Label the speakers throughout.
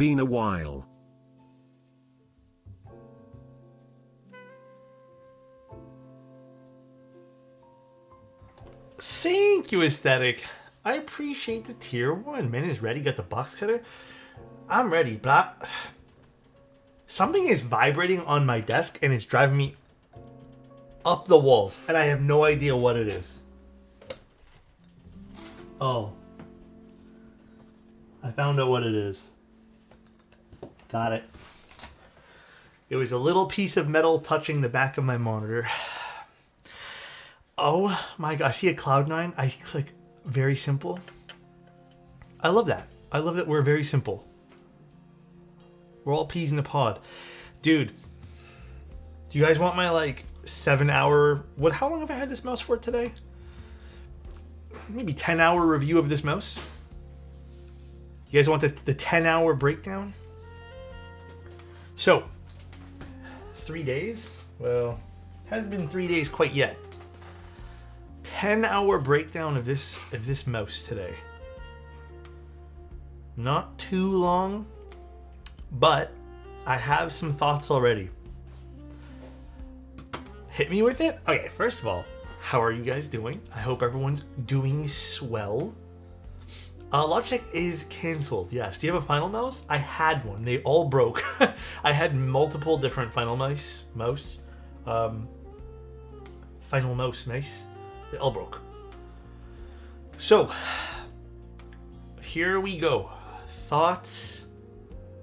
Speaker 1: been a while.
Speaker 2: Thank you, Aesthetic. I appreciate the tier 1. Man is ready. Got the box cutter. I'm ready. Blah. Something is vibrating on my desk and it's driving me up the walls. And I have no idea what it is. Oh. I found out what it is. Got it. It was a little piece of metal touching the back of my monitor. Oh my god, I see a Cloud9. I click very simple. I love that. I love that we're very simple. We're all peas in a pod. Dude, do you guys want my like 7-hour... How long have I had this mouse for today? Maybe 10-hour review of this mouse? You guys want the 10-hour breakdown? So, 3 days? Well, hasn't been 3 days quite yet. 10-hour breakdown of this mouse today. Not too long, but I have some thoughts already. Hit me with it? Okay, first of all, how are you guys doing? I hope everyone's doing swell. Logitech is canceled, yes. Do you have a Final mouse? I had one. They all broke. I had multiple different Final mouse. Final mouse. They all broke. So, here we go. Thoughts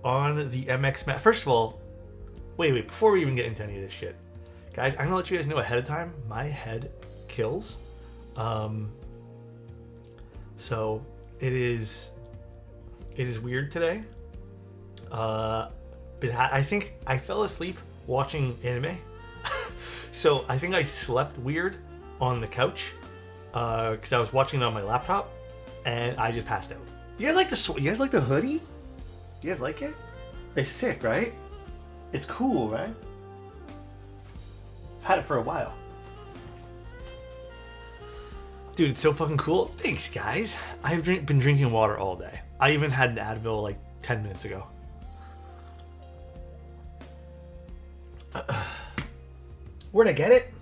Speaker 2: on the MX Max. First of all, wait, before we even get into any of this shit. Guys, I'm gonna let you guys know ahead of time, my head kills. So, it is weird today. But I think I fell asleep watching anime. So, I think I slept weird on the couch because I was watching it on my laptop and I just passed out. You guys like the hoodie? You guys like it? It's sick, right? It's cool, right? I've had it for a while. Dude, it's so fucking cool. Thanks, guys. I've been drinking water all day. I even had an Advil like 10 minutes ago. Where'd I get it?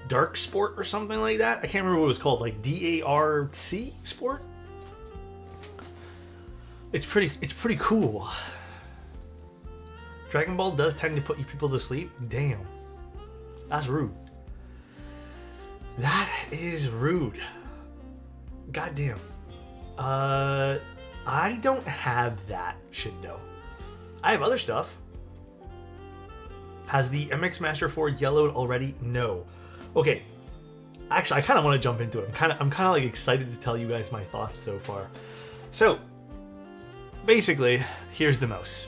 Speaker 2: Dark Sport or something like that. I can't remember what it was called, like DARC Sport. It's pretty cool. Dragon Ball does tend to put you people to sleep. Damn, that's rude. That is rude. Goddamn. I don't have that shit though. I have other stuff. Has the MX Master 4 yellowed already? No. Okay, actually, I kind of want to jump into it. I'm kind of like excited to tell you guys my thoughts so far. So, basically, here's the mouse.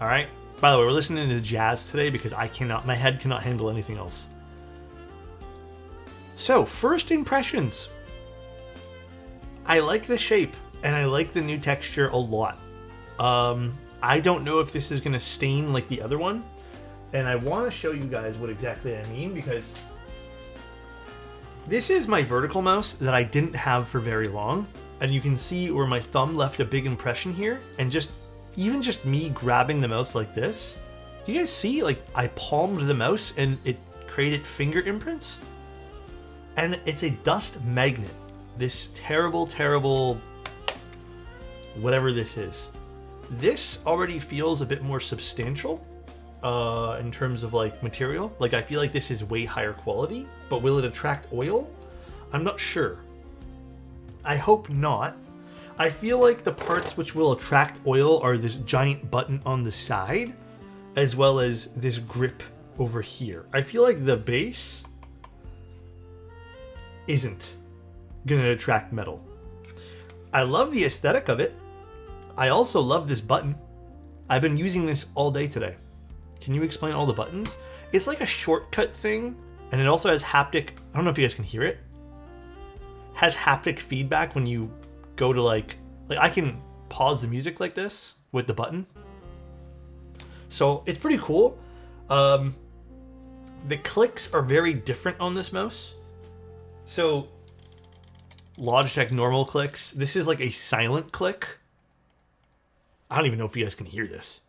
Speaker 2: All right. By the way, we're listening to jazz today because my head cannot handle anything else. So, first impressions. I like the shape and I like the new texture a lot. I don't know if this is gonna stain like the other one, and I want to show you guys what exactly I mean because. This is my vertical mouse that I didn't have for very long, and you can see where my thumb left a big impression here, and even just me grabbing the mouse like this, you guys see, like, I palmed the mouse and it created finger imprints? And it's a dust magnet. This terrible, whatever this is. This already feels a bit more substantial. In terms of like material, like I feel like this is way higher quality, but will it attract oil? I'm not sure. I hope not. I feel like the parts which will attract oil are this giant button on the side, as well as this grip over here. I feel like the base isn't gonna attract metal. I love the aesthetic of it. I also love this button. I've been using this all day today. Can you explain all the buttons? It's like a shortcut thing, and it also has haptic. I don't know if you guys can hear it. Has haptic feedback when you go to like I can pause the music like this with the button. So it's pretty cool. The clicks are very different on this mouse. So Logitech normal clicks. This is like a silent click. I don't even know if you guys can hear this.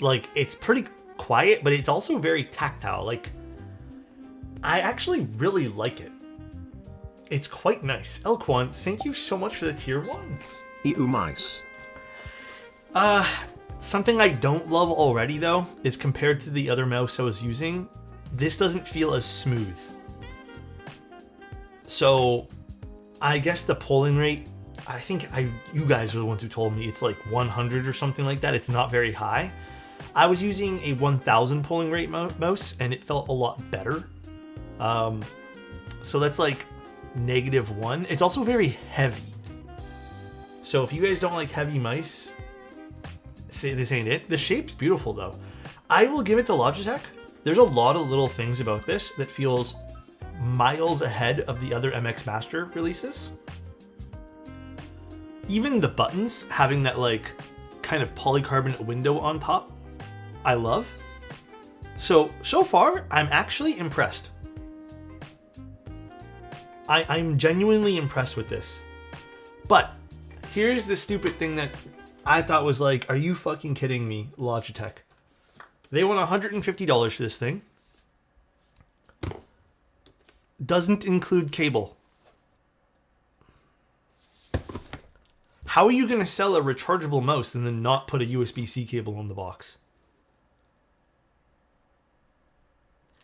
Speaker 2: Like, it's pretty quiet, but it's also very tactile. Like, I actually really like it. It's quite nice. Elquan, thank you so much for the tier 1.
Speaker 1: EU mice.
Speaker 2: Something I don't love already, though, is compared to the other mouse I was using, this doesn't feel as smooth. So, I guess the polling rate, I think you guys are the ones who told me it's like 100 or something like that. It's not very high. I was using a 1000 polling rate mouse, and it felt a lot better. So that's like -1. It's also very heavy. So if you guys don't like heavy mice, this ain't it. The shape's beautiful though. I will give it to Logitech. There's a lot of little things about this that feels miles ahead of the other MX Master releases. Even the buttons having that like kind of polycarbonate window on top, I love. So far, I'm actually impressed. I'm genuinely impressed with this. But here's the stupid thing that I thought was like, are you fucking kidding me, Logitech? They want $150 for this thing. Doesn't include cable. How are you going to sell a rechargeable mouse and then not put a USB-C cable on the box?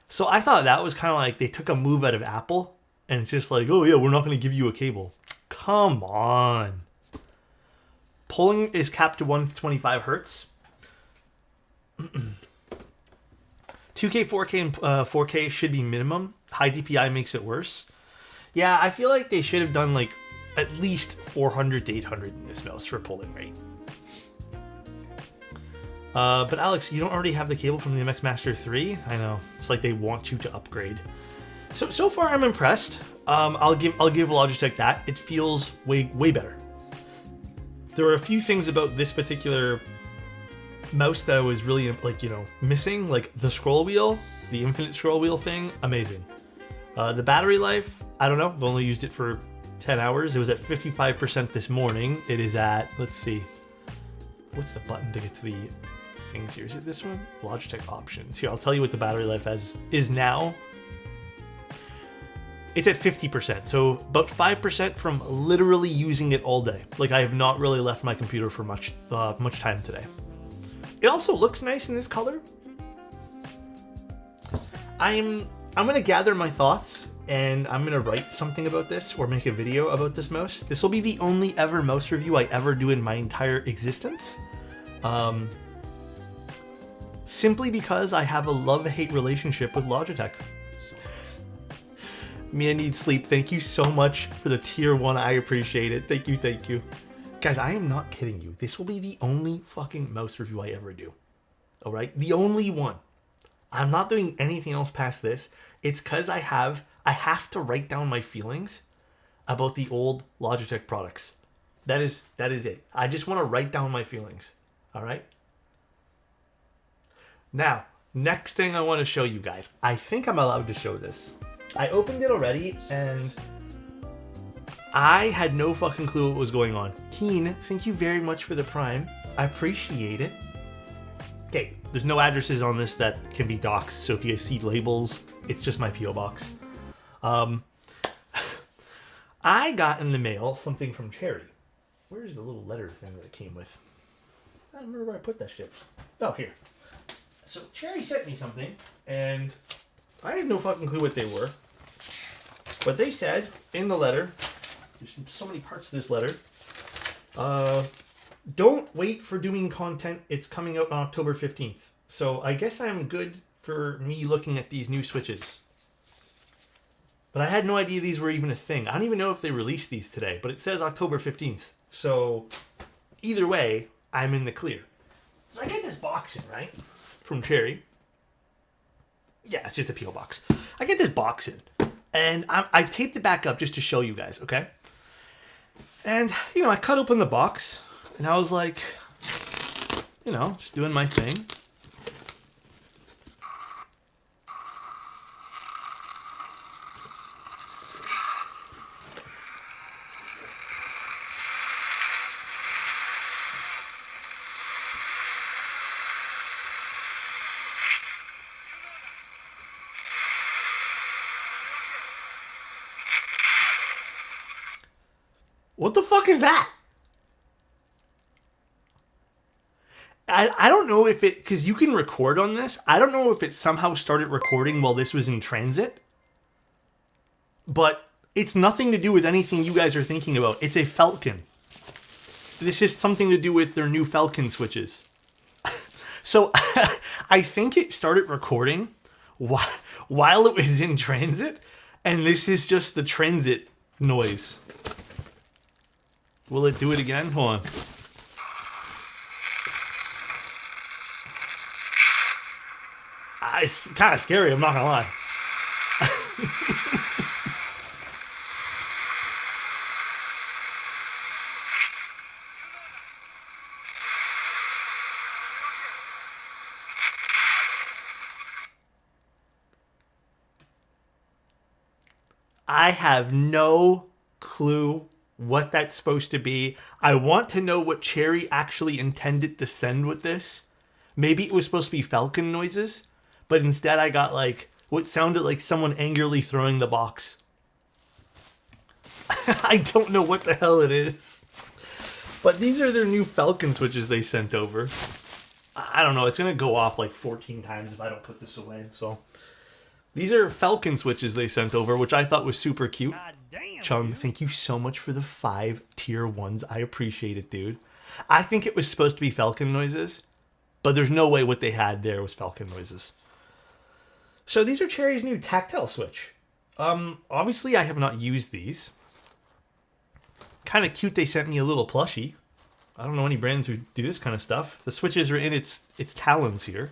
Speaker 2: So I thought that was kind of like they took a move out of Apple, and it's just like, oh yeah, we're not going to give you a cable. Come on. Polling is capped to 125 hertz. 2K, 4K, and 4K should be minimum. High DPI makes it worse. Yeah, I feel like they should have done like at least 400 to 800 in this mouse for polling rate. But Alex, you don't already have the cable from the MX Master 3? I know. It's like they want you to upgrade. So far I'm impressed. I'll give Logitech that. It feels way better. There are a few things about this particular mouse that I was really like, missing, like the scroll wheel, the infinite scroll wheel thing, amazing. The battery life, I don't know. I've only used it for 10 hours. It was at 55% this morning. It is at, let's see, what's the button to get to the things here? Is it this one? Logitech options. Here, I'll tell you what the battery life is now. It's at 50%, so about 5% from literally using it all day. Like, I have not really left my computer for much time today. It also looks nice in this color. I'm gonna gather my thoughts and I'm gonna write something about this or make a video about this mouse. This will be the only ever mouse review I ever do in my entire existence. Simply because I have a love-hate relationship with Logitech. Mia needs sleep. Thank you so much for the tier 1. I appreciate it. Thank you. Guys, I am not kidding you. This will be the only fucking mouse review I ever do. All right? The only one. I'm not doing anything else past this. It's because I have to write down my feelings about the old Logitech products. That is it. I just want to write down my feelings. All right? Now, next thing I want to show you guys. I think I'm allowed to show this. I opened it already, and I had no fucking clue what was going on. Keen, thank you very much for the Prime. I appreciate it. Okay, there's no addresses on this that can be doxed, so if you guys see labels, it's just my P.O. box. I got in the mail something from Cherry. Where's the little letter thing that it came with? I don't remember where I put that shit. Oh, here. So Cherry sent me something, and I had no fucking clue what they were. But they said in the letter, there's so many parts to this letter, don't wait for doing content. It's coming out on October 15th. So I guess I'm good for me looking at these new Switches. But I had no idea these were even a thing. I don't even know if they released these today, but it says October 15th. So either way, I'm in the clear. So I get this box in, right? From Cherry. Yeah, it's just a P.O. box. I get this box in, and I taped it back up just to show you guys, okay? And, I cut open the box, and I was like, just doing my thing. What the fuck is that? I don't know if it, because you can record on this. I don't know if it somehow started recording while this was in transit. But it's nothing to do with anything you guys are thinking about. It's a Falcon. This is something to do with their new Falcon switches. So I think it started recording while it was in transit. And this is just the transit noise. Will it do it again? Hold on. It's kind of scary, I'm not gonna lie. I have no clue what that's supposed to be. I want to know what Cherry actually intended to send with this. Maybe it was supposed to be Falcon noises. But instead I got like what sounded like someone angrily throwing the box. I don't know what the hell it is. But these are their new Falcon switches they sent over. I don't know. It's going to go off like 14 times if I don't put this away. So these are Falcon switches they sent over, which I thought was super cute. Chung, thank you so much for the 5 tier 1s. I appreciate it, dude. I think it was supposed to be Falcon noises, but there's no way what they had there was Falcon noises. So these are Cherry's new tactile switch. Obviously I have not used these. Kind of cute they sent me a little plushie. I don't know any brands who do this kind of stuff. The switches are in its talons here.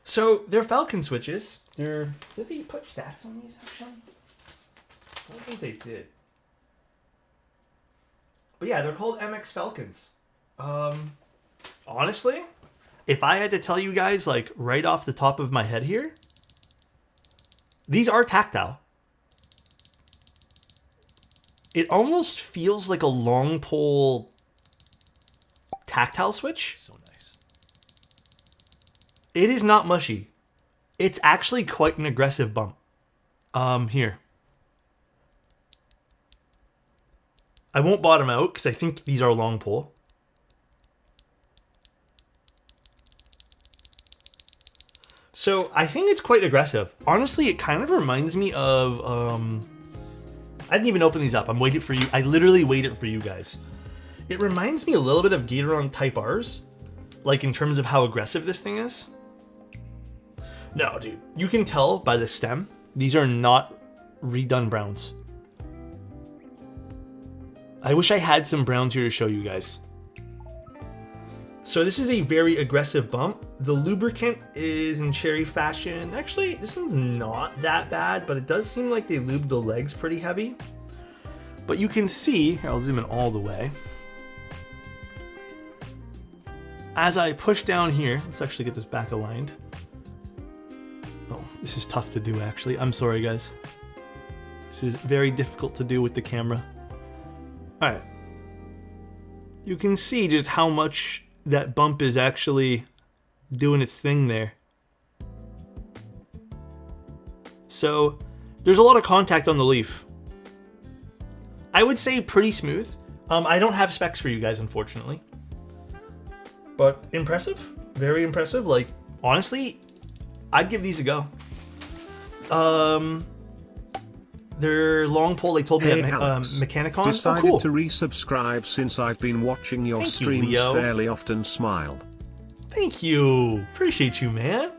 Speaker 2: So they're Falcon switches. Did they put stats on these actually? I don't think they did. But yeah, they're called MX Falcons. Honestly, if I had to tell you guys like right off the top of my head here, these are tactile. It almost feels like a long pole tactile switch. So nice. It is not mushy. It's actually quite an aggressive bump. Here. I won't bottom out because I think these are long pole. So I think it's quite aggressive. Honestly, it kind of reminds me of, I didn't even open these up. I'm waiting for you. I literally waited for you guys. It reminds me a little bit of Gateron Type R's, like in terms of how aggressive this thing is. No, dude, you can tell by the stem, these are not redone browns. I wish I had some browns here to show you guys. So this is a very aggressive bump. The lubricant is in Cherry fashion. Actually, this one's not that bad, but it does seem like they lubed the legs pretty heavy. But you can see, here, I'll zoom in all the way. As I push down here, let's actually get this back aligned. Oh, this is tough to do actually. I'm sorry guys. This is very difficult to do with the camera. All right. You can see just how much that bump is actually doing its thing there. So there's a lot of contact on the leaf. I would say pretty smooth. I don't have specs for you guys, unfortunately. But impressive, very impressive. Like, honestly, I'd give these a go. Their long pole, they told me at Mechanicon.
Speaker 1: Decided to resubscribe since I've been watching your streams fairly often. Smile.
Speaker 2: Thank you. Appreciate you, man.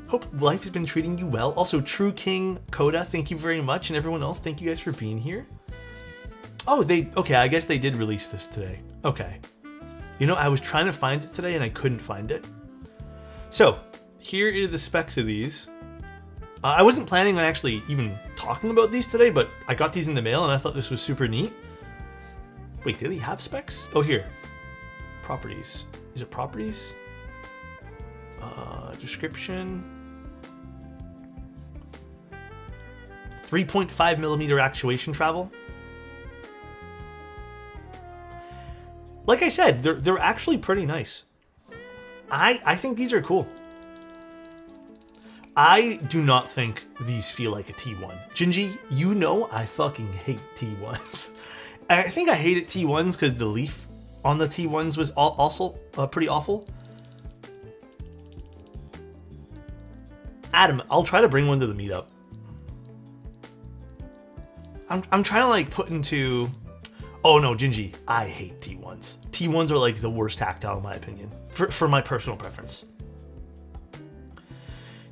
Speaker 2: Hope life has been treating you well. Also, True King Coda, thank you very much. And everyone else, thank you guys for being here. Oh, okay, I guess they did release this today. Okay. You know, I was trying to find it today and I couldn't find it. So, here are the specs of these. I wasn't planning on actually even talking about these today, but I got these in the mail and I thought this was super neat. Wait, did they have specs? Oh, here. Properties. Is it properties? Description. 3.5 millimeter actuation travel. Like I said, they're actually pretty nice. I think these are cool. I do not think these feel like a T1. Gingy, you know I fucking hate T1s. I think I hated T1s because the leaf on the T1s was also pretty awful. Adam, I'll try to bring one to the meetup. I'm trying to like put into... Oh no, Gingy, I hate T1s. T1s are like the worst tactile in my opinion, for my personal preference.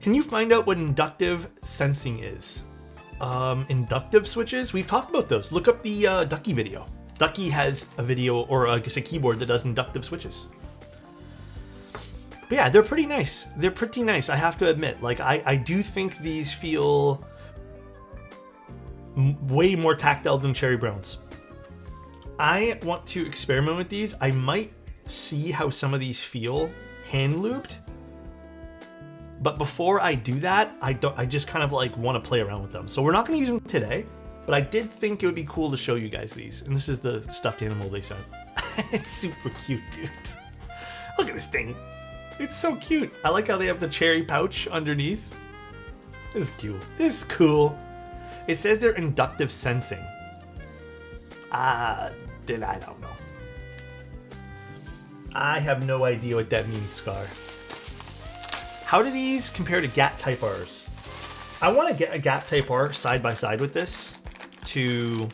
Speaker 2: Can you find out what inductive sensing is? Inductive switches? We've talked about those. Look up the Ducky video. Ducky has a video, or I guess a keyboard that does inductive switches. But yeah, they're pretty nice. They're pretty nice, I have to admit. Like, I do think these feel way more tactile than Cherry Browns. I want to experiment with these. I might see how some of these feel hand lubed. But before I do that, I just kind of like want to play around with them. So we're not going to use them today, but I did think it would be cool to show you guys these. And this is the stuffed animal they sent. It's super cute, dude. Look at this thing. It's so cute. I like how they have the cherry pouch underneath. This is cute. This is cool. It says they're inductive sensing. Then I don't know. I have no idea what that means, Scar. How do these compare to GAT Type Rs? I want to get a GAT Type R side by side with this to...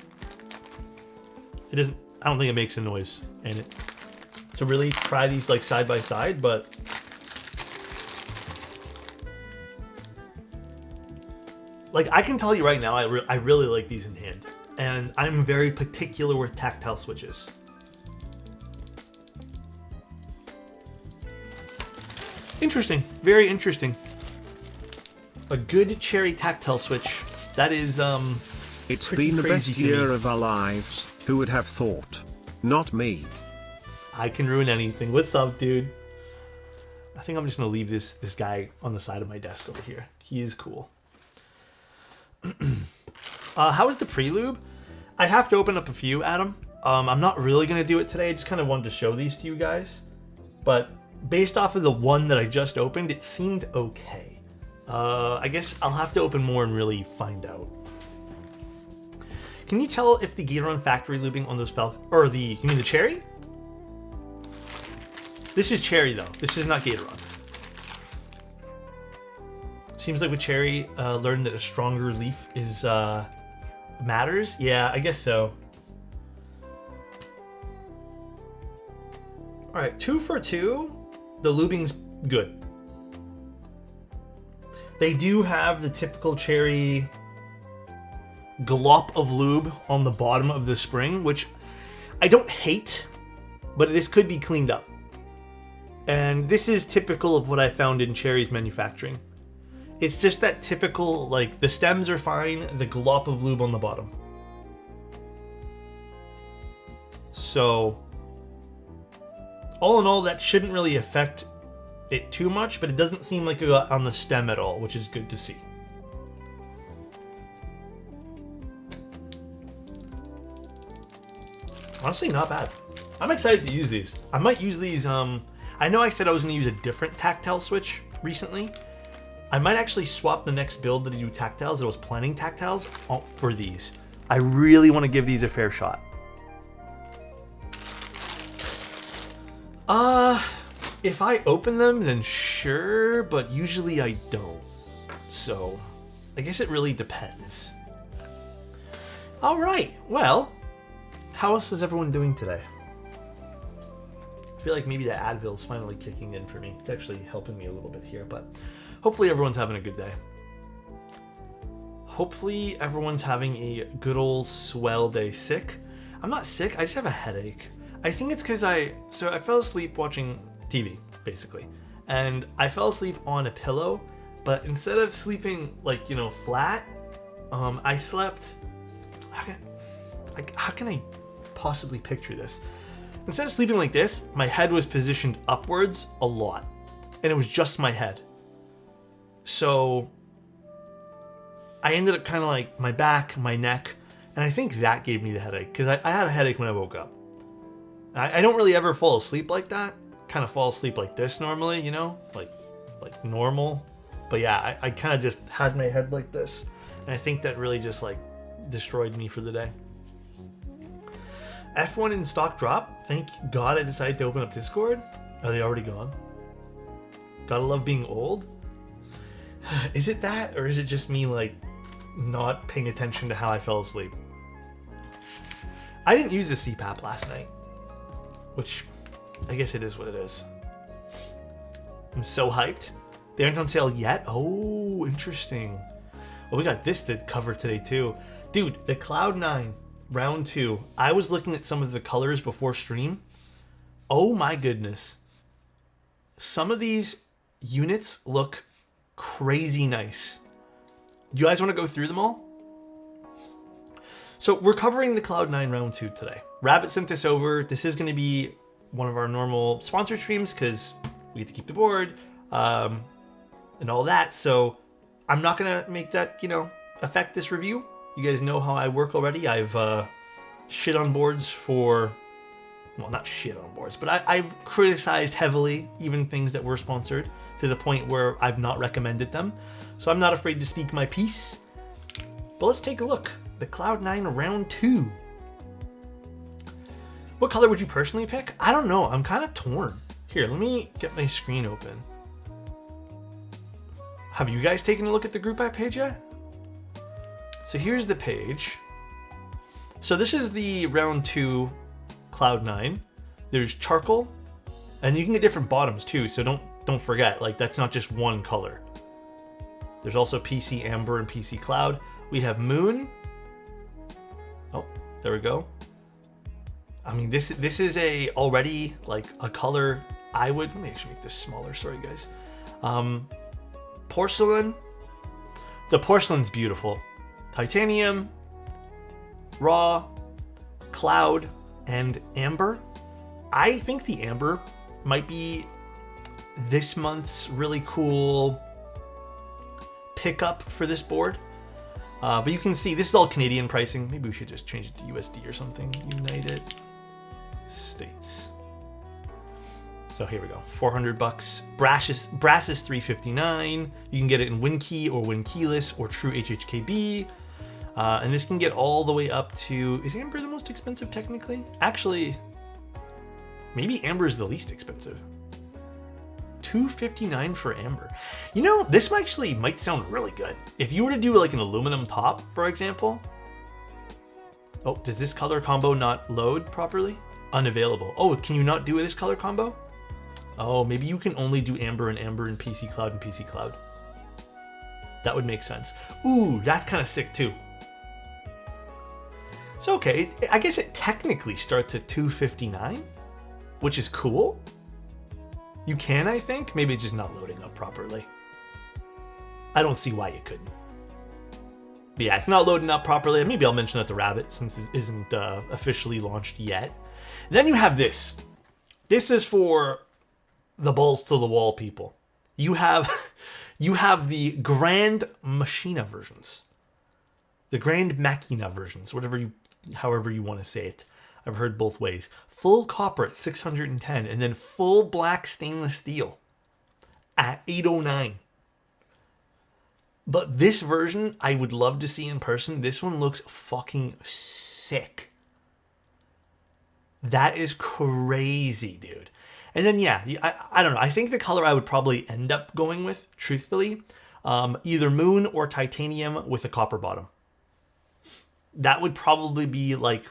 Speaker 2: It doesn't... I don't think it makes a noise in it. To really try these like side by side, but... Like, I can tell you right now, I really like these in hand. And I'm very particular with tactile switches. Interesting. Very interesting. A good cherry tactile switch. That is,
Speaker 1: It's been the best year of our lives. Who would have thought? Not me.
Speaker 2: I can ruin anything. What's up, dude? I think I'm just going to leave this guy on the side of my desk over here. He is cool. How is the pre-lube? I'd have to open up a few, Adam. I'm not really going to do it today. I just kind of wanted to show these to you guys. But based off of the one that I just opened, it seemed okay. I guess I'll have to open more and really find out. Can you tell if the Gateron factory lubing on those Falcon... Or you mean the cherry? This is cherry, though. This is not Gateron. Seems like with cherry, learned that a stronger leaf is matters. Yeah, I guess so. All right, 2 for 2. The lubing's good. They do have the typical cherry glop of lube on the bottom of the spring, which I don't hate, but this could be cleaned up. And this is typical of what I found in cherry's manufacturing. It's just that typical, like, the stems are fine, the glop of lube on the bottom. So, all in all, that shouldn't really affect it too much, but it doesn't seem like it got on the stem at all, which is good to see. Honestly, not bad. I'm excited to use these. I might use these, I know I said I was going to use a different tactile switch recently. I might actually swap the next build that I do tactiles, that I was planning tactiles, for these. I really want to give these a fair shot. If I open them, then sure, but usually I don't. So, I guess it really depends. All right, well, how else is everyone doing today? I feel like maybe the Advil's finally kicking in for me. It's actually helping me a little bit here, but hopefully everyone's having a good day. Hopefully everyone's having a good old swell day. Sick? I'm not sick, I just have a headache. I think it's because I fell asleep watching TV, basically. And I fell asleep on a pillow, but instead of sleeping, like, you know, flat, I slept... How can I possibly picture this? Instead of sleeping like this, my head was positioned upwards a lot. And it was just my head. So I ended up kind of like my back, my neck, and I think that gave me the headache, because I had a headache when I woke up. I don't really ever fall asleep like that. Kind of fall asleep like this normally, you know, like normal. But yeah, I kind of just had my head like this, and I think that really just like destroyed me for the day. F1 in stock drop. Thank God I decided to open up Discord. Are they already gone? Gotta love being old. Is it that, or is it just me like not paying attention to how I fell asleep? I didn't use the CPAP last night, which I guess it is what it is. I'm so hyped. They aren't on sale yet? Oh, interesting. Well, we got this to cover today too. Dude, the Cloud9 round 2. I was looking at some of the colors before stream. Oh my goodness. Some of these units look crazy nice. Do you guys want to go through them all? So we're covering the Cloud9 round 2 today. Rabbit sent this over. This is going to be one of our normal sponsored streams because we get to keep the board and all that. So I'm not going to make that, affect this review. You guys know how I work already. I've shit on boards for, well, not shit on boards, but I've criticized heavily even things that were sponsored to the point where I've not recommended them. So I'm not afraid to speak my piece. But let's take a look. The Cloud9 round 2. What color would you personally pick? I don't know. I'm kind of torn. Here, let me get my screen open. Have you guys taken a look at the group app page yet? So here's the page. So this is the round 2 Cloud9. There's charcoal, and you can get different bottoms too. So don't forget, like that's not just one color. There's also PC Amber and PC Cloud. We have Moon. Oh, there we go. I mean, this is already like a color I would. Let me actually make this smaller. Sorry, guys. Porcelain. The porcelain's beautiful. Titanium, Raw, Cloud, and Amber. I think the Amber might be this month's really cool pickup for this board. But you can see this is all Canadian pricing. Maybe we should just change it to USD or something. United States. So here we go. $400. Brass is $359. You can get it in WinKey or WinKeyless or True HHKB. And this can get all the way up to, is Amber the most expensive technically? Actually, maybe Amber is the least expensive. $259 for Amber. This actually might sound really good. If you were to do like an aluminum top, for example. Oh, does this color combo not load properly? Unavailable. Oh, can you not do this color combo? Oh, maybe you can only do Amber and PC Cloud and PC Cloud. That would make sense. Ooh, that's kind of sick too. So okay, I guess it technically starts at $259, which is cool. You can, I think. Maybe it's just not loading up properly. I don't see why you couldn't. But yeah, it's not loading up properly. Maybe I'll mention that to Rabbit since it isn't officially launched yet. And then you have this. This is for the balls to the wall people. You have the Grand Machina versions. The Grand Machina versions, however you want to say it. I've heard both ways. Full copper at 610 and then full black stainless steel at 809. But this version I would love to see in person. This one looks fucking sick. That is crazy, dude. And then yeah, I don't know. I think the color I would probably end up going with, truthfully, either Moon or Titanium with a copper bottom. That would probably be like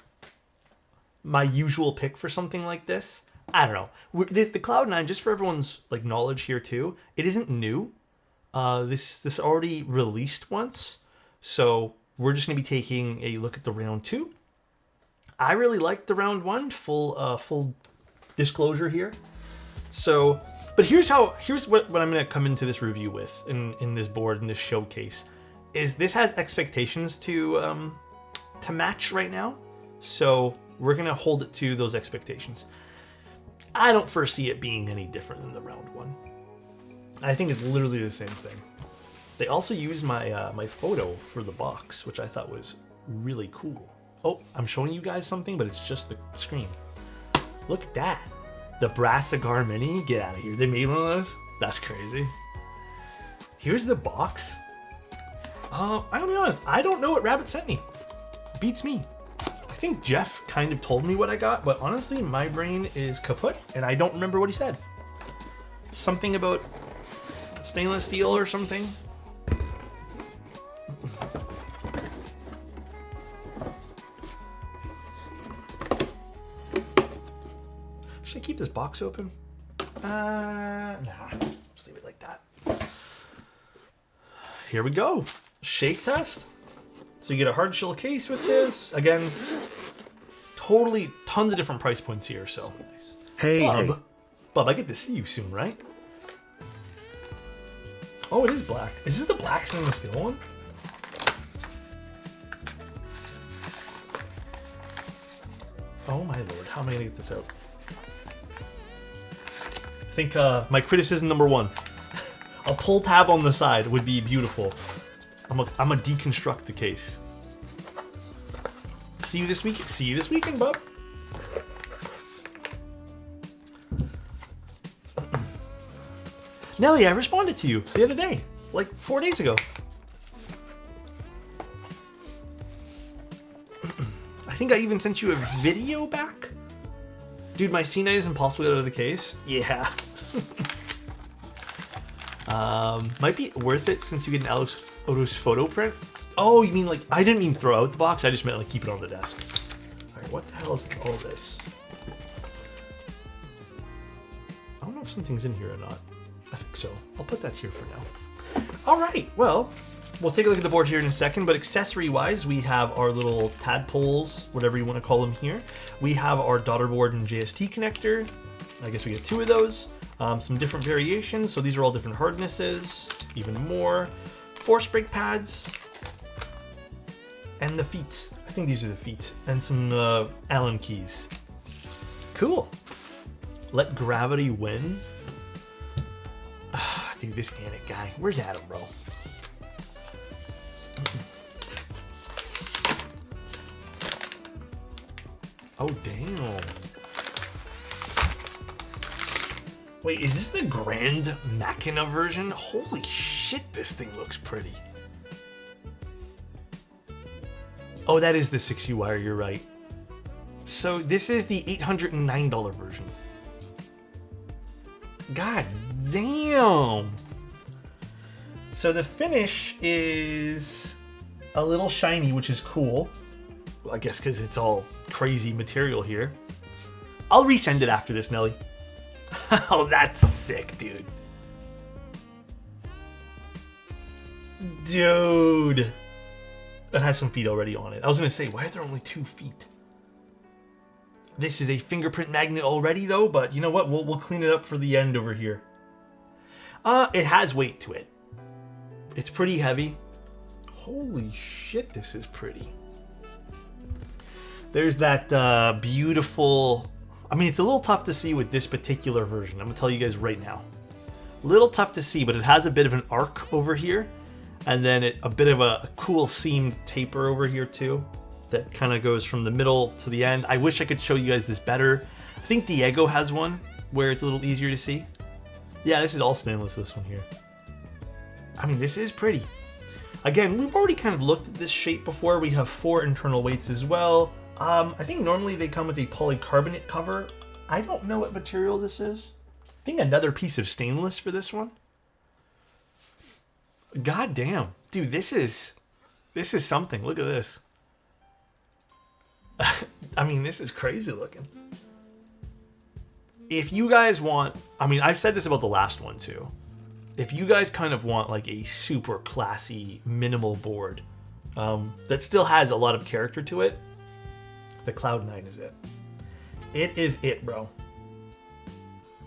Speaker 2: my usual pick for something like this. I don't know. The Cloud9, just for everyone's like knowledge here too, it isn't new. This already released once, so we're just gonna be taking a look at the round 2. I really liked the round 1. Full disclosure here. So, but here's what I'm gonna come into this review with in this board, in this showcase, is this has expectations to match right now. So we're going to hold it to those expectations. I don't foresee it being any different than the round 1. I think it's literally the same thing. They also used my photo for the box, which I thought was really cool. Oh, I'm showing you guys something, but it's just the screen. Look at that. The Brass Cigar Mini. Get out of here. They made one of those? That's crazy. Here's the box. I'm gonna be honest. I don't know what Rabbit sent me. Beats me. I think Jeff kind of told me what I got, but honestly, my brain is kaput, and I don't remember what he said. Something about stainless steel or something. Should I keep this box open? Nah, just leave it like that. Here we go. Shake test. So you get a hard shell case with this. Again, totally tons of different price points here. So,
Speaker 1: Hey,
Speaker 2: Bub, I get to see you soon, right? Oh, it is black. Is this the black stainless steel one? Oh my lord, how am I gonna get this out? I think my criticism number one. A pull tab on the side would be beautiful. I'm gonna deconstruct the case. See you this weekend. See you this weekend, bub. Nelly, I responded to you the other day, like 4 days ago. I think I even sent you a video back. Dude, my C9 is impossible to get out of the case. Yeah. Might be worth it since you get an alexotos photo print. Oh, you mean like, I didn't mean throw out the box. I just meant like keep it on the desk. All right, what the hell is all this? I don't know if something's in here or not. I think so. I'll put that here for now. All right, well, we'll take a look at the board here in a second, but accessory-wise, we have our little tadpoles, whatever you want to call them here. We have our daughter board and JST connector. I guess we get 2 of those. Some different variations, so these are all different hardnesses, even more. Force brake pads, and the feet. I think these are the feet, and some Allen keys. Cool. Let gravity win. Dude, this Danik guy. Where's Adam, bro? Oh, damn. Wait, is this the Grand Machina version? Holy shit, this thing looks pretty. Oh, that is the 6U wire, you're right. So this is the $809 version. God damn. So the finish is a little shiny, which is cool. Well, I guess because it's all crazy material here. I'll resend it after this, Nelly. Oh, that's sick, dude. Dude. It has some feet already on it. I was going to say, why are there only 2 feet? This is a fingerprint magnet already, though, but you know what? We'll clean it up for the end over here. It has weight to it. It's pretty heavy. Holy shit, this is pretty. There's that beautiful... I mean, it's a little tough to see with this particular version. I'm going to tell you guys right now. A little tough to see, but it has a bit of an arc over here. And then a bit of a cool seamed taper over here, too. That kind of goes from the middle to the end. I wish I could show you guys this better. I think Diego has one where it's a little easier to see. Yeah, this is all stainless, this one here. I mean, this is pretty. Again, we've already kind of looked at this shape before. We have 4 internal weights as well. I think normally they come with a polycarbonate cover. I don't know what material this is. I think another piece of stainless for this one. God damn. Dude, this is something. Look at this. I mean, this is crazy looking. If you guys want, I mean, I've said this about the last one too. If you guys kind of want like a super classy, minimal board that still has a lot of character to it, the Cloud9 is it. It is it, bro.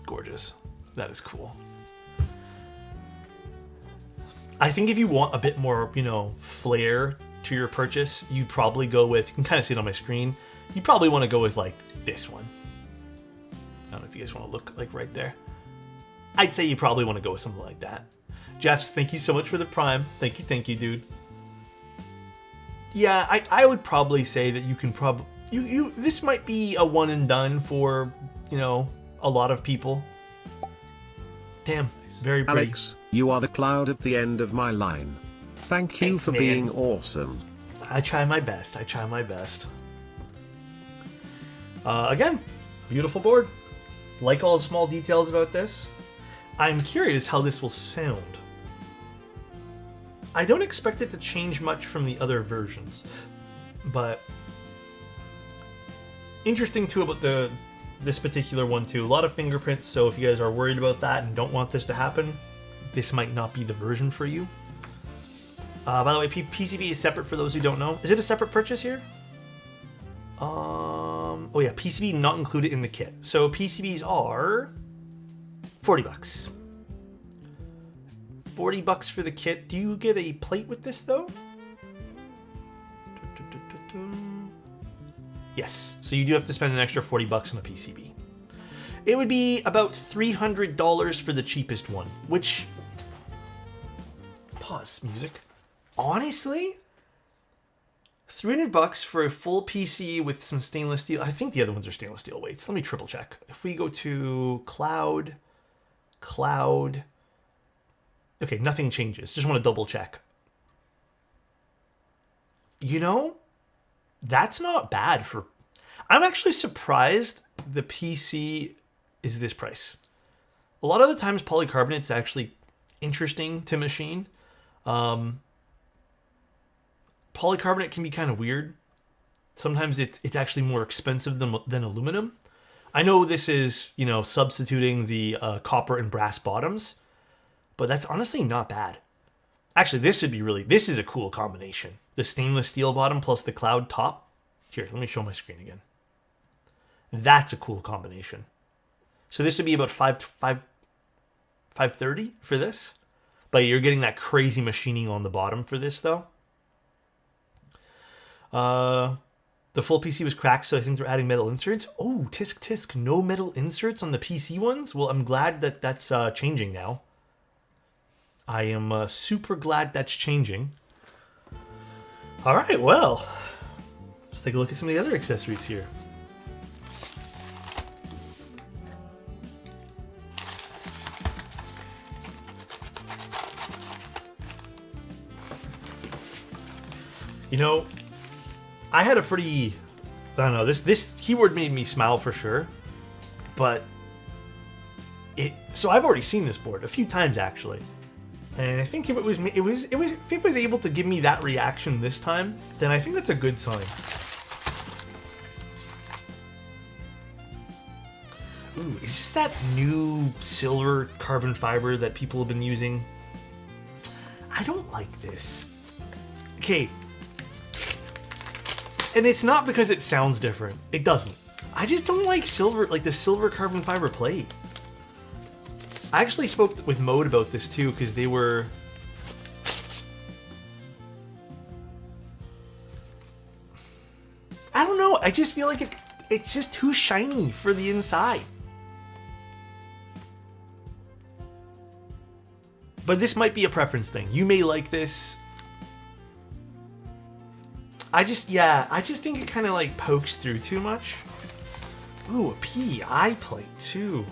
Speaker 2: Gorgeous. That is cool. I think if you want a bit more, you know, flair to your purchase, you'd probably go with, you can kind of see it on my screen, you probably want to go with like this one. I don't know if you guys want to look like right there. I'd say you probably want to go with something like that. Jeffs, thank you so much for the Prime. Thank you, dude. Yeah, I would probably say that you can probably, this might be a one and done for, you know, a lot of people. Damn, very pretty.
Speaker 1: Alex, you are the cloud at the end of my line. Thank you
Speaker 2: Thanks,
Speaker 1: for
Speaker 2: man.
Speaker 1: being awesome.
Speaker 2: I try my best. I try my best. Again, beautiful board. Like all the small details about this. I'm curious how this will sound. I don't expect it to change much from the other versions, but interesting too about this particular one too. A lot of fingerprints, so if you guys are worried about that and don't want this to happen, this might not be the version for you. By the way, PCB is separate for those who don't know. Is it a separate purchase here? Oh yeah, PCB not included in the kit. So PCBs are $40. $40 for the kit. Do you get a plate with this though? Yes, so you do have to spend an extra $40 on a PCB. It would be about $300 for the cheapest one, which, pause music. Honestly, $300 for a full PC with some stainless steel. I think the other ones are stainless steel weights. Let me triple check. If we go to Cloud. Okay, nothing changes. Just want to double check. You know, that's not bad for... I'm actually surprised the PC is this price. A lot of the times polycarbonate's actually interesting to machine. Polycarbonate can be kind of weird. Sometimes it's actually more expensive than aluminum. I know this is, you know, substituting the copper and brass bottoms, but that's honestly not bad. Actually, this is a cool combination. The stainless steel bottom plus the cloud top. Here, let me show my screen again. That's a cool combination. So this would be about $530 for this, but you're getting that crazy machining on the bottom for this though. The full PC was cracked, so I think they're adding metal inserts. Oh, tisk, no metal inserts on the PC ones? Well, I'm glad that that's changing now. I am super glad that's changing. All right, well, let's take a look at some of the other accessories here. You know, I had a pretty, I don't know, this keyboard made me smile for sure, but so I've already seen this board a few times actually, and I think if it was able to give me that reaction this time, then I think that's a good sign. Ooh, is this that new silver carbon fiber that people have been using? I don't like this. Okay. And it's not because it sounds different. It doesn't. I just don't like silver, like the silver carbon fiber plate. I actually spoke with Mode about this too, because they were... I don't know. I just feel like it's just too shiny for the inside. But this might be a preference thing. You may like this. I just think it kind of like pokes through too much. Ooh, a PEI plate too.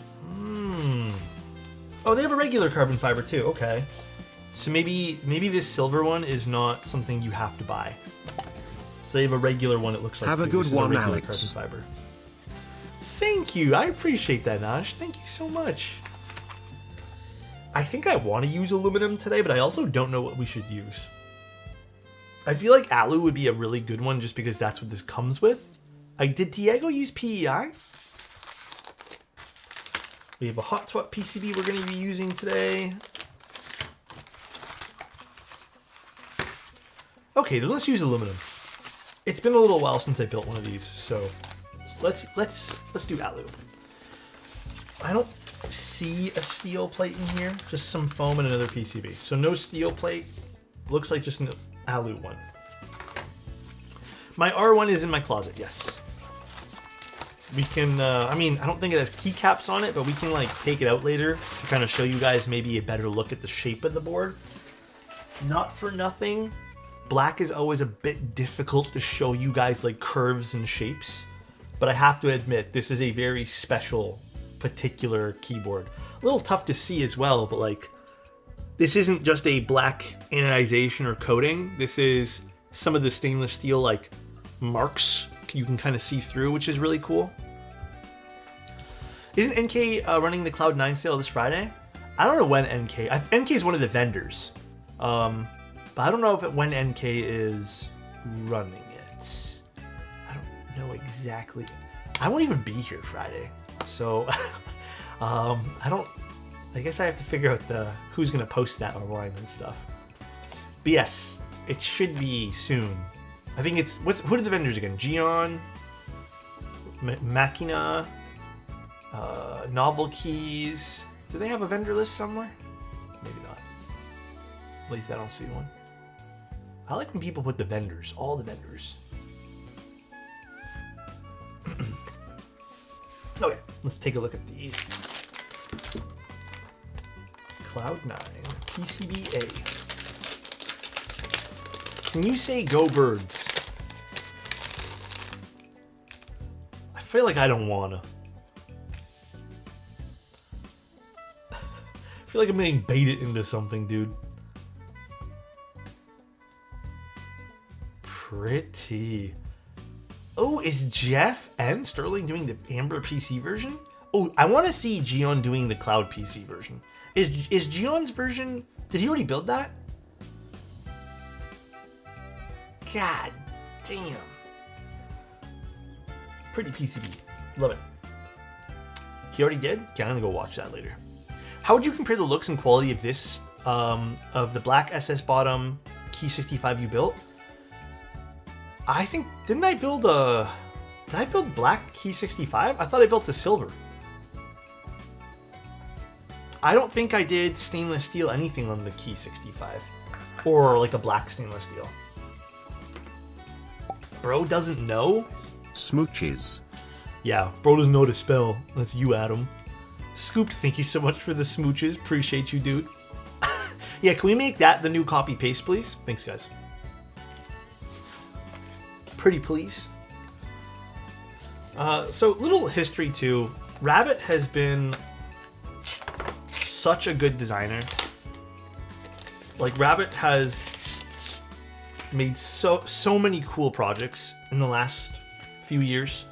Speaker 2: Oh, they have a regular carbon fiber too. Okay. So maybe this silver one is not something you have to buy. So they have a regular one, it looks like.
Speaker 1: Have a good one, Alex.
Speaker 2: Carbon fiber. Thank you. I appreciate that, Nash. Thank you so much. I think I want to use aluminum today, but I also don't know what we should use. I feel like alu would be a really good one just because that's what this comes with. Did Diego use PEI? We have a hot swap PCB we're going to be using today. Okay, then let's use aluminum. It's been a little while since I built one of these, so let's do alu. I don't see a steel plate in here, just some foam and another PCB. So no steel plate. Looks like just an alu one. My R1 is in my closet, yes. We can, I mean, I don't think it has keycaps on it, but we can like take it out later to kind of show you guys maybe a better look at the shape of the board. Not for nothing, black is always a bit difficult to show you guys like curves and shapes, but I have to admit, this is a very special, particular keyboard. A little tough to see as well, but like, this isn't just a black anodization or coating. This is some of the stainless steel like marks. you can kind of see through, which is really cool. Isn't NK running the Cloud9 sale this Friday? I don't know when NK is one of the vendors. But I don't know when NK is running it. I don't know exactly. I won't even be here Friday. So I guess I have to figure out who's gonna post that online and stuff. But yes, it should be soon. I think it's who are the vendors again? Gion, Machina, Novel Keys. Do they have a vendor list somewhere? Maybe not. At least I don't see one. I like when people put the vendors, all the vendors. Okay, let's take a look at these. Cloud9 PCBA. Can you say go birds? I feel like I don't wanna. I feel like I'm getting baited into something, dude. Pretty. Oh, is Jeff and Sterling doing the Amber PC version? Oh, I want to see Gion doing the Cloud PC version. Is Gion's version... Did he already build that? God damn. Pretty PCB. Love it. He already did? Okay, I'm gonna go watch that later. How would you compare the looks and quality of this, of the black SS bottom Key 65 you built? I think, did I build black Key 65? I thought I built a silver. I don't think I did stainless steel anything on the Key 65. Or like a black stainless steel. Bro doesn't know?
Speaker 1: Smooches.
Speaker 2: Yeah, bro doesn't know how to spell. That's you, Adam. Scooped, thank you so much for the smooches. Appreciate you, dude. Yeah, can we make that the new copy paste, please? Thanks, guys. Pretty please. So little history too. Rabbit has been such a good designer. Like Rabbit has made so many cool projects in the last few years.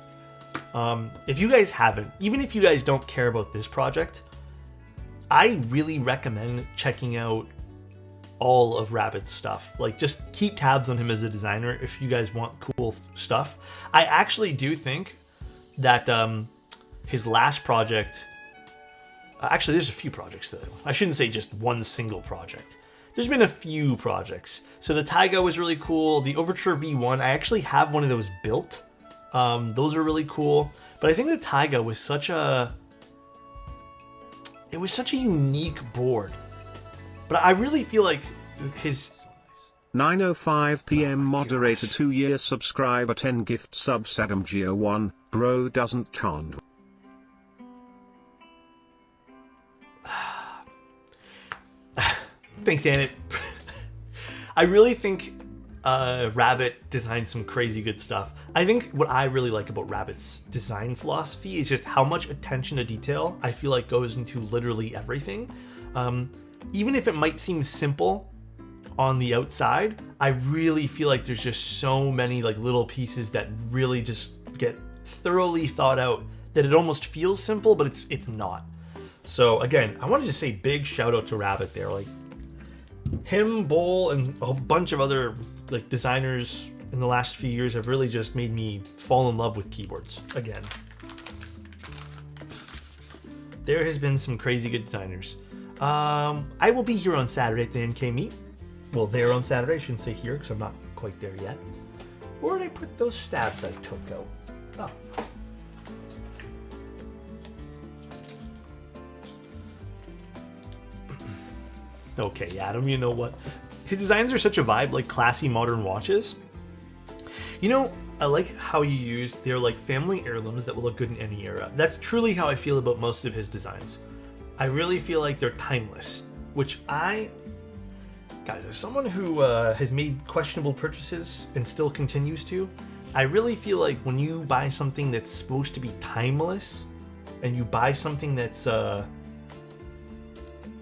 Speaker 2: If you guys haven't, even if you guys don't care about this project, I really recommend checking out all of Rabbit's stuff. Like, just keep tabs on him as a designer if you guys want cool stuff. I actually do think that his last project... actually, there's a few projects though. I shouldn't say just one single project. There's been a few projects. So the Taiga was really cool. The Overture V1, I actually have one of those built. Those are really cool. But I think the Taiga was such a... It was such a unique board. But I really feel like his...
Speaker 1: 9:05 PM moderator 2-year subscriber 10 gift sub Sadam Geo 1, bro doesn't con.
Speaker 2: Thanks, Annette. I really think Rabbit designed some crazy good stuff. I think what I really like about Rabbit's design philosophy is just how much attention to detail I feel like goes into literally everything. Even if it might seem simple on the outside, I really feel like there's just so many like little pieces that really just get thoroughly thought out that it almost feels simple, but it's not. So again, I want to just say big shout out to Rabbit there. Like him, Bowl, and a bunch of other like designers in the last few years have really just made me fall in love with keyboards again. There has been some crazy good designers. I will be here on Saturday at the NK meet. Well, there on Saturday. I shouldn't say here because I'm not quite there yet. Where did I put those stabs I took out? Oh. Okay, Adam, you know what? His designs are such a vibe, like classy modern watches. You know, I like how you use, they're like family heirlooms that will look good in any era. That's truly how I feel about most of his designs. I really feel like they're timeless, which guys, as someone who has made questionable purchases and still continues to, I really feel like when you buy something that's supposed to be timeless and you buy something that's,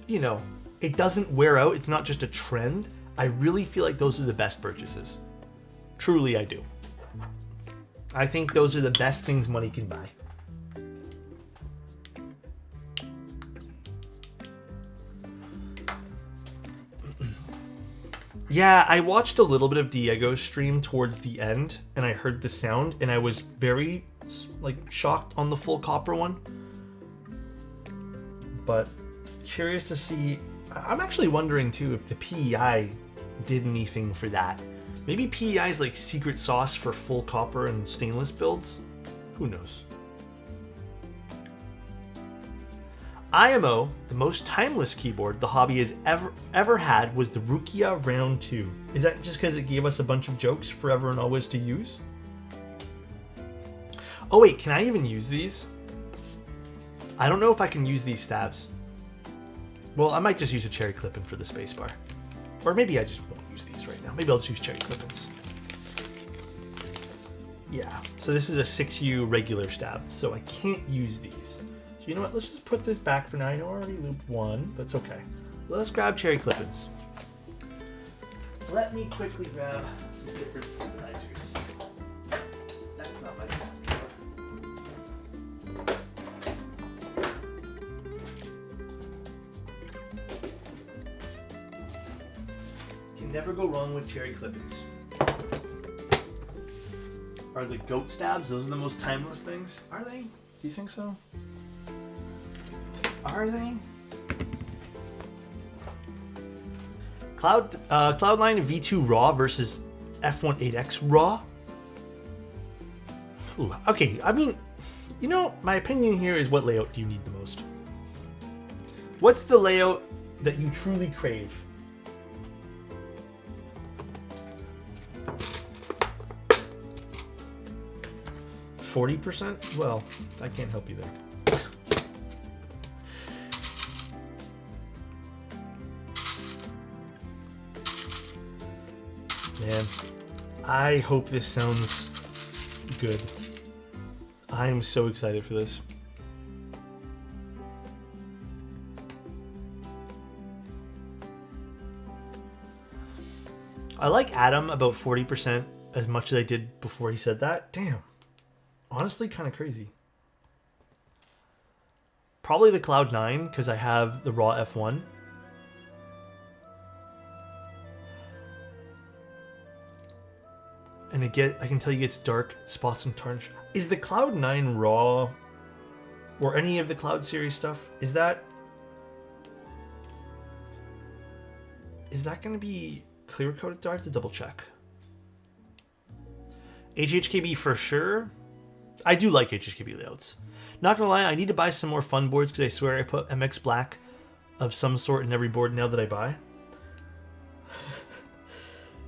Speaker 2: you know, it doesn't wear out, it's not just a trend, I really feel like those are the best purchases. Truly, I do. I think those are the best things money can buy. Yeah, I watched a little bit of Diego's stream towards the end, and I heard the sound, and I was very, like, shocked on the full copper one. But curious to see. I'm actually wondering, too, if the PEI did anything for that. Maybe PEI is like secret sauce for full copper and stainless builds? Who knows? IMO, the most timeless keyboard the hobby has ever had, was the Rukia Round 2. Is that just because it gave us a bunch of jokes forever and always to use? Oh wait, can I even use these? I don't know if I can use these stabs. Well, I might just use a cherry clip-in for the spacebar. Or maybe I just won't use these right now. Maybe I'll just use cherry clip-ins. Yeah, so this is a 6U regular stab, so I can't use these. So you know what, let's just put this back for now. I know I already looped one, but it's okay. Let's grab cherry clip-ins. Let me quickly grab some different stabilizers. That's not my job. Can never go wrong with cherry clip-ins. Are the goat stabs, those are the most timeless things? Are they? Do you think so? Are they? Cloudnine V2 Raw versus F18X Raw? Ooh, okay, I mean, you know, my opinion here is, what layout do you need the most? What's the layout that you truly crave? %? Well, I can't help you there. Man, I hope this sounds good. I am so excited for this. I like Adam about 40% as much as I did before he said that. Damn. Honestly, kind of crazy. Probably the Cloud9, because I have the raw F1. And I can tell you it gets dark spots and tarnish. Is the Cloud9 raw, or any of the Cloud series stuff, is that going to be clear coated? Do I have to double check? HHKB for sure. I do like HHKB layouts. Not gonna lie, I need to buy some more fun boards because I swear I put MX Black of some sort in every board now that I buy.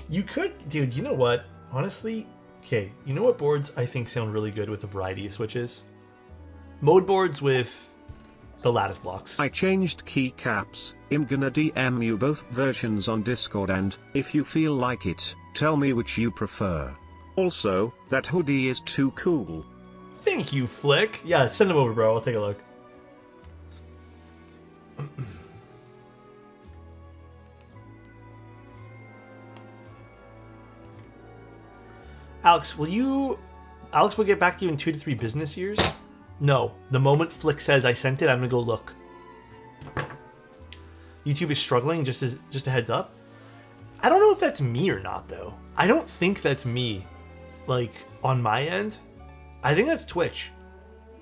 Speaker 2: You could, dude, you know what? Honestly, okay, you know what boards I think sound really good with a variety of switches? Mode boards with the lattice blocks.
Speaker 1: I changed keycaps. I'm gonna DM you both versions on Discord, and if you feel like it, tell me which you prefer. Also, that hoodie is too cool.
Speaker 2: Thank you, Flick. Yeah, send them over, bro. I'll take a look. Alex will get back to you in 2 to 3 business years? No. The moment Flick says I sent it, I'm gonna go look. YouTube is struggling, just a heads up. I don't know if that's me or not, though. I don't think that's me, like, on my end. I think that's Twitch.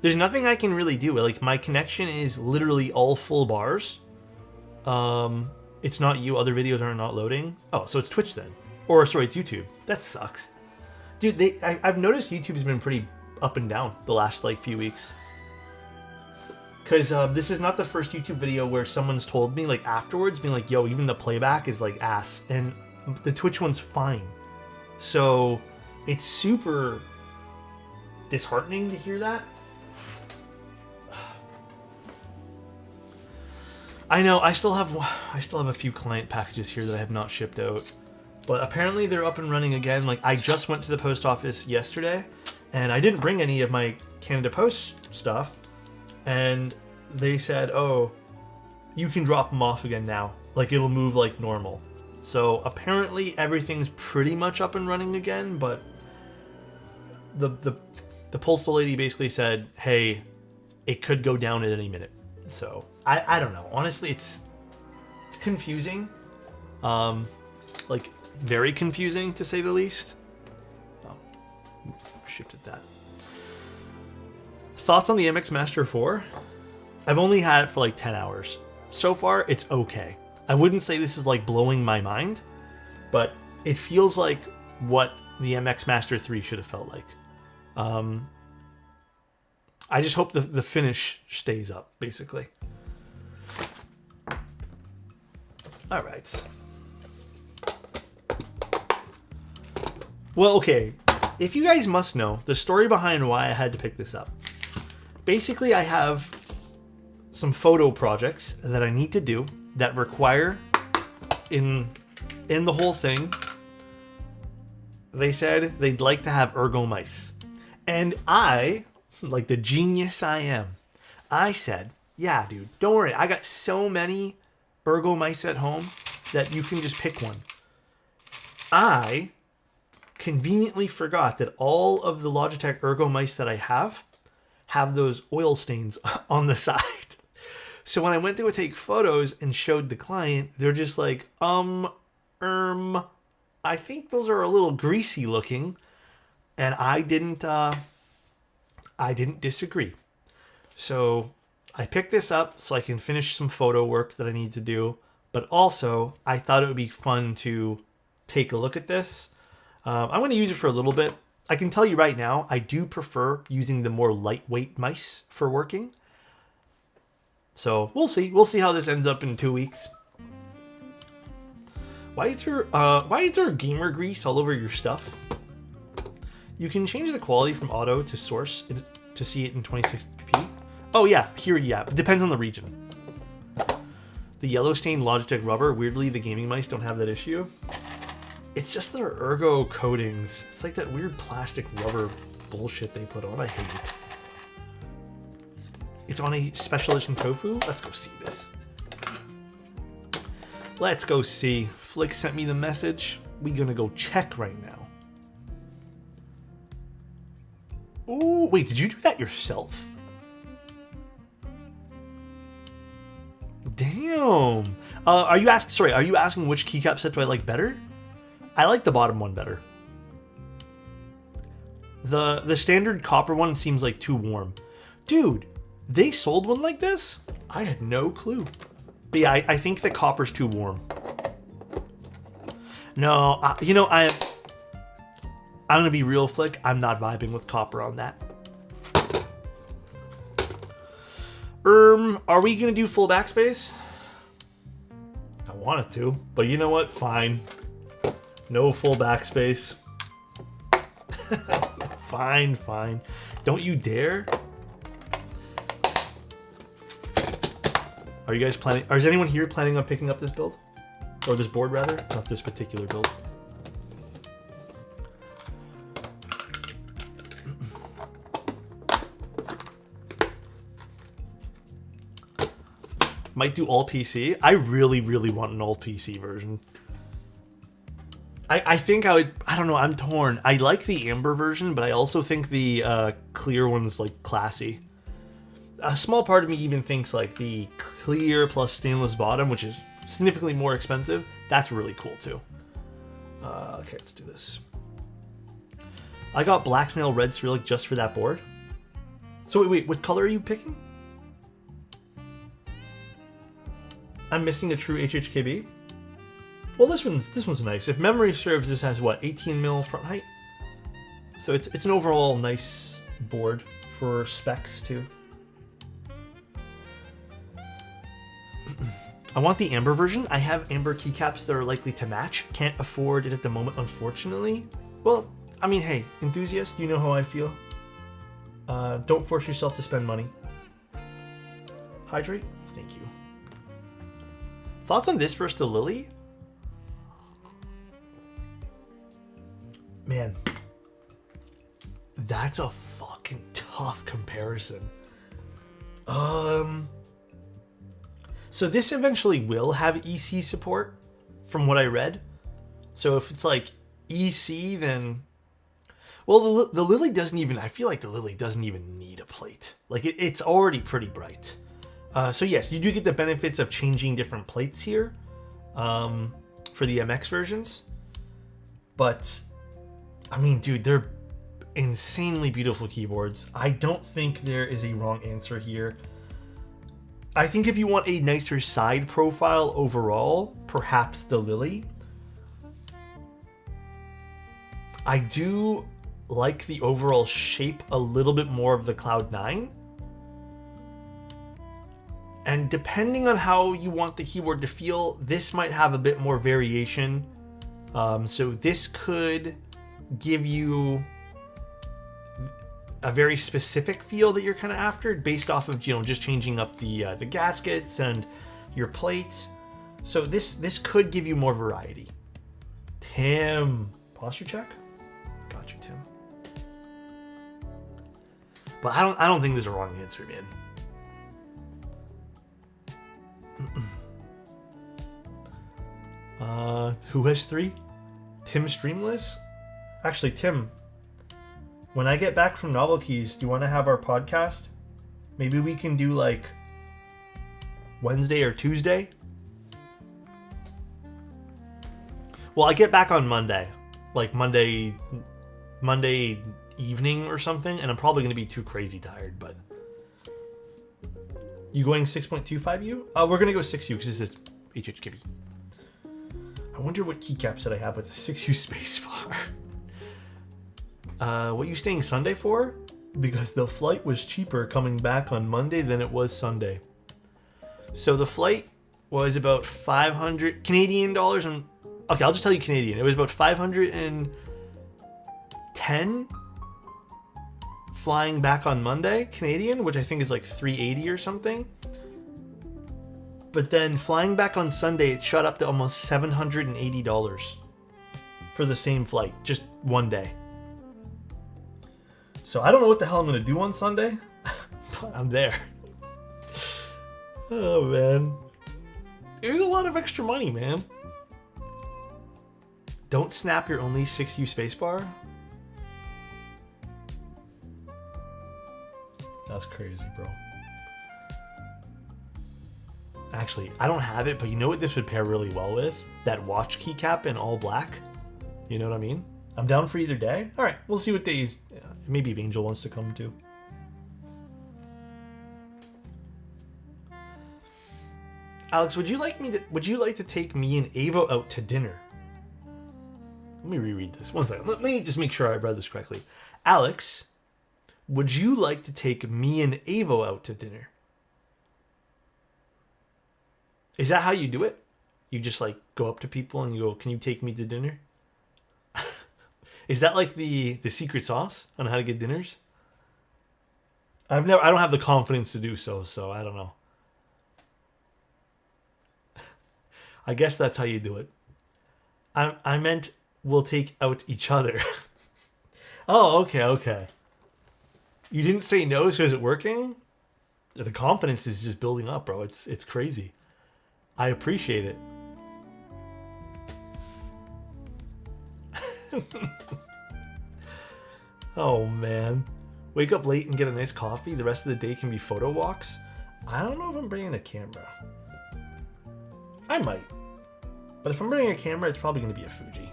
Speaker 2: There's nothing I can really do. Like, my connection is literally all full bars. It's not you. Other videos are not loading. Oh, so it's Twitch then. Or, sorry, it's YouTube. That sucks. Dude, I've noticed YouTube's been pretty up and down the last, like, few weeks. Because this is not the first YouTube video where someone's told me, like, afterwards, being like, yo, even the playback is, like, ass. And the Twitch one's fine. So, it's super disheartening to hear that. I know, I still have a few client packages here that I have not shipped out. But apparently they're up and running again. Like, I just went to the post office yesterday, and I didn't bring any of my Canada Post stuff. And they said, oh, you can drop them off again now. Like, it'll move like normal. So apparently everything's pretty much up and running again, but the postal lady basically said, hey, it could go down at any minute. So I don't know. Honestly, it's confusing. Like very confusing to say the least. Oh, shifted that. Thoughts on the MX Master 4? I've only had it for like 10 hours. So far, it's okay. I wouldn't say this is like blowing my mind, but it feels like what the MX Master 3 should have felt like. I just hope the finish stays up, basically. All right. Well, okay. If you guys must know the story behind why I had to pick this up. Basically, I have some photo projects that I need to do that require in the whole thing. They said they'd like to have ergo mice. And I, like the genius I am, I said, yeah, dude, don't worry. I got so many ergo mice at home that you can just pick one. I conveniently forgot that all of the Logitech ergo mice that I have those oil stains on the side. So when I went to go take photos and showed the client, they're just like, I think those are a little greasy looking. And I didn't disagree. So I picked this up so I can finish some photo work that I need to do. But also, I thought it would be fun to take a look at this. I'm going to use it for a little bit. I can tell you right now, I do prefer using the more lightweight mice for working. So we'll see. We'll see how this ends up in 2 weeks. Why is there gamer grease all over your stuff? You can change the quality from auto to source to see it in 26p. Oh yeah, here, yeah. It depends on the region. The yellow stained Logitech rubber, weirdly the gaming mice don't have that issue. It's just their ergo coatings. It's like that weird plastic rubber bullshit they put on. I hate it. It's on a special edition tofu. Let's go see this. Let's go see. Flick sent me the message. We gonna go check right now. Ooh, wait, did you do that yourself? Damn. Are you asking which keycap set do I like better? I like the bottom one better. The standard copper one seems like too warm. Dude, they sold one like this? I had no clue. But yeah, I think the copper's too warm. No, I'm gonna be real, Flick. I'm not vibing with copper on that. Are we gonna do full backspace? I wanted to, but you know what? Fine. No full backspace. Fine. Don't you dare. Are you guys planning? Or is anyone here planning on picking up this build? Or this board, rather? Not this particular build. Might do all PC. I really, really want an all PC version. I think I would. I don't know. I'm torn. I like the amber version, but I also think the clear one's like classy. A small part of me even thinks like the clear plus stainless bottom, which is significantly more expensive, that's really cool too. Okay, let's do this. I got Black Snail Red Cyrillic just for that board. So wait, what color are you picking? I'm missing a true HHKB. Well, this one's nice. If memory serves, this has what, 18 mil front height. So it's an overall nice board for specs too. I want the amber version. I have amber keycaps that are likely to match. Can't afford it at the moment, unfortunately. Well, I mean, hey, enthusiast, you know how I feel. Don't force yourself to spend money. Hydrate? Thank you. Thoughts on this versus the Lily? Man, that's a fucking tough comparison. So this eventually will have EC support, from what I read. So if it's like EC, then... Well, the Lily doesn't even, I feel like the Lily doesn't even need a plate. Like, it's already pretty bright. So yes, you do get the benefits of changing different plates here for the MX versions. But, I mean, dude, they're insanely beautiful keyboards. I don't think there is a wrong answer here. I think if you want a nicer side profile overall, perhaps the Lily. I do like the overall shape a little bit more of the Cloud9. And depending on how you want the keyboard to feel, this might have a bit more variation. So this could give you a very specific feel that you're kind of after, based off of, you know, just changing up the gaskets and your plates. So this could give you more variety. Tim, posture check. Got you, Tim. But I don't think there's a wrong answer, man. Who has 3? Tim Streamless? Actually, Tim, when I get back from Novel Keys, do you want to have our podcast? Maybe we can do like Wednesday or Tuesday? Well, I get back on Monday. Like Monday evening or something, and I'm probably going to be too crazy tired, but... You going 6.25U? We're going to go 6U because this is HHKB. I wonder what keycaps that I have with a 6U spacebar. What you staying Sunday for? Because the flight was cheaper coming back on Monday than it was Sunday. So the flight was about 500 Canadian dollars. And okay, I'll just tell you Canadian. It was about 510 flying back on Monday Canadian, which I think is like 380 or something. But then flying back on Sunday, it shot up to almost $780 for the same flight, just one day. So I don't know what the hell I'm going to do on Sunday, but I'm there. Oh, man. There's a lot of extra money, man. Don't snap your only 6U spacebar. That's crazy, bro. Actually, I don't have it, but you know what this would pair really well with? That watch keycap in all black. You know what I mean? I'm down for either day. All right, we'll see what days. Maybe if Angel wants to come too. Alex, would you like to take me and Avo out to dinner? Let me reread this. One second. Let me just make sure I read this correctly. Alex, would you like to take me and Avo out to dinner? Is that how you do it? You just like go up to people and you go, "Can you take me to dinner?" Is that like the secret sauce on how to get dinners? I don't have the confidence to do so I don't know. I guess that's how you do it. I meant we'll take out each other. Oh, okay. You didn't say no, so is it working? The confidence is just building up, bro. It's crazy. I appreciate it. Oh, man. Wake up late and get a nice coffee. The rest of the day can be photo walks. I don't know if I'm bringing a camera. I might. But if I'm bringing a camera, it's probably going to be a Fuji.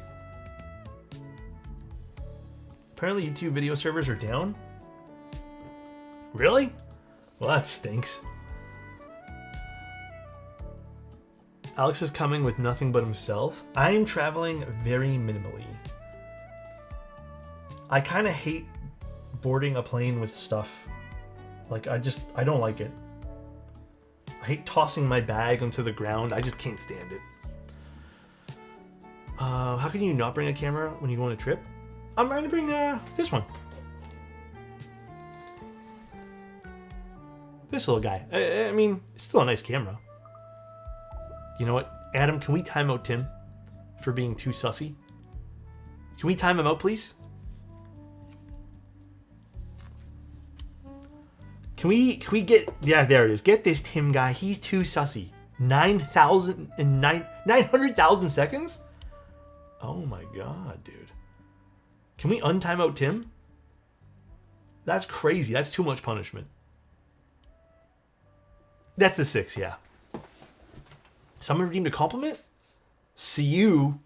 Speaker 2: Apparently YouTube video servers are down. Really? Well, that stinks. Alex is coming with nothing but himself. I am traveling very minimally. I kind of hate boarding a plane with stuff. Like, I don't like it. I hate tossing my bag onto the ground. I just can't stand it. How can you not bring a camera when you go on a trip? I'm going to bring this one. This little guy. I mean, it's still a nice camera. You know what? Adam, can we time out Tim for being too sussy? Can we time him out, please? Can we get... Yeah, there it is. Get this Tim guy. He's too sussy. 900,000 seconds? Oh my god, dude. Can we untimeout Tim? That's crazy. That's too much punishment. That's the 6, yeah. Someone redeemed a compliment? See you.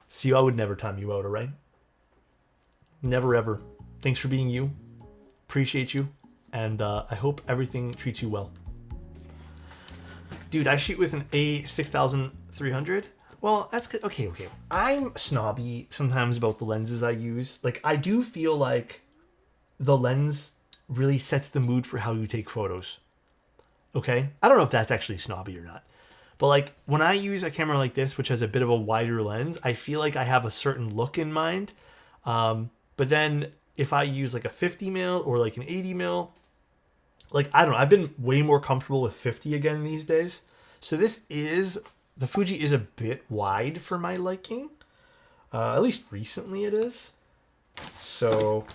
Speaker 2: See you, I would never time you out, alright? Never ever. Thanks for being you. Appreciate you. And I hope everything treats you well. Dude, I shoot with an A6300. Well, that's good. Okay. I'm snobby sometimes about the lenses I use. Like, I do feel like the lens really sets the mood for how you take photos. Okay? I don't know if that's actually snobby or not. But like, when I use a camera like this, which has a bit of a wider lens, I feel like I have a certain look in mind. But then if I use like a 50 mil or like an 80 mil, like, I don't know, I've been way more comfortable with 50 again these days. So the Fuji is a bit wide for my liking. At least recently it is. So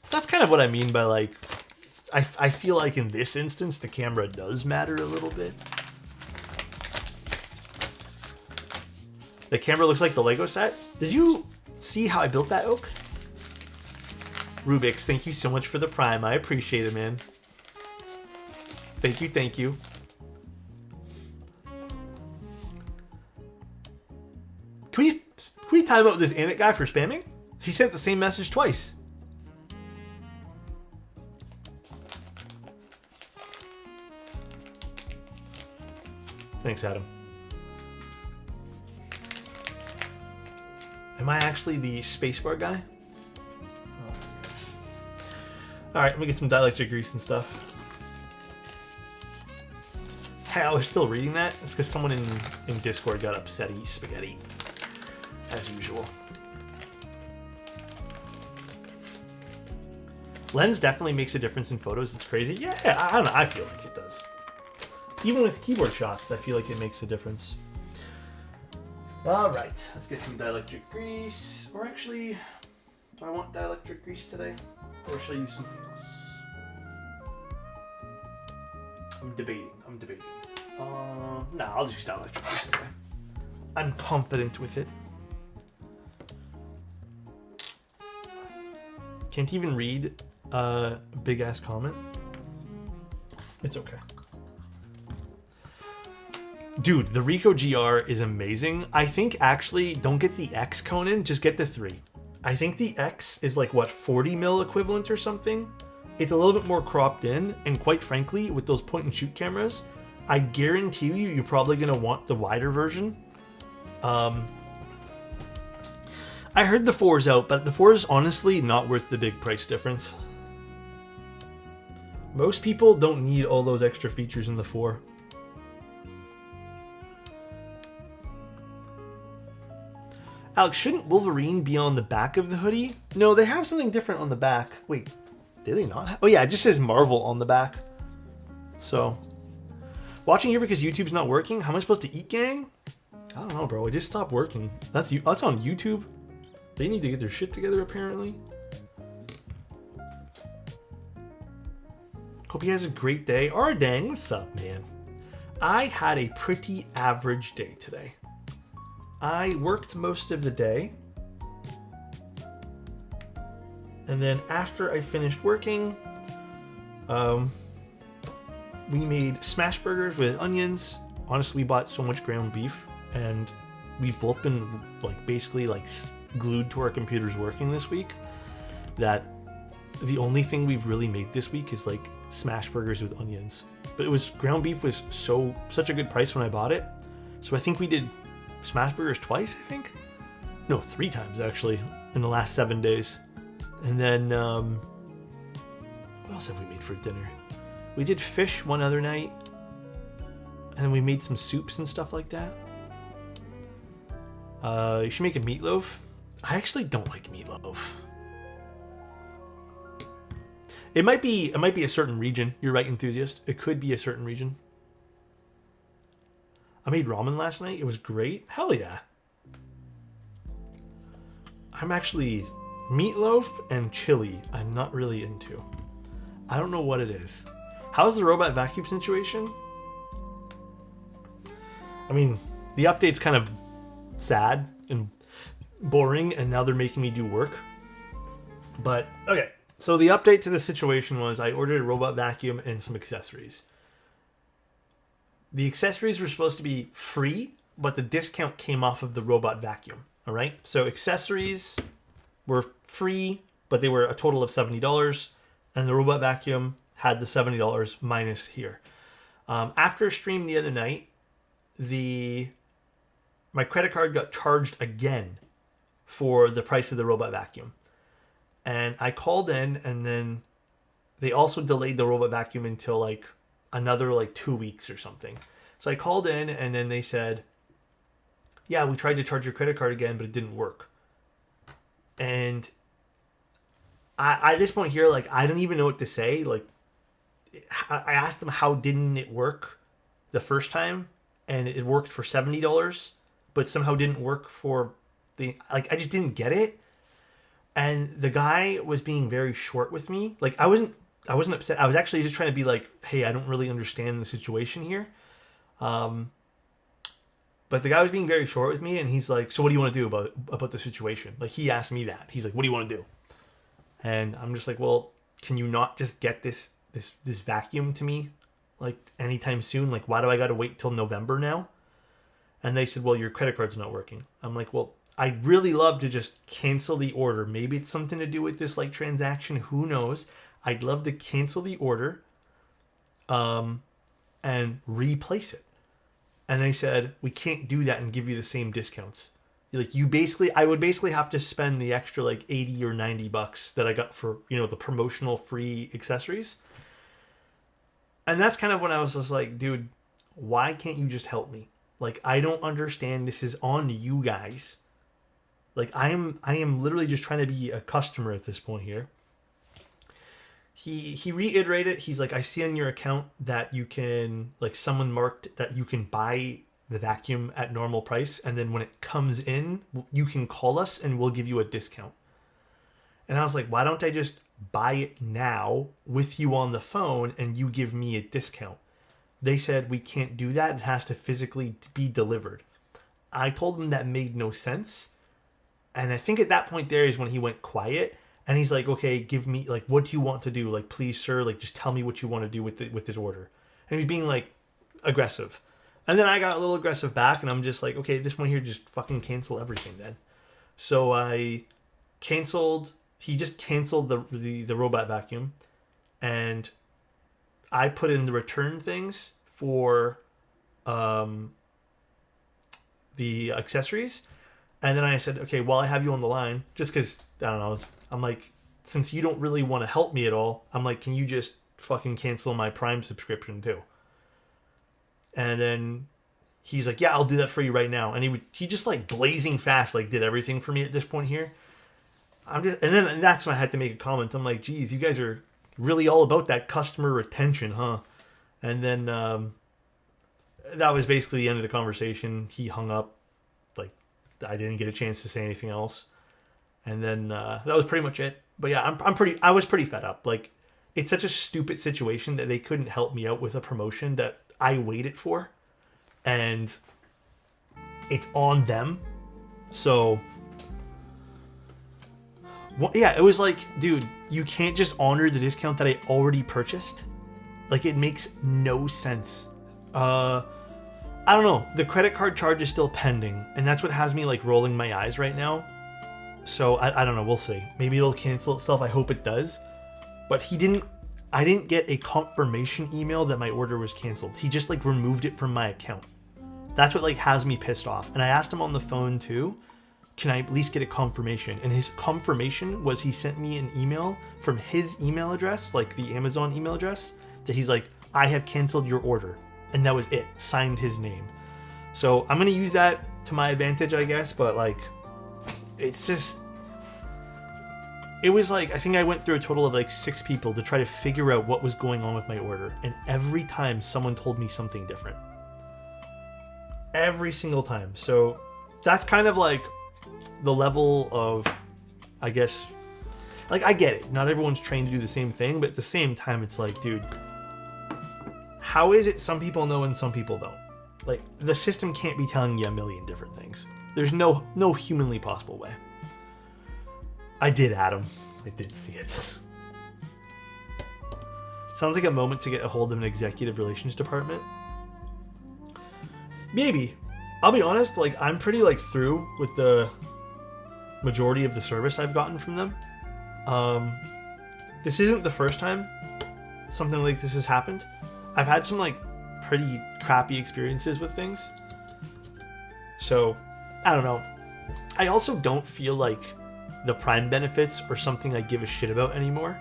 Speaker 2: that's kind of what I mean by like, I feel like in this instance, the camera does matter a little bit. The camera looks like the Lego set. Did you see how I built that oak? Rubik's, thank you so much for the Prime. I appreciate it, man. Thank you. Can we time out this Anit guy for spamming? He sent the same message twice. Thanks, Adam. Am I actually the spacebar guy? Oh, alright, let me get some dielectric grease and stuff. Hey, I was still reading that. It's because someone in Discord got upsetty spaghetti. As usual. Lens definitely makes a difference in photos. It's crazy. Yeah, I don't know. I feel like it does. Even with keyboard shots, I feel like it makes a difference. Alright, let's get some dielectric grease. Or actually, do I want dielectric grease today? Or should I use something else? I'm debating. Nah, I'll just use dielectric grease today. I'm confident with it. Can't even read a big ass comment. It's okay. Dude, the Ricoh GR is amazing. I think actually, don't get the X Conan, just get the 3. I think the X is like, what, 40 mil equivalent or something? It's a little bit more cropped in, and quite frankly, with those point and shoot cameras, I guarantee you, you're probably gonna want the wider version. I heard the 4's out, but the 4 is honestly not worth the big price difference. Most people don't need all those extra features in the 4. Alex, shouldn't Wolverine be on the back of the hoodie? No, they have something different on the back. Wait, did they not? Oh yeah, it just says Marvel on the back. So, watching here because YouTube's not working? How am I supposed to eat, gang? I don't know, bro. It just stopped working. That's on YouTube. They need to get their shit together, apparently. Hope he has a great day. Dang, what's up, man? I had a pretty average day today. I worked most of the day. And then after I finished working, we made smash burgers with onions. Honestly, we bought so much ground beef, and we've both been like basically like glued to our computers working this week, that the only thing we've really made this week is like smash burgers with onions. But it was, ground beef was such a good price when I bought it. So I think we did smash burgers twice, I think? No, 3 times actually in the last 7 days. And then, what else have we made for dinner? We did fish one other night. And then we made some soups and stuff like that. You should make a meatloaf. I actually don't like meatloaf. It might be a certain region. You're right, enthusiast. It could be a certain region. I made ramen last night. It was great. Hell yeah. I'm actually meatloaf and chili. I'm not really into. I don't know what it is. How's the robot vacuum situation? I mean, the update's kind of sad and boring, and now they're making me do work. But okay, so the update to the situation was I ordered a robot vacuum and some accessories. The accessories were supposed to be free, but the discount came off of the robot vacuum. All right, so accessories were free, but they were a total of $70, and the robot vacuum had the $70 minus here. After a stream the other night, my credit card got charged again for the price of the robot vacuum. And I called in, and then they also delayed the robot vacuum until like another like 2 weeks or something. So I called in, and then they said, yeah, we tried to charge your credit card again, but it didn't work. And I at this point here, like, I don't even know what to say. Like, I asked them how didn't it work the first time, and it worked for $70, but somehow didn't work for I just didn't get it. And the guy was being very short with me. Like, I wasn't upset. I was actually just trying to be like, hey, I don't really understand the situation here. But the guy was being very short with me, and he's like, so what do you want to do about the situation? Like, he asked me that. He's like, what do you want to do? And I'm just like, well, can you not just get this vacuum to me like anytime soon? Like, why do I got to wait till November now? And they said, well, your credit card's not working. I'm like, well, I'd really love to just cancel the order. Maybe it's something to do with this like transaction. Who knows? I'd love to cancel the order and replace it. And they said, we can't do that and give you the same discounts. Like, I would basically have to spend the extra like 80 or $90 that I got for, the promotional free accessories. And that's kind of when I was just like, dude, why can't you just help me? Like, I don't understand. This is on you guys. Like, I am literally just trying to be a customer at this point here. He reiterated, he's like, I see on your account that you can, like, someone marked that you can buy the vacuum at normal price, and then when it comes in, you can call us and we'll give you a discount. And I was like, why don't I just buy it now with you on the phone and you give me a discount? They said, we can't do that. It has to physically be delivered. I told them that made no sense. And I think at that point there is when he went quiet, and he's like, okay, give me, like, what do you want to do? Like, please, sir, like, just tell me what you want to do with this order. And he's being, like, aggressive. And then I got a little aggressive back, and I'm just like, okay, this one here, just fucking cancel everything then. So I canceled, he just canceled the robot vacuum, and I put in the return things for the accessories. And then I said, okay, while I have you on the line, just because, I don't know, I'm like, since you don't really want to help me at all, I'm like, can you just fucking cancel my Prime subscription too? And then he's like, yeah, I'll do that for you right now. And he just like blazing fast, like did everything for me at this point here. And that's when I had to make a comment. I'm like, geez, you guys are really all about that customer retention, huh? And then that was basically the end of the conversation. He hung up. Like, I didn't get a chance to say anything else. And then that was pretty much it. But yeah, I was pretty fed up. Like, it's such a stupid situation that they couldn't help me out with a promotion that I waited for. And it's on them. So, well, yeah, it was like, dude, you can't just honor the discount that I already purchased. Like, it makes no sense. I don't know. The credit card charge is still pending, and that's what has me like rolling my eyes right now. So I don't know. We'll see. Maybe it'll cancel itself. I hope it does. But I didn't get a confirmation email that my order was canceled. He just like removed it from my account. That's what like has me pissed off. And I asked him on the phone too, can I at least get a confirmation? And his confirmation was he sent me an email from his email address, like the Amazon email address, that he's like, I have canceled your order. And that was it. Signed his name. So I'm going to use that to my advantage, I guess. But like, it's just, it was like, I think I went through a total of like 6 people to try to figure out what was going on with my order. And every time someone told me something different. Every single time. So that's kind of like the level of, I guess, like, I get it. Not everyone's trained to do the same thing. But at the same time, it's like, dude, how is it some people know and some people don't? Like, the system can't be telling you a million different things. There's no humanly possible way. I did, Adam. I did see it. Sounds like a moment to get a hold of an executive relations department. Maybe. I'll be honest, like, I'm pretty, like, through with the majority of the service I've gotten from them. This isn't the first time something like this has happened. I've had some, like, pretty crappy experiences with things. So, I don't know. I also don't feel like the Prime benefits are something I give a shit about anymore.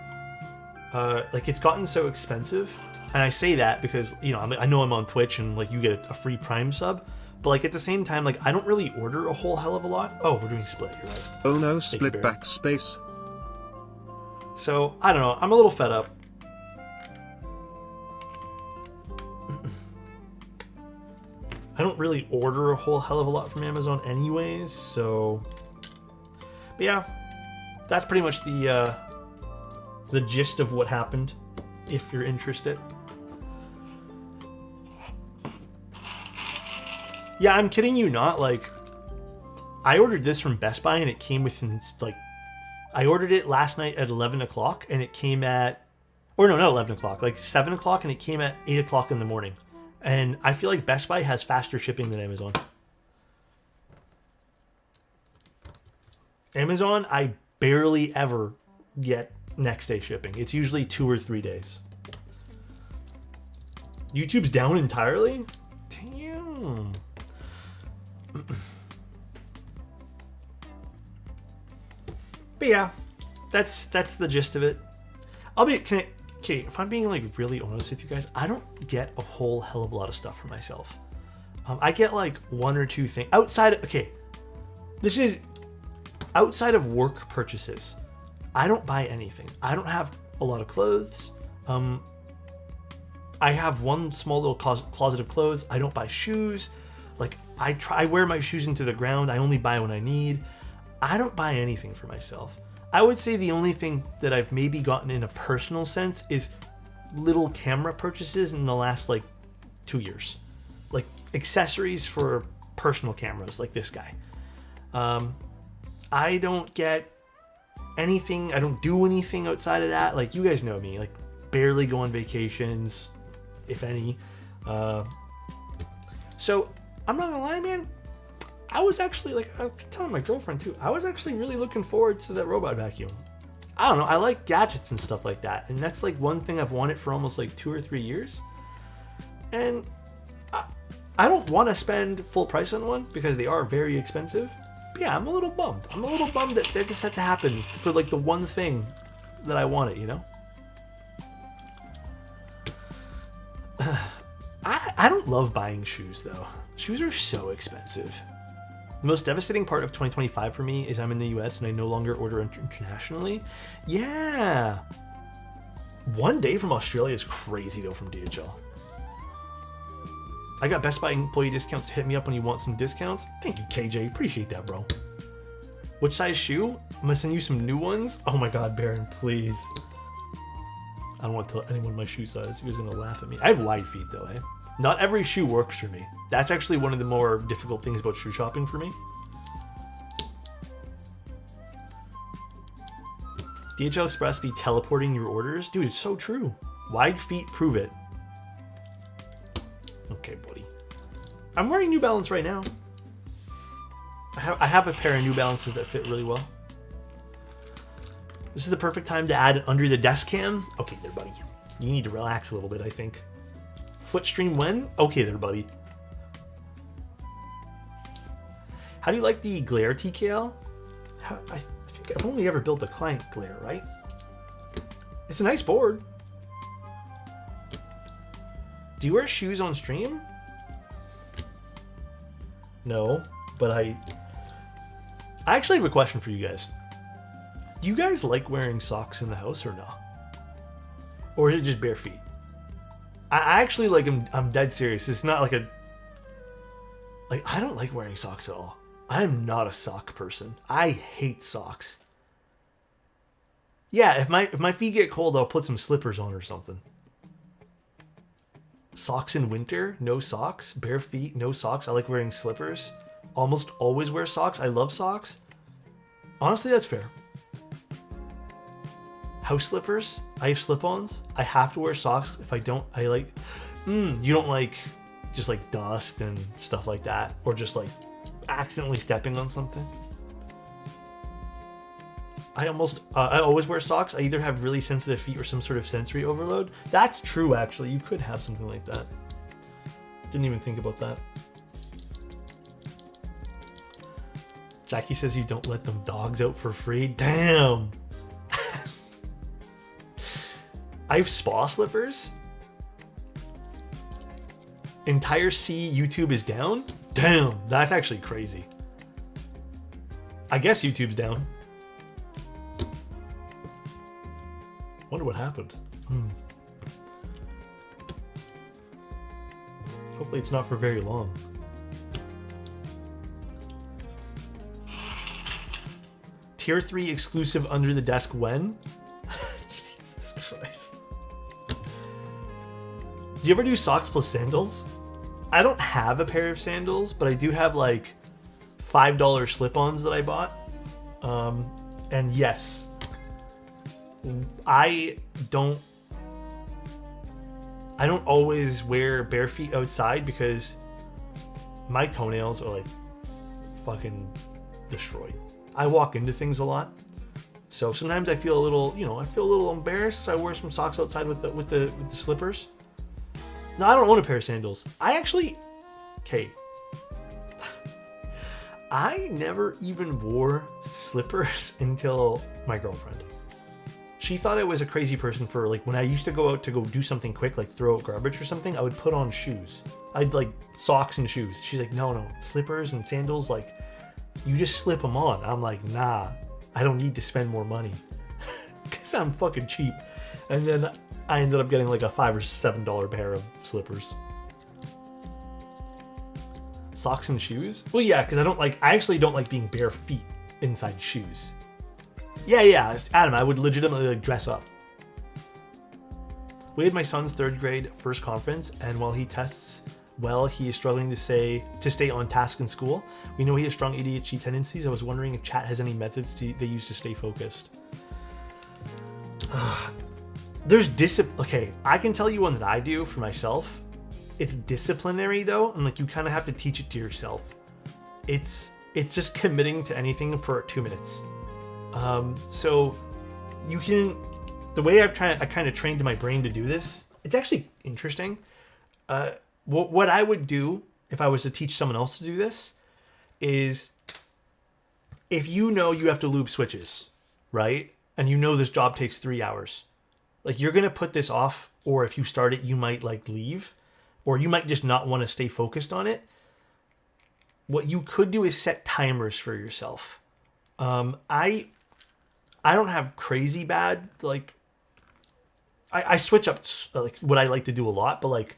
Speaker 2: Like, it's gotten so expensive. And I say that because, you know, I know I'm on Twitch and, like, you get a free Prime sub. But, like, at the same time, like, I don't really order a whole hell of a lot. Oh, we're doing split, you're right.
Speaker 1: Oh no, split backspace.
Speaker 2: So, I don't know. I'm a little fed up. I don't really order a whole hell of a lot from Amazon anyways, so... But yeah, that's pretty much the gist of what happened, if you're interested. Yeah, I'm kidding you not, like... I ordered this from Best Buy and it came within, like... I ordered it last night at 11 o'clock and it came at... Or no, not 11 o'clock, like 7 o'clock and it came at 8 o'clock in the morning. And I feel like Best Buy has faster shipping than Amazon. Amazon, I barely ever get next day shipping. It's usually 2 or 3 days. YouTube's down entirely? Damn. But yeah, that's the gist of it. Okay, if I'm being, like, really honest with you guys, I don't get a whole hell of a lot of stuff for myself. I get, like, 1 or 2 things outside of, okay, this is outside of work purchases. I don't buy anything. I don't have a lot of clothes. I have one small little closet of clothes. I don't buy shoes. Like, I wear my shoes into the ground. I only buy when I need. I don't buy anything for myself. I would say the only thing that I've maybe gotten in a personal sense is little camera purchases in the last, like, 2 years. Like, accessories for personal cameras, like this guy. I don't get anything. I don't do anything outside of that. Like, you guys know me. Like, barely go on vacations, if any. So, I'm not gonna lie, man. I was actually, like, I was telling my girlfriend too, I was actually really looking forward to that robot vacuum. I don't know, I like gadgets and stuff like that, and that's, like, one thing I've wanted for almost, like, 2 or 3 years. And I don't want to spend full price on one because they are very expensive. But yeah, I'm a little bummed. I'm a little bummed that this had to happen for, like, the one thing that I wanted, you know? I don't love buying shoes, though. Shoes are so expensive. The most devastating part of 2025 for me is I'm in the US and I no longer order internationally. Yeah. One day from Australia is crazy, though, from DHL. I got Best Buy employee discounts to hit me up when you want some discounts. Thank you, KJ. Appreciate that, bro. Which size shoe? I'm going to send you some new ones. Oh my god, Baron, please. I don't want to tell anyone my shoe size. You guys are going to laugh at me. I have wide feet, though, eh? Not every shoe works for me. That's actually one of the more difficult things about shoe shopping for me. DHL Express be teleporting your orders? Dude, it's so true. Wide feet prove it. Okay, buddy. I'm wearing New Balance right now. I have a pair of New Balances that fit really well. This is the perfect time to add an under the desk cam. Okay there, buddy. You need to relax a little bit, I think. Foot stream when? Okay there, buddy. How do you like the Glare TKL? I think I've only ever built a client Glare, right? It's a nice board. Do you wear shoes on stream? No, but I actually have a question for you guys. Do you guys like wearing socks in the house or not? Or is it just bare feet? I actually, like, I'm dead serious. It's not like I don't like wearing socks at all. I'm not a sock person. I hate socks. Yeah, if my feet get cold, I'll put some slippers on or something. Socks in winter? No socks. Bare feet? No socks. I like wearing slippers. almost always wear socks. I love socks. Honestly, that's fair. House slippers. I have slip-ons. I have to wear socks. If I don't, I like... you don't like just like dust and stuff like that? Or just like accidentally stepping on something? I always wear socks. I either have really sensitive feet or some sort of sensory overload. That's true, actually. You could have something like that. Didn't even think about that. Jackie says you don't let them dogs out for free. Damn. I have spa slippers. Entire C YouTube is down? Damn, that's actually crazy. I guess YouTube's down. Wonder what happened. Hopefully it's not for very long. Tier 3 exclusive under the desk when? Jesus Christ. Do you ever do socks plus sandals? I don't have a pair of sandals, but I do have like $5 slip-ons that I bought. And yes, I don't always wear bare feet outside because my toenails are like fucking destroyed. I walk into things a lot. So sometimes I feel a little, embarrassed. So I wear some socks outside with the slippers. No, I don't own a pair of sandals. I never even wore slippers until my girlfriend. She thought I was a crazy person for like when I used to go out to go do something quick, like throw out garbage or something, I would put on shoes. I'd like socks and shoes. She's like, no, slippers and sandals, like you just slip them on. I'm like, nah, I don't need to spend more money because I'm fucking cheap. And then I ended up getting like a $5 or $7 pair of slippers. Socks and shoes? Well, yeah, because I actually don't like being bare feet inside shoes. Yeah, Adam, I would legitimately like dress up. We had my son's 3rd grade first conference, and while he tests well, he is struggling to stay on task in school. We know he has strong ADHD tendencies. I was wondering if chat has any methods they use to stay focused. There's okay, I can tell you one that I do for myself. It's disciplinary though, and like you kind of have to teach it to yourself. It's just committing to anything for 2 minutes. So you can, the way I kind of trained my brain to do this, it's actually interesting. What I would do if I was to teach someone else to do this is if you know you have to lube switches, right? And you know this job takes 3 hours. Like you're going to put this off, or if you start it, you might like leave, or you might just not want to stay focused on it. What you could do is set timers for yourself. I don't have crazy bad, like, I switch up like what I like to do a lot, but like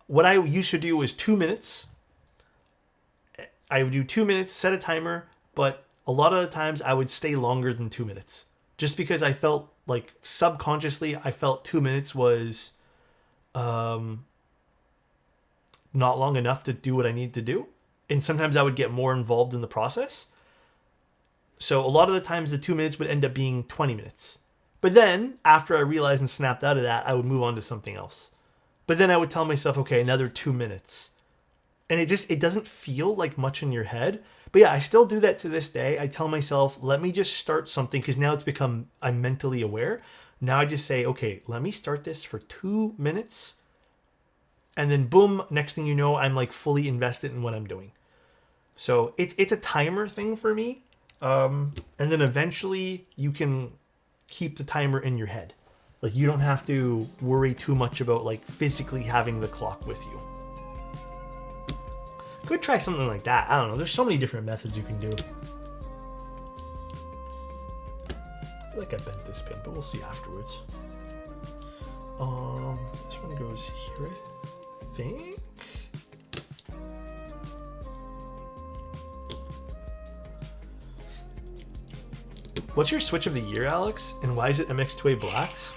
Speaker 2: what I used to do was 2 minutes. I would do 2 minutes, set a timer, but a lot of the times I would stay longer than 2 minutes just because I felt like subconsciously, I felt 2 minutes was not long enough to do what I need to do. And sometimes I would get more involved in the process. So a lot of the times the 2 minutes would end up being 20 minutes. But then after I realized and snapped out of that, I would move on to something else. But then I would tell myself, okay, another 2 minutes. And it doesn't feel like much in your head. But yeah, I still do that to this day. I tell myself, let me just start something, because now it's become, I'm mentally aware. Now I just say, okay, let me start this for 2 minutes. And then boom, next thing you know, I'm like fully invested in what I'm doing. So it's a timer thing for me. And then eventually you can keep the timer in your head. Like you don't have to worry too much about like physically having the clock with you. Could try something like that. I don't know. There's so many different methods you can do. I feel like I bent this pin, but we'll see afterwards. This one goes here, I think. What's your Switch of the Year, Alex? And why is it MX2A Blacks?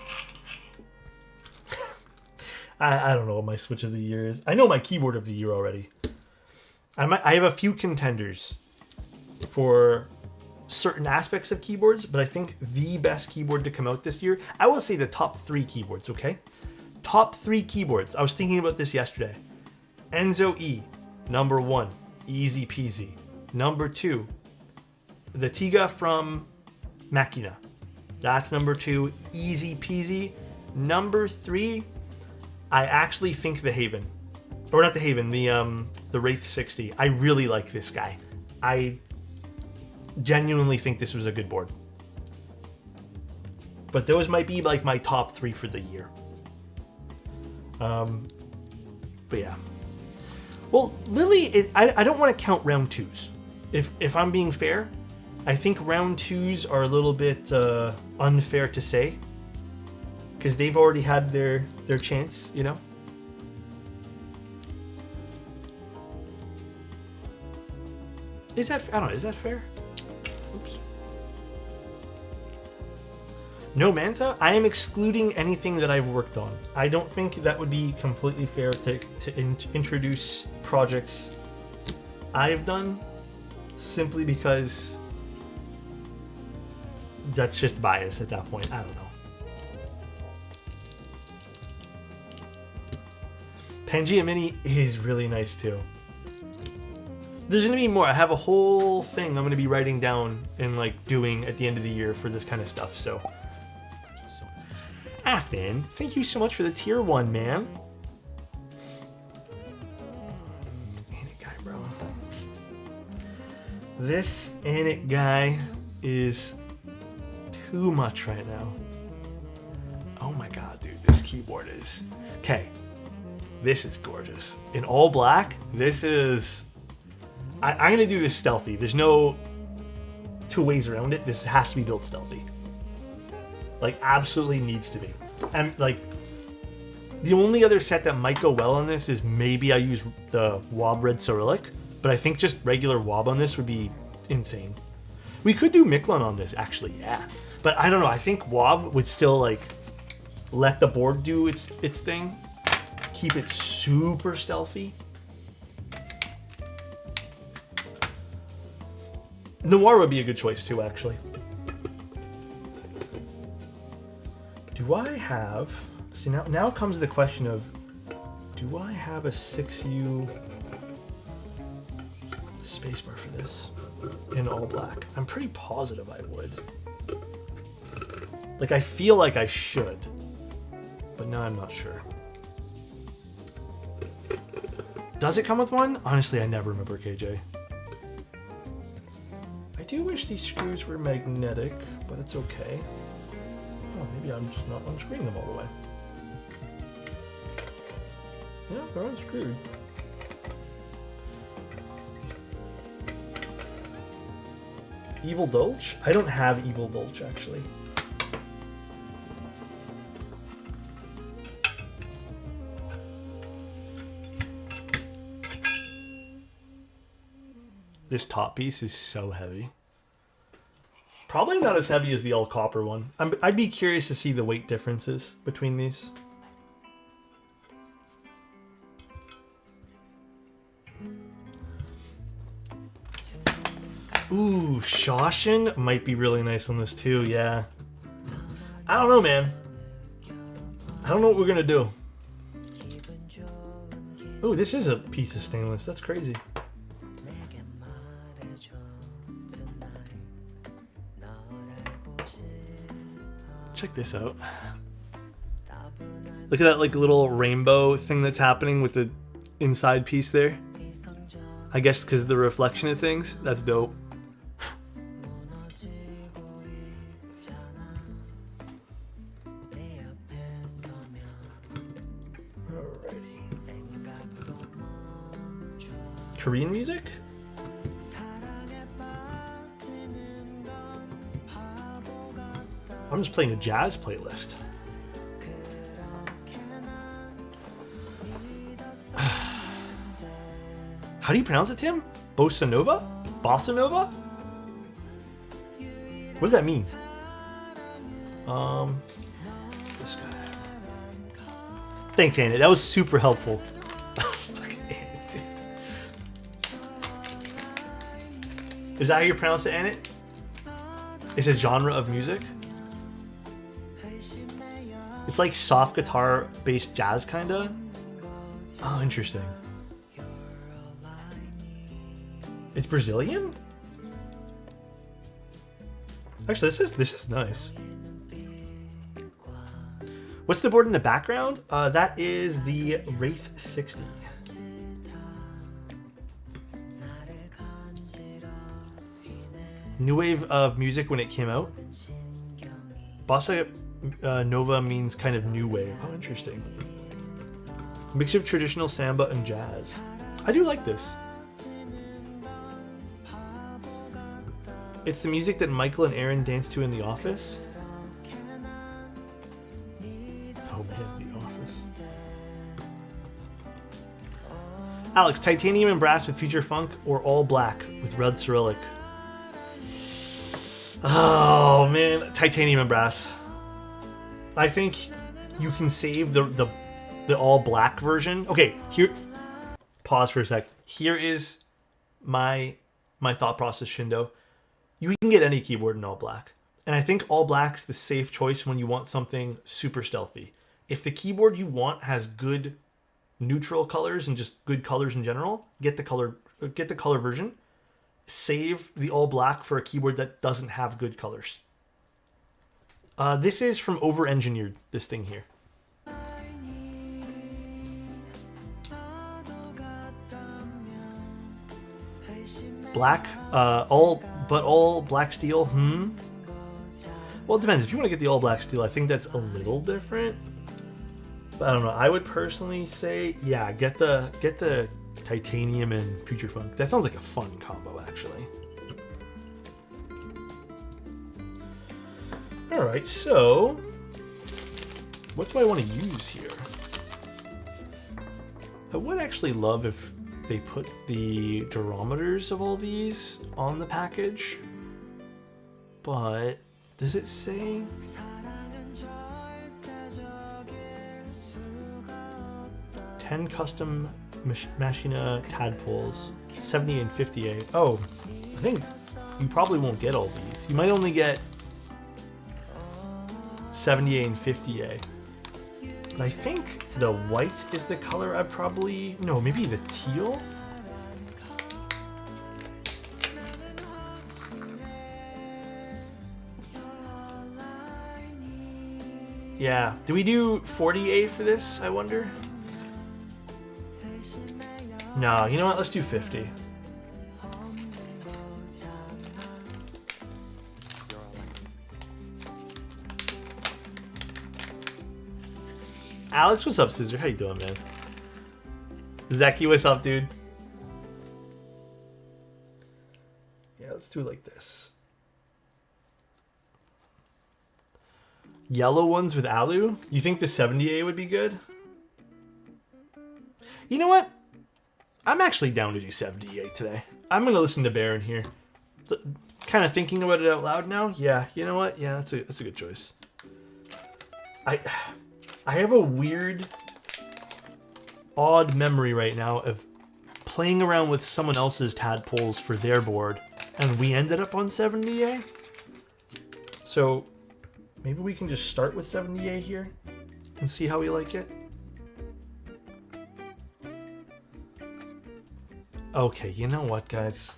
Speaker 2: I don't know what my Switch of the Year is. I know my Keyboard of the Year already. I have a few contenders for certain aspects of keyboards, but I think the best keyboard to come out this year, I will say the top 3 keyboards, okay? Top 3 keyboards. I was thinking about this yesterday. Enzo E, number 1, easy peasy. Number 2, the Tiga from Machina. That's number 2, easy peasy. Number 3, I actually think the Haven. Or not the Haven, the Wraith 60. I really like this guy. I genuinely think this was a good board. But those might be like my top 3 for the year. But yeah. Well, Lily, I don't want to count round 2s. If I'm being fair, I think round 2s are a little bit unfair to say. Because they've already had their chance, you know? Is that, I don't know, is that fair? Oops. No Manta? I am excluding anything that I've worked on. I don't think that would be completely fair to introduce projects I've done simply because that's just bias at that point. I don't know. Pangea Mini is really nice too. There's gonna be more. I have a whole thing I'm gonna be writing down and like doing at the end of the year for this kind of stuff. So, Afnan, thank you so much for the tier 1, man. Ain't it guy, bro? This ain't it guy is too much right now. Oh my god, dude, this keyboard is okay. This is gorgeous. In all black, this is... I'm going to do this stealthy. There's no 2 ways around it. This has to be built stealthy. Like, absolutely needs to be. And, like, the only other set that might go well on this is maybe I use the Wob Red Cyrillic, but I think just regular Wob on this would be insane. We could do Miklon on this, actually, yeah. But I don't know. I think Wob would still, like, let the board do its thing. Keep it super stealthy. Noir would be a good choice too, actually. Do I have... See, now comes the question of... Do I have a 6U spacebar for this in all black? I'm pretty positive I would. Like, I feel like I should. But now I'm not sure. Does it come with one? Honestly, I never remember, KJ. I do wish these screws were magnetic, but it's okay. Oh, maybe I'm just not unscrewing them all the way. Yeah, they're unscrewed. Evil Dolch? I don't have Evil Dolch, actually. This top piece is so heavy. Probably not as heavy as the all copper one. I'd be curious to see the weight differences between these. Ooh, Shoshin might be really nice on this too, yeah. I don't know, man. I don't know what we're gonna do. Ooh, this is a piece of stainless. That's crazy. Check this out. Look at that like little rainbow thing that's happening with the inside piece there. I guess because of the reflection of things. That's dope. Alrighty. Korean music? I'm just playing a jazz playlist. How do you pronounce it, Tim? Bossa Nova? Bossa Nova? What does that mean? This guy. Thanks, Andy. That was super helpful. Is that how you pronounce it, Annette? It's a genre of music. It's like soft guitar based jazz kinda. Oh, interesting. It's Brazilian? Actually, this is nice. What's the board in the background? That is the Wraith 60. New wave of music when it came out. Bossa Nova means kind of new wave. Oh, interesting. Mix of traditional samba and jazz. I do like this. It's the music that Michael and Aaron danced to in The Office. Oh man, The Office. Alex, titanium and brass with future funk or all black with red Cyrillic? Oh man, titanium and brass. I think you can save the all black version. Okay, here. Pause for a sec. Here is my thought process, Shindo. You can get any keyboard in all black, and I think all black's the safe choice when you want something super stealthy. If the keyboard you want has good neutral colors and just good colors in general, get the color version. Save the all black for a keyboard that doesn't have good colors. This is from Over Engineered, this thing here. Black, all black steel. Well, it depends. If you want to get the all black steel, I think that's a little different. But I don't know. I would personally say, yeah, get the titanium and future funk. That sounds like a fun combo, actually. All right, so what do I want to use here? I would actually love if they put the durometers of all these on the package, but does it say? "10 custom Machina tadpoles, 70 and 50A." Oh, I think you probably won't get all these. You might only get 70A and 50A. But I think the white is the color I'd probably... No, maybe the teal? Yeah. Do we do 40A for this, I wonder? No, you know what? Let's do 50. Alex, what's up, Scissor? How you doing, man? Zeki, what's up, dude? Yeah, let's do it like this. Yellow ones with alu? You think the 70A would be good? You know what? I'm actually down to do 70A today. I'm going to listen to Baron here. Kind of thinking about it out loud now. Yeah, you know what? Yeah, that's a good choice. I have a weird, odd memory right now of playing around with someone else's tadpoles for their board, and we ended up on 70A. So maybe we can just start with 70A here and see how we like it. Okay, you know what, guys?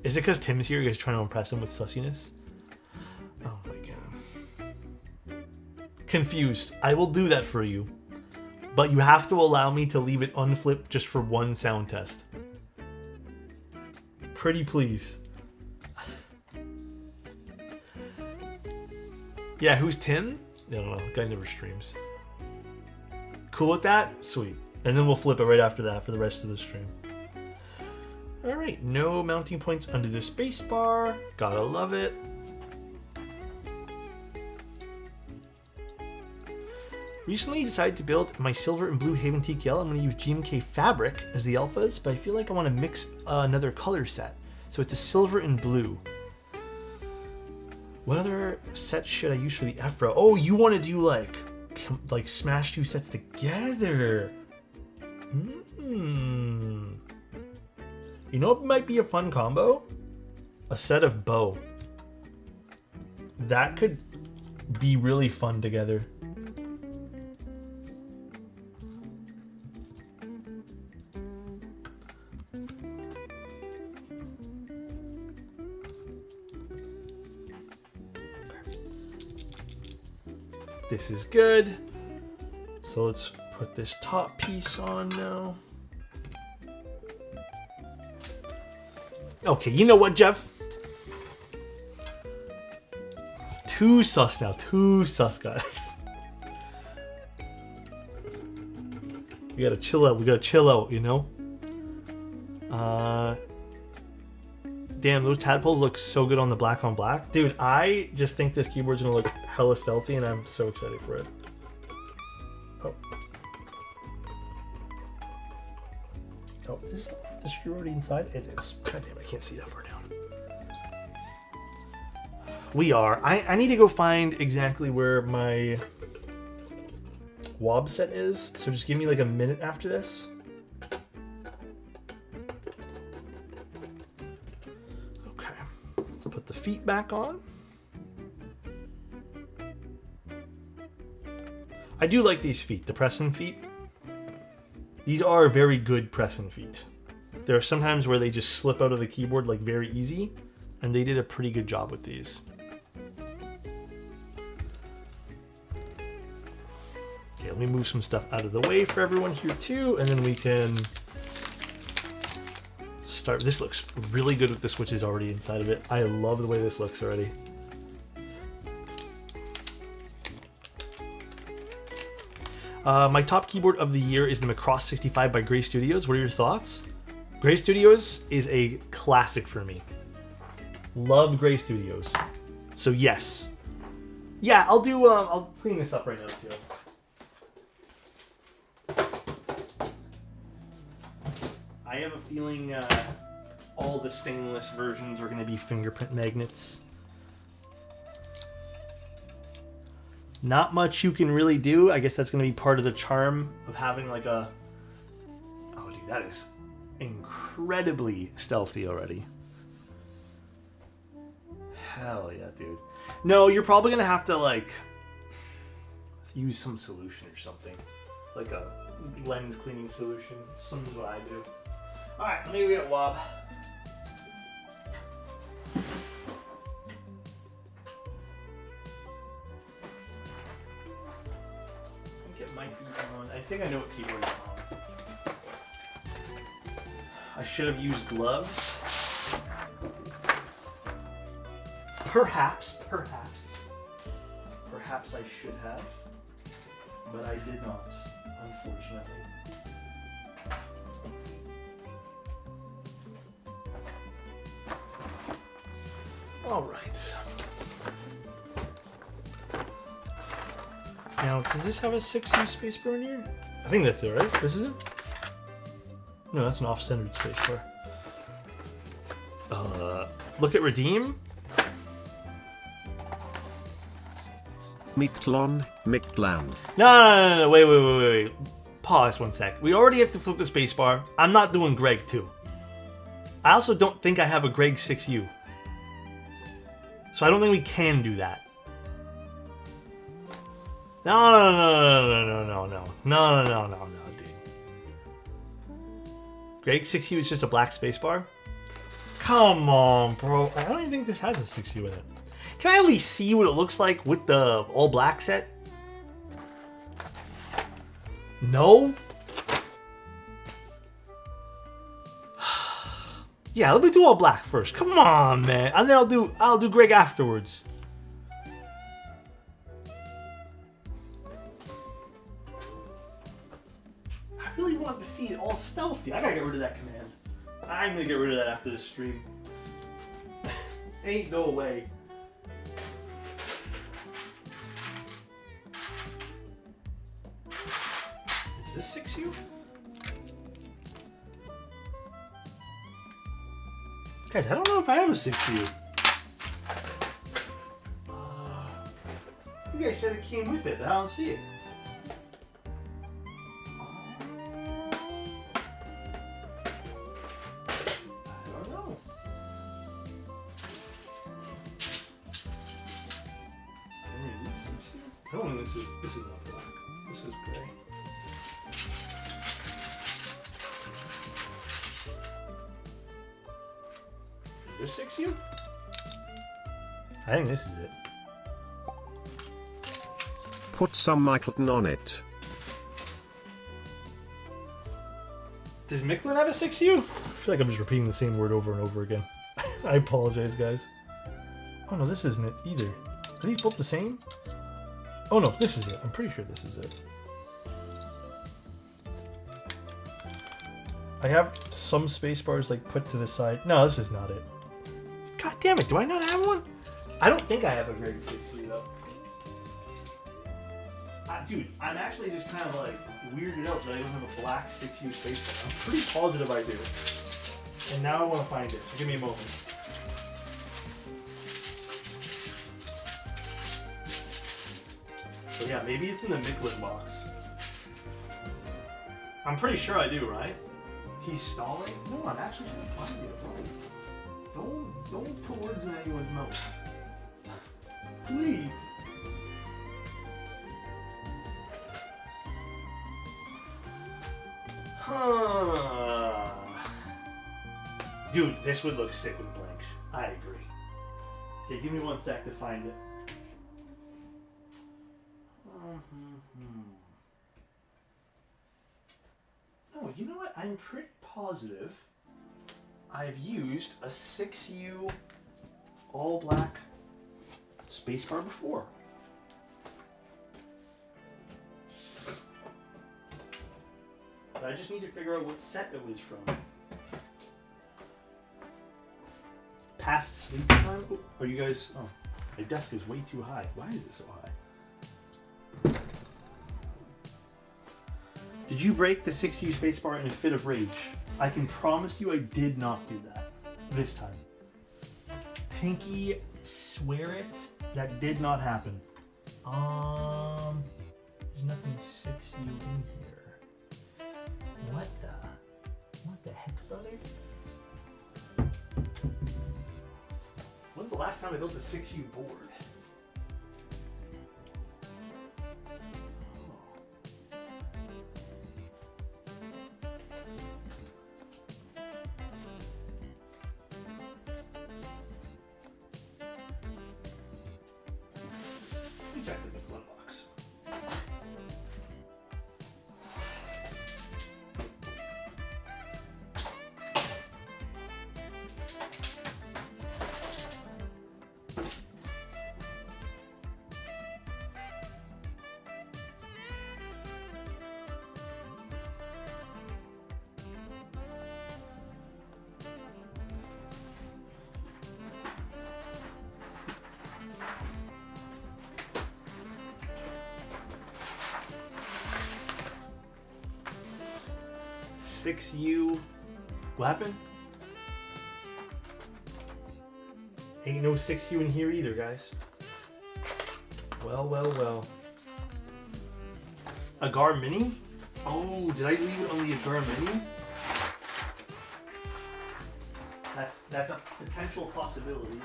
Speaker 2: Is it because Tim's here? You guys trying to impress him with sussiness? Oh my god. Confused. I will do that for you. But you have to allow me to leave it unflipped just for one sound test. Pretty please. Yeah, who's Tim? I don't know. Guy never streams. Cool with that? Sweet. And then we'll flip it right after that for the rest of the stream. Alright, no mounting points under the space bar. Gotta love it. Recently decided to build my silver and blue Haven TKL. I'm going to use GMK Fabric as the alphas, but I feel like I want to mix another color set. So it's a silver and blue. What other sets should I use for the Ephra? Oh, you want to do like smash two sets together. You know what might be a fun combo? A set of bow. That could be really fun together. This is good. So let's put this top piece on now. Okay, you know what, Jeff? Too sus now. Too sus, guys. We gotta chill out. We gotta chill out, you know? Damn, those tadpoles look so good on the black on black. Dude, I just think this keyboard's gonna look hella stealthy, and I'm so excited for it. Oh. Oh, is this the screw already inside? It is. God damn, I can't see that far down. We are. I need to go find exactly where my wob set is. So just give me like a minute after this. Okay. Let's put the feet back on. I do like these feet, the press-in feet. These are very good press-in feet. There are some times where they just slip out of the keyboard like very easy, and they did a pretty good job with these. Okay, let me move some stuff out of the way for everyone here too, and then we can start. This looks really good with the switches already inside of it. I love the way this looks already. My top keyboard of the year is the Macross 65 by Gray Studios. What are your thoughts? Gray Studios is a classic for me. Love Gray Studios. So yes. Yeah, I'll clean this up right now too. I have a feeling all the stainless versions are going to be fingerprint magnets. Not much you can really do. I guess that's going to be part of the charm of having like a... Oh, dude, that is incredibly stealthy already. Hell yeah, dude. No, you're probably going to have to like use some solution or something. Like a lens cleaning solution. Something's what I do. Alright, let me go get Wob. I think I know what keyboard is on. I should have used gloves. Perhaps I should have, but I did not, unfortunately. All right. Now, does this have a 6U spacebar in here? I think that's it, right? This is it? No, that's an off-centered spacebar. Look at redeem.
Speaker 1: Mictlon.
Speaker 2: No, wait. Pause 1 sec. We already have to flip the spacebar. I'm not doing Greg 2. I also don't think I have a Greg 6U. So I don't think we can do that. No, dude. Greg 6U is just a black spacebar? Come on, bro. I don't even think this has a 6U in it. Can I at least see what it looks like with the all black set? No? Yeah, let me do all black first. Come on, man. And then I'll do Greg afterwards. I really want to see it all stealthy. I gotta get rid of that command. I'm gonna get rid of that after this stream. Ain't no way. Is this 6U? Guys, I don't know if I have a 6U. You guys said it came with it, but I don't see it. this is not black. This is gray. Is this 6U? I think this is it.
Speaker 1: Put some Cloudnine on it.
Speaker 2: Does Michelin have a 6U? I feel like I'm just repeating the same word over and over again. I apologize, guys. Oh no, this isn't it either. Are these both the same? Oh no, this is it. I'm pretty sure this is it. I have some space bars like put to the side. No, this is not it. God damn it, do I not have one? I don't think I have a grade 6U though. Dude, I'm actually just kind of like weirded out that I don't have a black 6U space bar. I'm pretty positive I do. And now I want to find it. Give me a moment. So yeah, maybe it's in the Michelin box. I'm pretty sure I do, right? He's stalling? No, I'm actually trying to find it. Don't put words in anyone's mouth. Please. Huh. Dude, this would look sick with blanks. I agree. Okay, give me 1 sec to find it. Oh, you know what? I'm pretty positive I've used a 6U all black spacebar before. But I just need to figure out what set it was from. Past sleep time? Oh, are you guys... Oh, my desk is way too high. Why is it so high? Did you break the 6U spacebar in a fit of rage? I can promise you I did not do that. This time. Pinky, swear it, that did not happen. There's nothing 6U in here. What the heck, brother? When's the last time I built a 6U board? Let me check the Michelin box. 6U. What happened? Ain't no 6U in here either, guys. Well, well, well. Agar Mini? Oh, did I leave it on the Agar Mini? That's a potential possibility.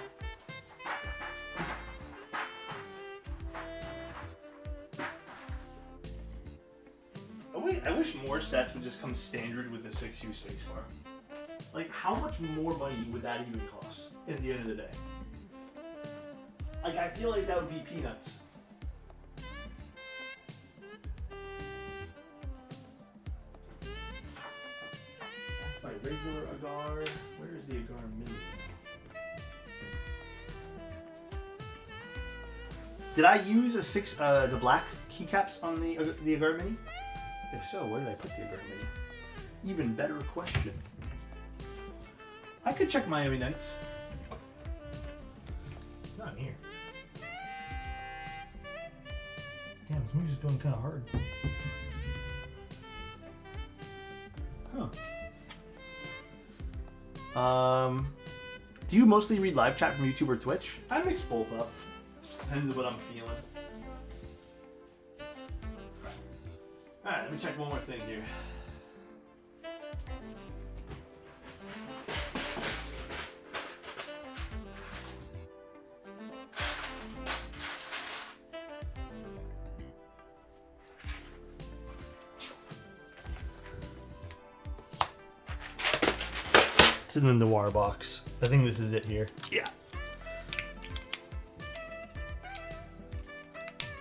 Speaker 2: I wish more sets would just come standard with the 6U spacebar. Like, how much more money would that even cost at the end of the day? Like, I feel like that would be peanuts. That's my regular Agar. Where is the Agar Mini? Did I use the black keycaps on the Agar Mini? If so, where did I put the Agar Mini? Even better question. I could check Miami Nights. It's not in here. Damn, this music's going kind of hard. Huh. Do you mostly read live chat from YouTube or Twitch? I mix both up. Just depends on what I'm feeling. Alright, let me check one more thing here. It's in the Noir box. I think this is it here. Yeah.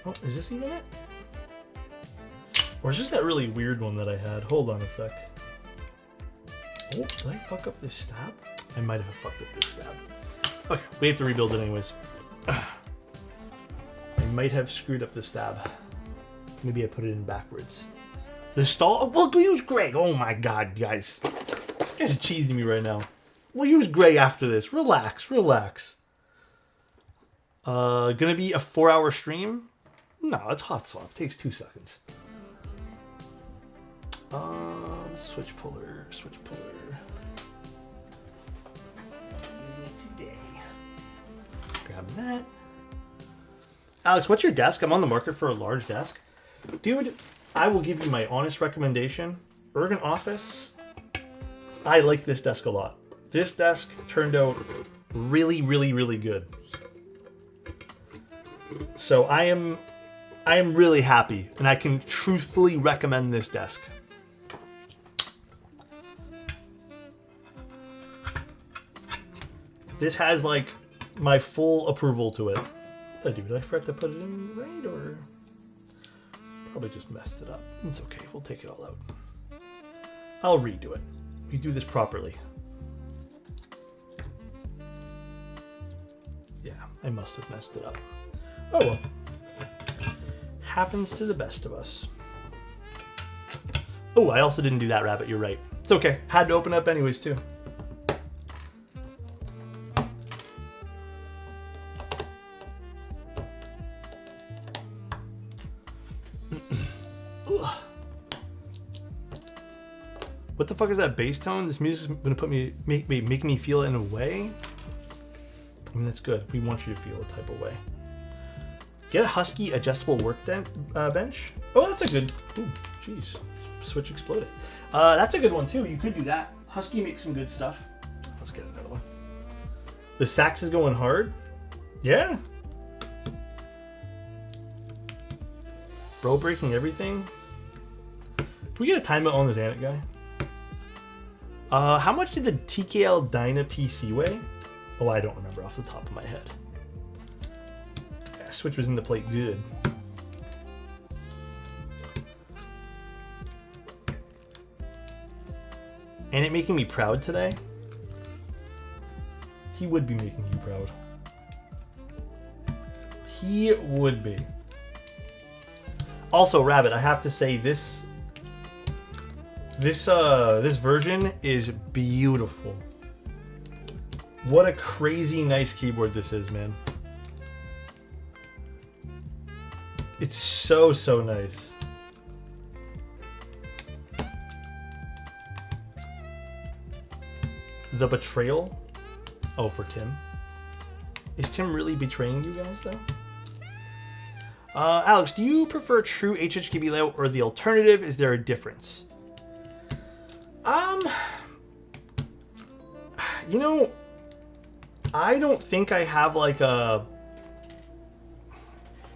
Speaker 2: Oh, is this even it? Or is this that really weird one that I had? Hold on a sec. Oh, did I fuck up this stab? I might have fucked up this stab. Okay, we have to rebuild it anyways. I might have screwed up the stab. Maybe I put it in backwards. The stall? Oh, we'll use gray. Oh my god, guys. You guys are cheesing me right now. We'll use gray after this. Relax, relax. Gonna be a 4-hour stream? No, it's hot swap. It takes 2 seconds. Switch puller, switch puller. Today. Grab that. Alex, what's your desk? I'm on the market for a large desk. Dude, I will give you my honest recommendation. Ergon Office. I like this desk a lot. This desk turned out really, really, really good. So I am really happy, and I can truthfully recommend this desk. This has like my full approval to it. Did I forget to put it in right, or probably just messed it up? It's okay. We'll take it all out. I'll redo it. We do this properly. Yeah, I must have messed it up. Oh well. Happens to the best of us. Oh, I also didn't do that, Rabbit. You're right. It's okay. Had to open up anyways, too. What the fuck is that bass tone? This music's gonna make me feel it in a way. I mean, that's good. We want you to feel a type of way. Get a Husky adjustable workbench. Oh, that's a good. Ooh, jeez, switch exploded. That's a good one too. You could do that. Husky makes some good stuff. Let's get another one. The sax is going hard. Yeah. Bro breaking everything. Can we get a timeout on this Anit guy? How much did the TKL Dyna PC weigh? Oh, I don't remember off the top of my head. Yeah, Switch was in the plate good. And it making me proud today? He would be making you proud. He would be. Also, Rabbit, I have to say this version is beautiful. What a crazy nice keyboard this is, man. It's so, so nice. The betrayal? Oh, for Tim. Is Tim really betraying you guys, though? Alex, do you prefer true HHKB layout or the alternative? Is there a difference? You know, I don't think I have like a,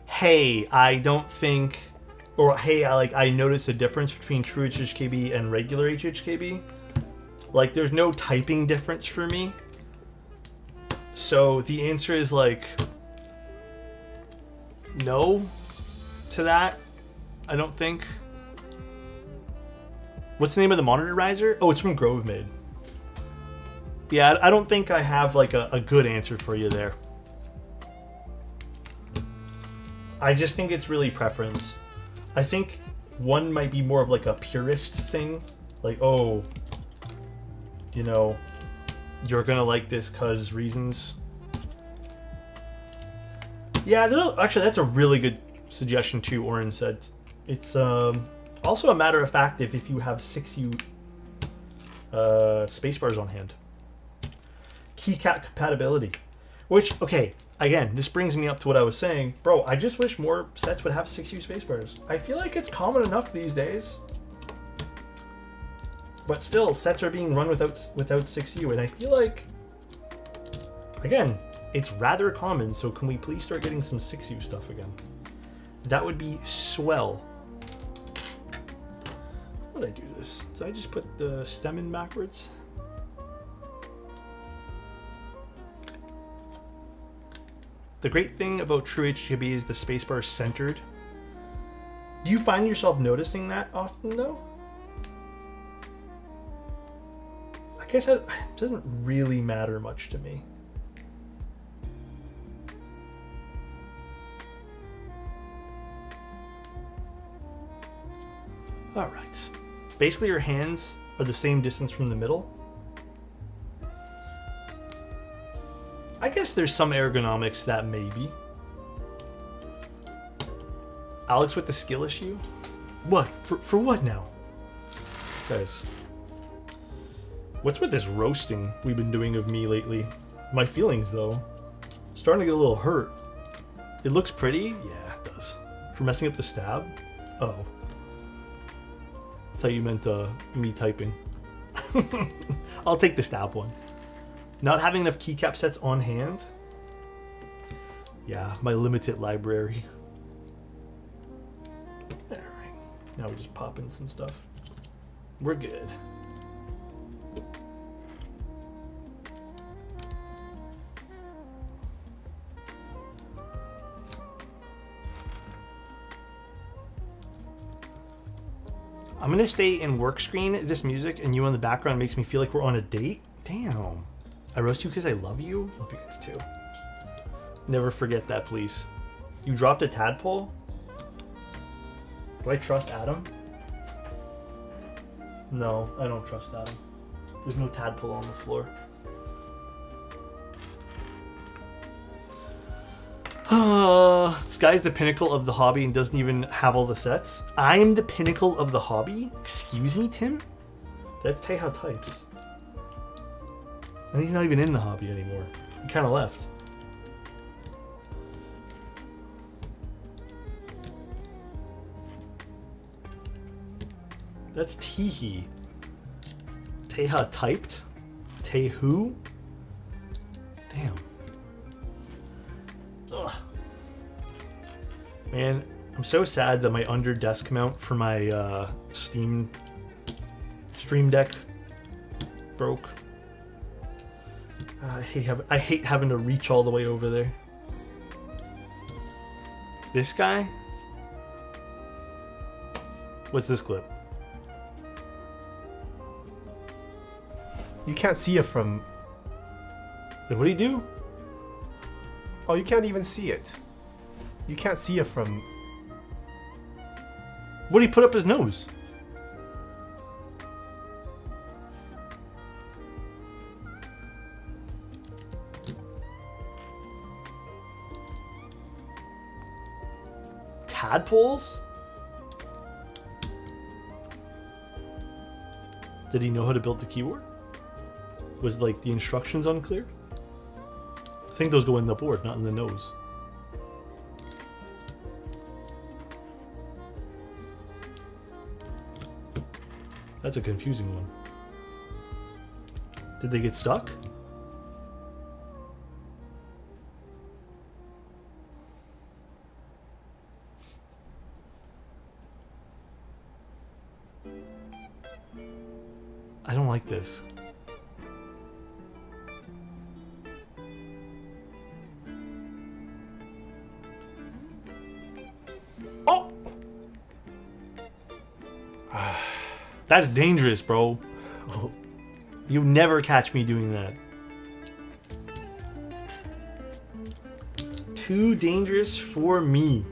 Speaker 2: hey, I don't think, or hey, I notice a difference between true HHKB and regular HHKB. Like, there's no typing difference for me. So the answer is like, no to that. I don't think. What's the name of the monitor riser? Oh, it's from GroveMade. Yeah, I don't think I have like a good answer for you there. I just think it's really preference. I think one might be more of like a purist thing. Like, oh, you know, you're gonna like this cause reasons. Yeah, actually that's a really good suggestion too, Oren said. It's also a matter of fact if you have 6U spacebars on hand. Keycap compatibility. Which, okay, again, this brings me up to what I was saying. Bro, I just wish more sets would have 6U spacebars. I feel like it's common enough these days. But still, sets are being run without 6U, and I feel like, again, it's rather common, so can we please start getting some 6U stuff again? That would be swell. How did I do this? Did I just put the stem in backwards? The great thing about true HKB is the spacebar is centered. Do you find yourself noticing that often though? I guess it doesn't really matter much to me. All right. Basically your hands are the same distance from the middle. I guess there's some ergonomics that maybe. Alex with the skill issue? What? For what now? Guys. What's with this roasting we've been doing of me lately? My feelings though. Starting to get a little hurt. It looks pretty? Yeah, it does. For messing up the stab? Oh. I thought you meant me typing. I'll take the stab one. Not having enough keycap sets on hand? Yeah, my limited library. Alright. Now we just pop in some stuff. We're good. I'm gonna stay in work screen, this music, and you on the background makes me feel like we're on a date. Damn. I roast you because I love you? Love you guys too. Never forget that, please. You dropped a tadpole? Do I trust Adam? No, I don't trust Adam. There's no tadpole on the floor. This guy's the pinnacle of the hobby and doesn't even have all the sets. I am the pinnacle of the hobby? Excuse me, Tim? That's Teja types. And he's not even in the hobby anymore. He kind of left. That's Teehee. Teja typed? Tehu? Damn. Ugh. Man, I'm so sad that my under desk mount for my Stream Deck broke. I hate having to reach all the way over there. This guy? What's this clip?
Speaker 3: You can't see it from...
Speaker 2: What do you do?
Speaker 3: Oh, you can't even see it. You can't see it from...
Speaker 2: What did he put up his nose? Tadpoles? Did he know how to build the keyboard? Was like the instructions unclear? I think those go in the board, not in the nose. That's a confusing one. Did they get stuck? I don't like this.
Speaker 3: Oh!
Speaker 2: That's dangerous, bro. You never catch me doing that. Too dangerous for me.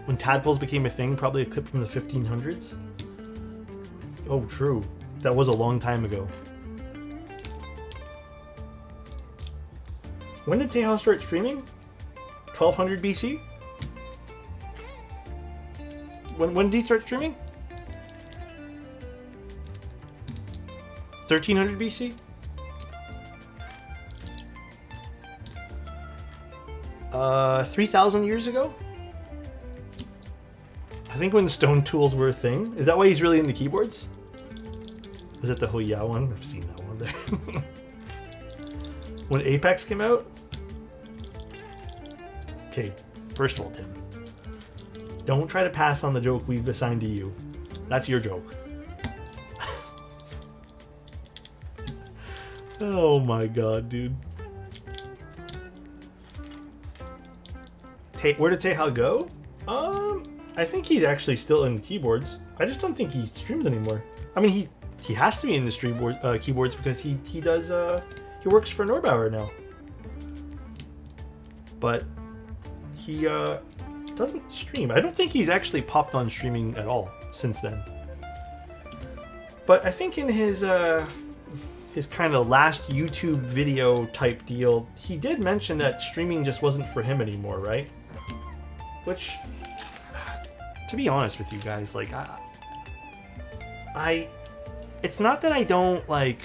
Speaker 2: When tadpoles became a thing, probably a clip from the 1500s. Oh, true. That was a long time ago. When did Teja start streaming? 1200 BC? When did he start streaming? 1300 BC? 3,000 years ago? I think when stone tools were a thing. Is that why he's really into keyboards? Is that the Hoya one? I've seen that one there. When Apex came out? Okay, first of all, Tim. Don't try to pass on the joke we've assigned to you. That's your joke. Oh my god, dude. Where did Teha go? I think he's actually still in keyboards. I just don't think he streams anymore. I mean, he has to be in the keyboards because he does he works for Norbauer now. But he doesn't stream. I don't think he's actually popped on streaming at all since then. But I think in his kind of last YouTube video type deal, he did mention that streaming just wasn't for him anymore, right? Which, to be honest with you guys, like, it's not that I don't, like,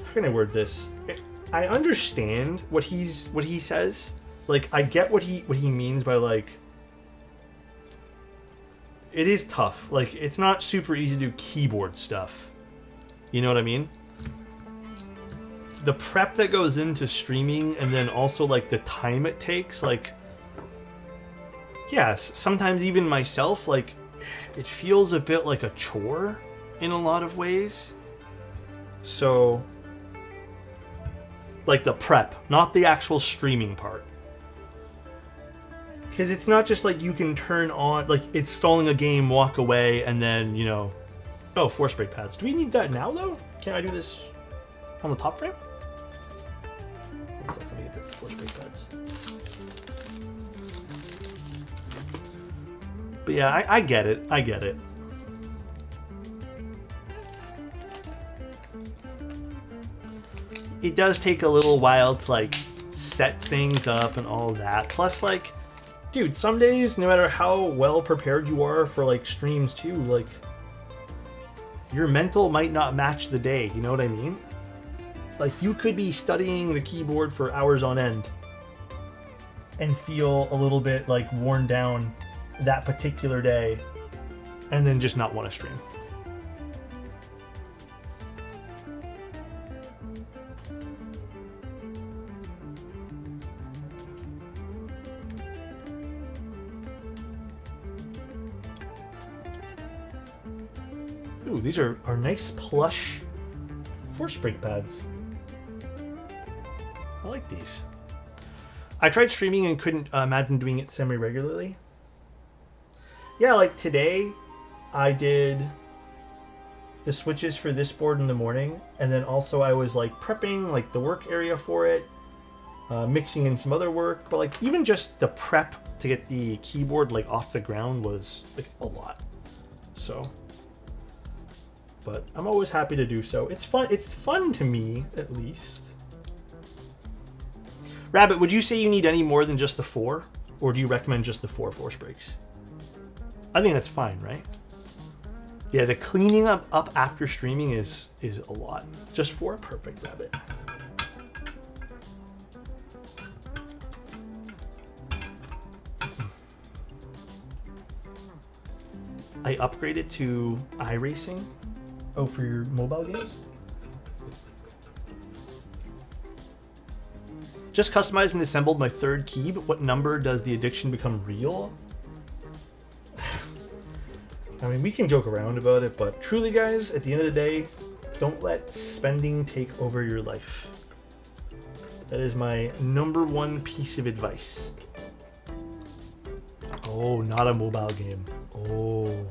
Speaker 2: how can I word this? I understand what he says. Like, I get what he means by, like, it is tough. Like, it's not super easy to do keyboard stuff. You know what I mean? The prep that goes into streaming, and then also, like, the time it takes, like, yes, sometimes even myself, like, it feels a bit like a chore in a lot of ways. So, like, the prep, not the actual streaming part. Because it's not just like you can turn on, like, it's stalling a game, walk away, and then, you know, oh, force brake pads. Do we need that now, though? Can I do this on the top frame? One second, let me get the force brake pads. But yeah, I get it. I get it. It does take a little while to, like, set things up and all that. Plus, like, dude, some days, no matter how well prepared you are for, like, streams too, like, your mental might not match the day, you know what I mean? Like, you could be studying the keyboard for hours on end and feel a little bit, like, worn down that particular day and then just not want to stream. Ooh, these are nice plush force brake pads. I like these. I tried streaming and couldn't imagine doing it semi-regularly. Yeah, like today, I did the switches for this board in the morning, and then also I was like prepping like the work area for it, mixing in some other work, but like even just the prep to get the keyboard like off the ground was like a lot. So, but I'm always happy to do so. It's fun. It's fun to me, at least. Rabbit, would you say you need any more than just the 4, or do you recommend just the 4 force brakes? I think that's fine, right? Yeah, the cleaning up after streaming is a lot. Just 4, perfect, Rabbit. I upgraded to iRacing. Oh, for your mobile games? Just customized and assembled my 3rd key, but what number does the addiction become real? I mean, we can joke around about it, but truly, guys, at the end of the day, don't let spending take over your life. That is my #1 piece of advice. Oh, not a mobile game. Oh.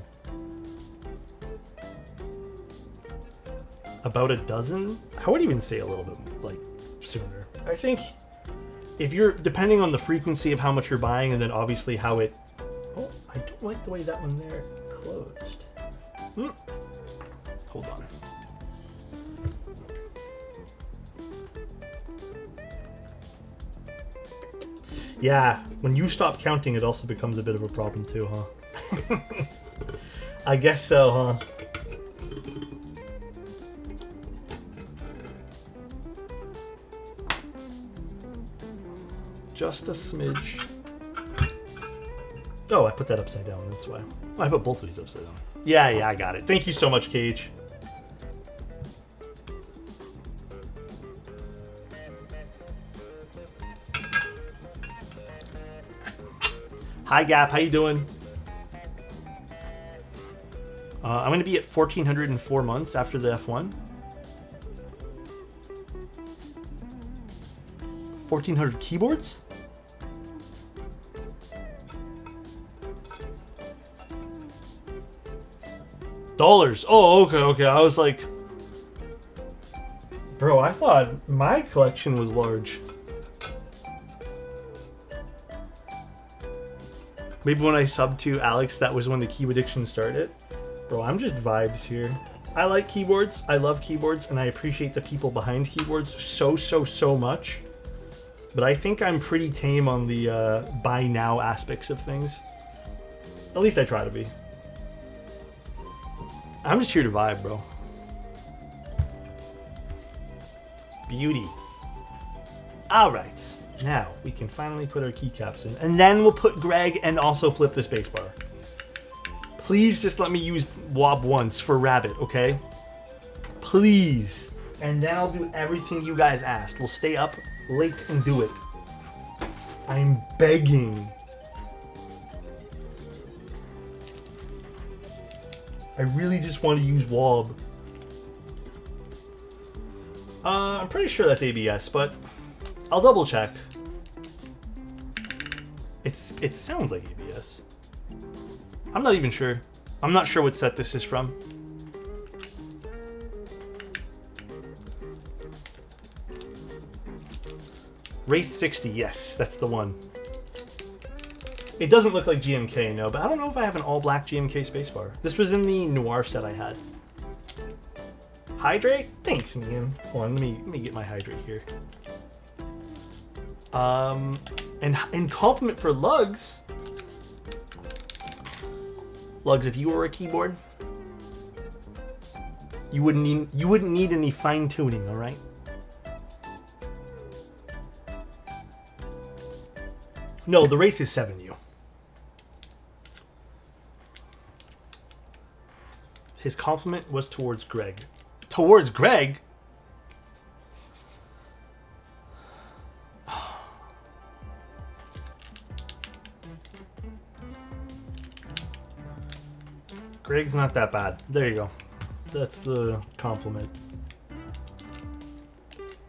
Speaker 2: About a dozen? I would even say a little bit, like, sooner. I think if you're, depending on the frequency of how much you're buying, and then obviously how it... Oh, I don't like the way that one there closed. Hold on. Yeah, when you stop counting, it also becomes a bit of a problem too, huh? I guess so, huh? Just a smidge. Oh, I put that upside down, that's why. Oh, I put both of these upside down. Yeah, I got it. Thank you so much, Cage. Hi, Gap. How you doing? I'm going to be at 1,404 months after the F1. 1,400 keyboards? Dollars. Oh, okay. I was like, bro, I thought my collection was large. Maybe when I subbed to Alex, that was when the key addiction started. Bro, I'm just vibes here. I like keyboards. I love keyboards, and I appreciate the people behind keyboards so much. But I think I'm pretty tame on the buy now aspects of things. At least I try to be. I'm just here to vibe, bro. Beauty. All right. Now we can finally put our keycaps in, and then we'll put Greg and also flip the spacebar. Please just let me use Wob once for Rabbit, okay? Please. And then I'll do everything you guys asked. We'll stay up late and do it. I'm begging. I really just want to use Wob. I'm pretty sure that's ABS, but I'll double check. It sounds like ABS. I'm not even sure. I'm not sure what set this is from. Wraith 60, yes, that's the one. It doesn't look like GMK, no, but I don't know if I have an all-black GMK spacebar. This was in the Noir set I had. Hydrate? Thanks, man. Hold on, let me get my hydrate here. And in compliment for Lugs. Lugs, if you were a keyboard, you wouldn't need any fine tuning, all right? No, the Wraith is 7U. His compliment was towards Greg. Towards Greg? Greg's not that bad. There you go. That's the compliment.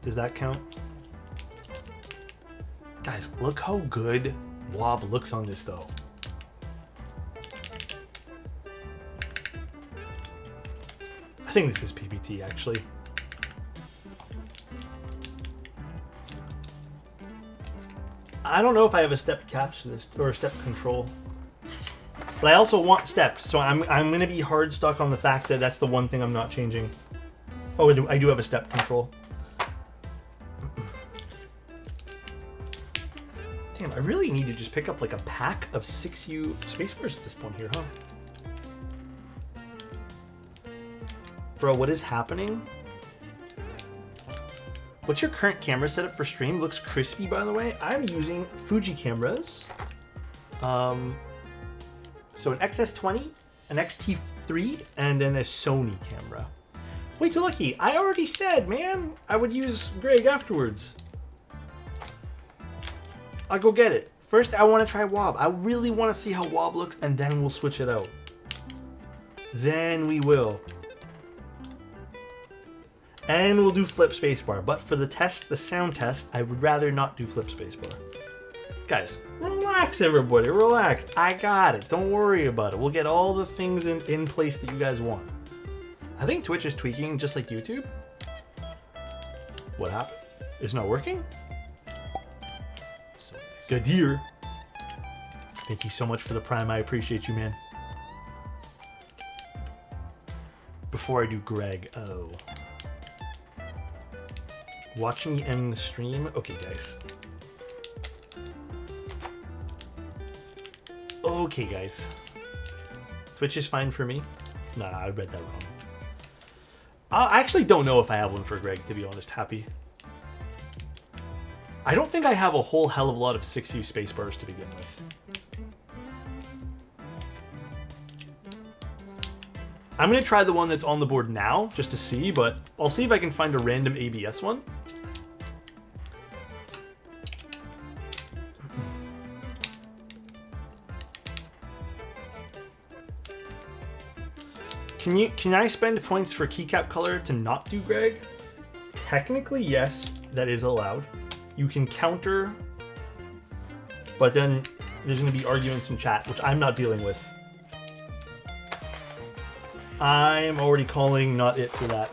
Speaker 2: Does that count? Guys, look how good Wob looks on this though. I think this is PBT actually. I don't know if I have a step caps for this or a step control. But I also want steps, so I'm going to be hard stuck on the fact that that's the one thing I'm not changing. Oh, I do have a step control. Damn, I really need to just pick up like a pack of 6U spacebars at this point here, huh? Bro, what is happening? What's your current camera setup for stream? Looks crispy, by the way. I'm using Fuji cameras. So an XS20, an XT3, and then a Sony camera. Way too lucky. I already said, man, I would use Greg afterwards. I'll go get it. First, I want to try Wob. I really want to see how Wob looks, and then we'll switch it out. Then we will. And we'll do flip spacebar. But for the test, the sound test, I would rather not do flip spacebar. Guys, relax everybody, relax. I got it, don't worry about it. We'll get all the things in place that you guys want. I think Twitch is tweaking just like YouTube. What happened? It's not working? So nice. Good year. Thank you so much for the Prime, I appreciate you, man. Before I do Greg, oh. Watching me end the stream? Okay, guys. Okay, guys. Twitch is fine for me. Nah, I read that wrong. I actually don't know if I have one for Greg, to be honest. Happy. I don't think I have a whole hell of a lot of 6U spacebars to begin with. I'm going to try the one that's on the board now, just to see, but I'll see if I can find a random ABS one. Can I spend points for keycap color to not do Greg? Technically, yes, that is allowed. you can counter, but then there's going to be arguments in chat, which I'm not dealing with. I'm already calling not it for that.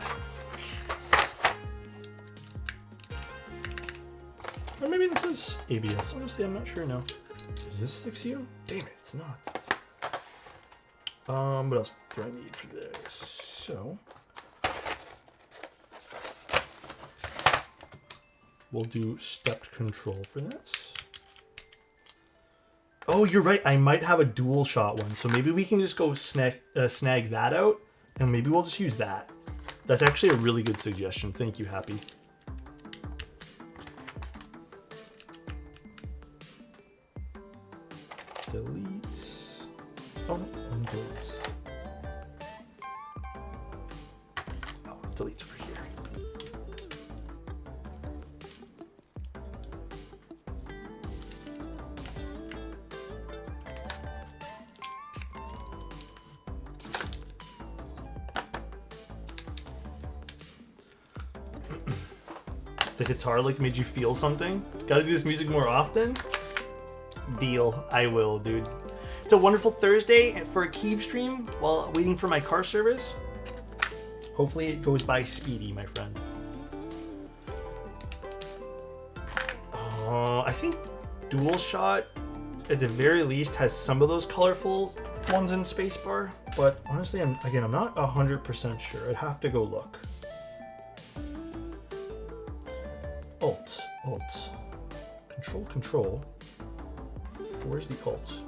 Speaker 2: Or maybe this is ABS. Honestly, I'm not sure now. Is this 6U? Damn it, it's not. What else do I need for this? So we'll do stepped control for this. Oh, you're right. I might have a dual shot one, so maybe we can just go snag that out, and maybe we'll just use that. That's actually a really good suggestion. Thank you, Happy. Delete. Oh, delete. Oh, delete over here. The guitar like made you feel something? Gotta do this music more often? Deal. I will, dude. It's a wonderful Thursday for a Keeb stream while waiting for my car service. Hopefully it goes by speedy, my friend. I think DualShot at the very least has some of those colorful ones in spacebar, but honestly, I'm not 100% sure. I'd have to go look. Alt. Control. Where's the alt?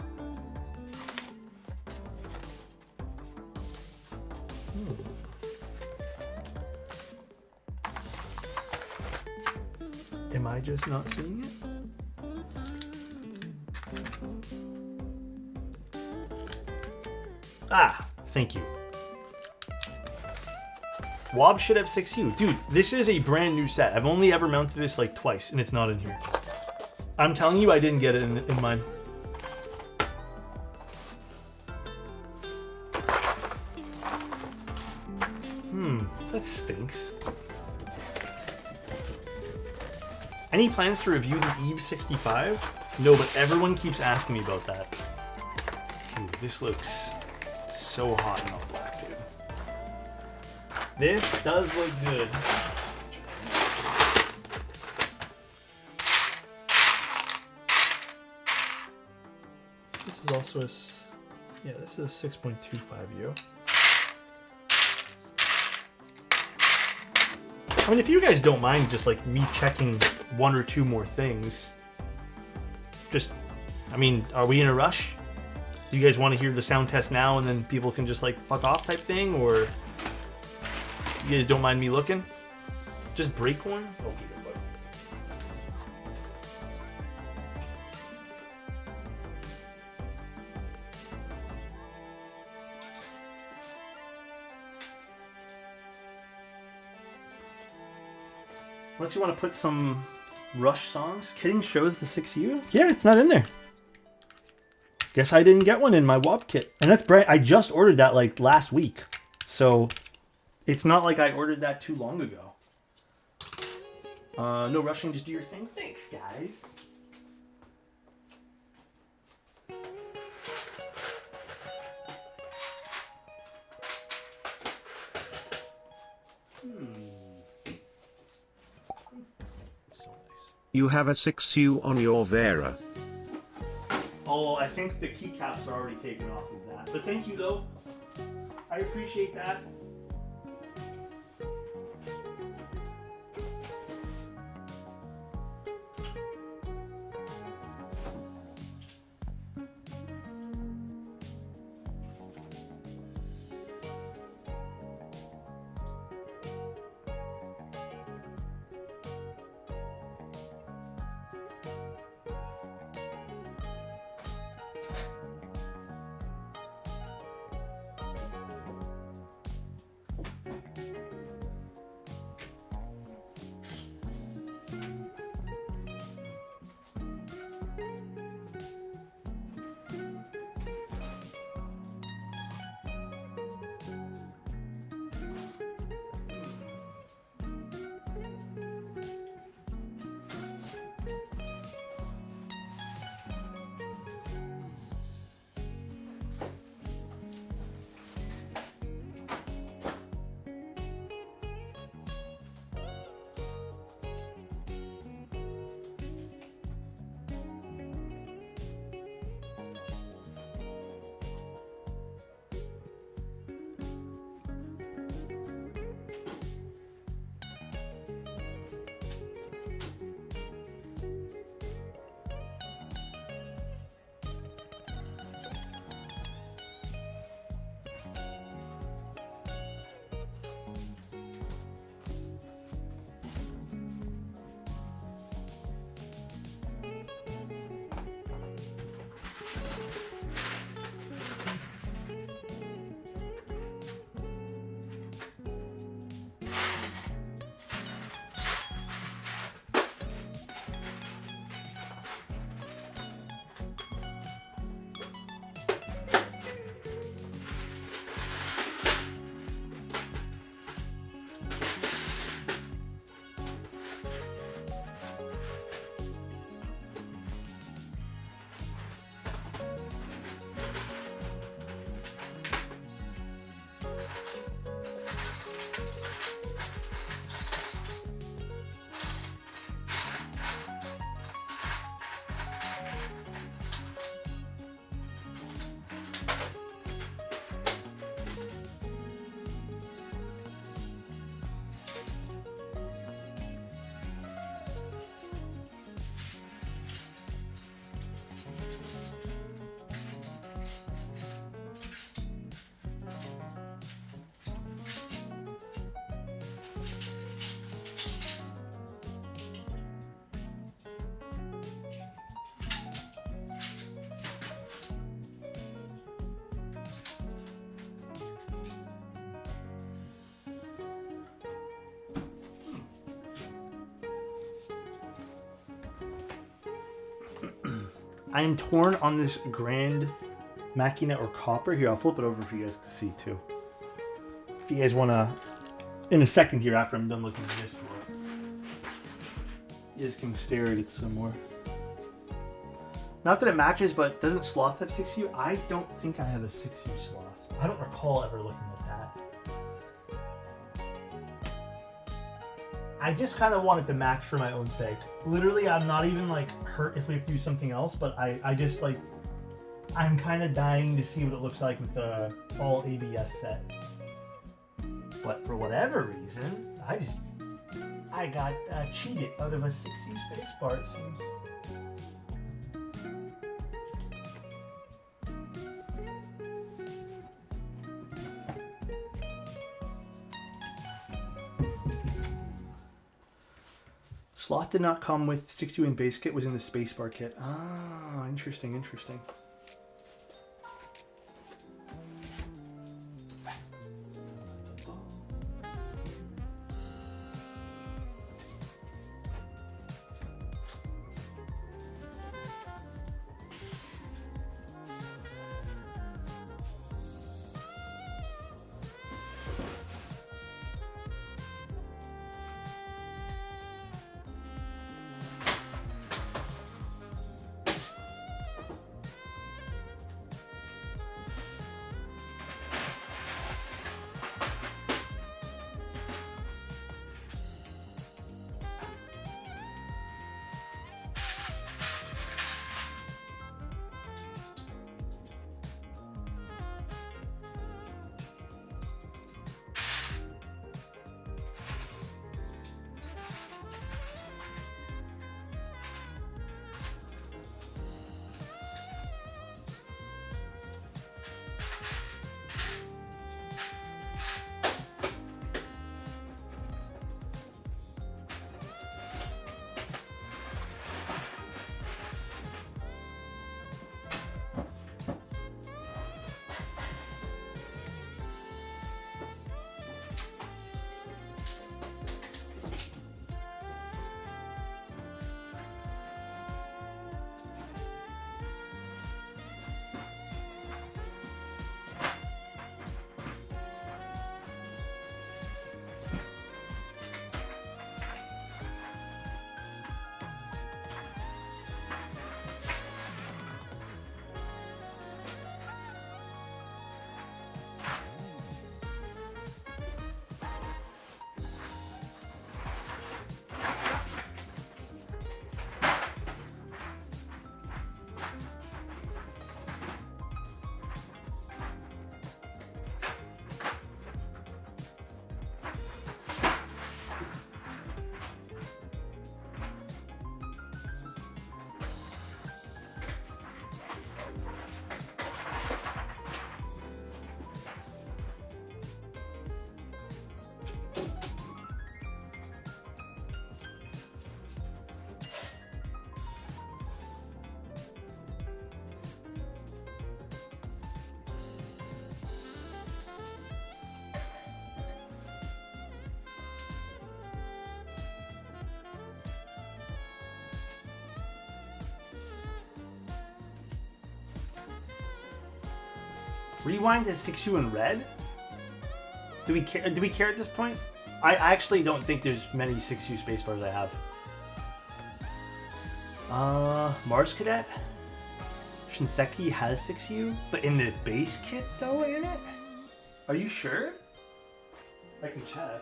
Speaker 2: Am I just not seeing it? Ah, thank you. Wob should have 6U. Dude, this is a brand new set. I've only ever mounted this like twice, and it's not in here. I'm telling you, I didn't get it in mine. That stinks. Any plans to review the Eve 65? No, but everyone keeps asking me about that. Dude, this looks so hot in all black, dude. This does look good. This is also a, yeah, this is a 6.25U. I mean, if you guys don't mind just like me checking one or two more things, just, I mean, are we in a rush? Do you guys want to hear the sound test now and then people can just like fuck off type thing, or you guys don't mind me looking? Just break one? Okay, good luck. Unless you want to put some Rush songs. Kidding shows the 6U? Yeah, it's not in there. Guess I didn't get one in my WOP kit. And that's brand. I just ordered that like last week. So it's not like I ordered that too long ago. No rushing, just do your thing. Thanks, guys.
Speaker 1: You have a 6U on your Vera.
Speaker 2: Oh, I think the keycaps are already taken off of that. But thank you, though. I appreciate that. I am torn on this Grand Machina or Copper. Here, I'll flip it over for you guys to see too. If you guys want to, in a second here after I'm done looking at this drawer, you guys can stare at it some more. Not that it matches, but doesn't Sloth have 6U? I don't think I have a 6U Sloth. I don't recall ever looking at that. I just kind of wanted to match for my own sake. Literally, I'm not even like hurt if we have to do something else, but I just like, I'm kind of dying to see what it looks like with the all ABS set. But for whatever reason, I got cheated out of a 6U spacebar, it seems. Sloth did not come with 6U and base kit, was in the spacebar kit. Ah, interesting, interesting. Rewind to 6U in red? Do we care? Do we care at this point? I actually don't think there's many 6U spacebars I have. Mars Cadet? Shinseki has 6U, but in the base kit though, ain't it? Are you sure? I can check.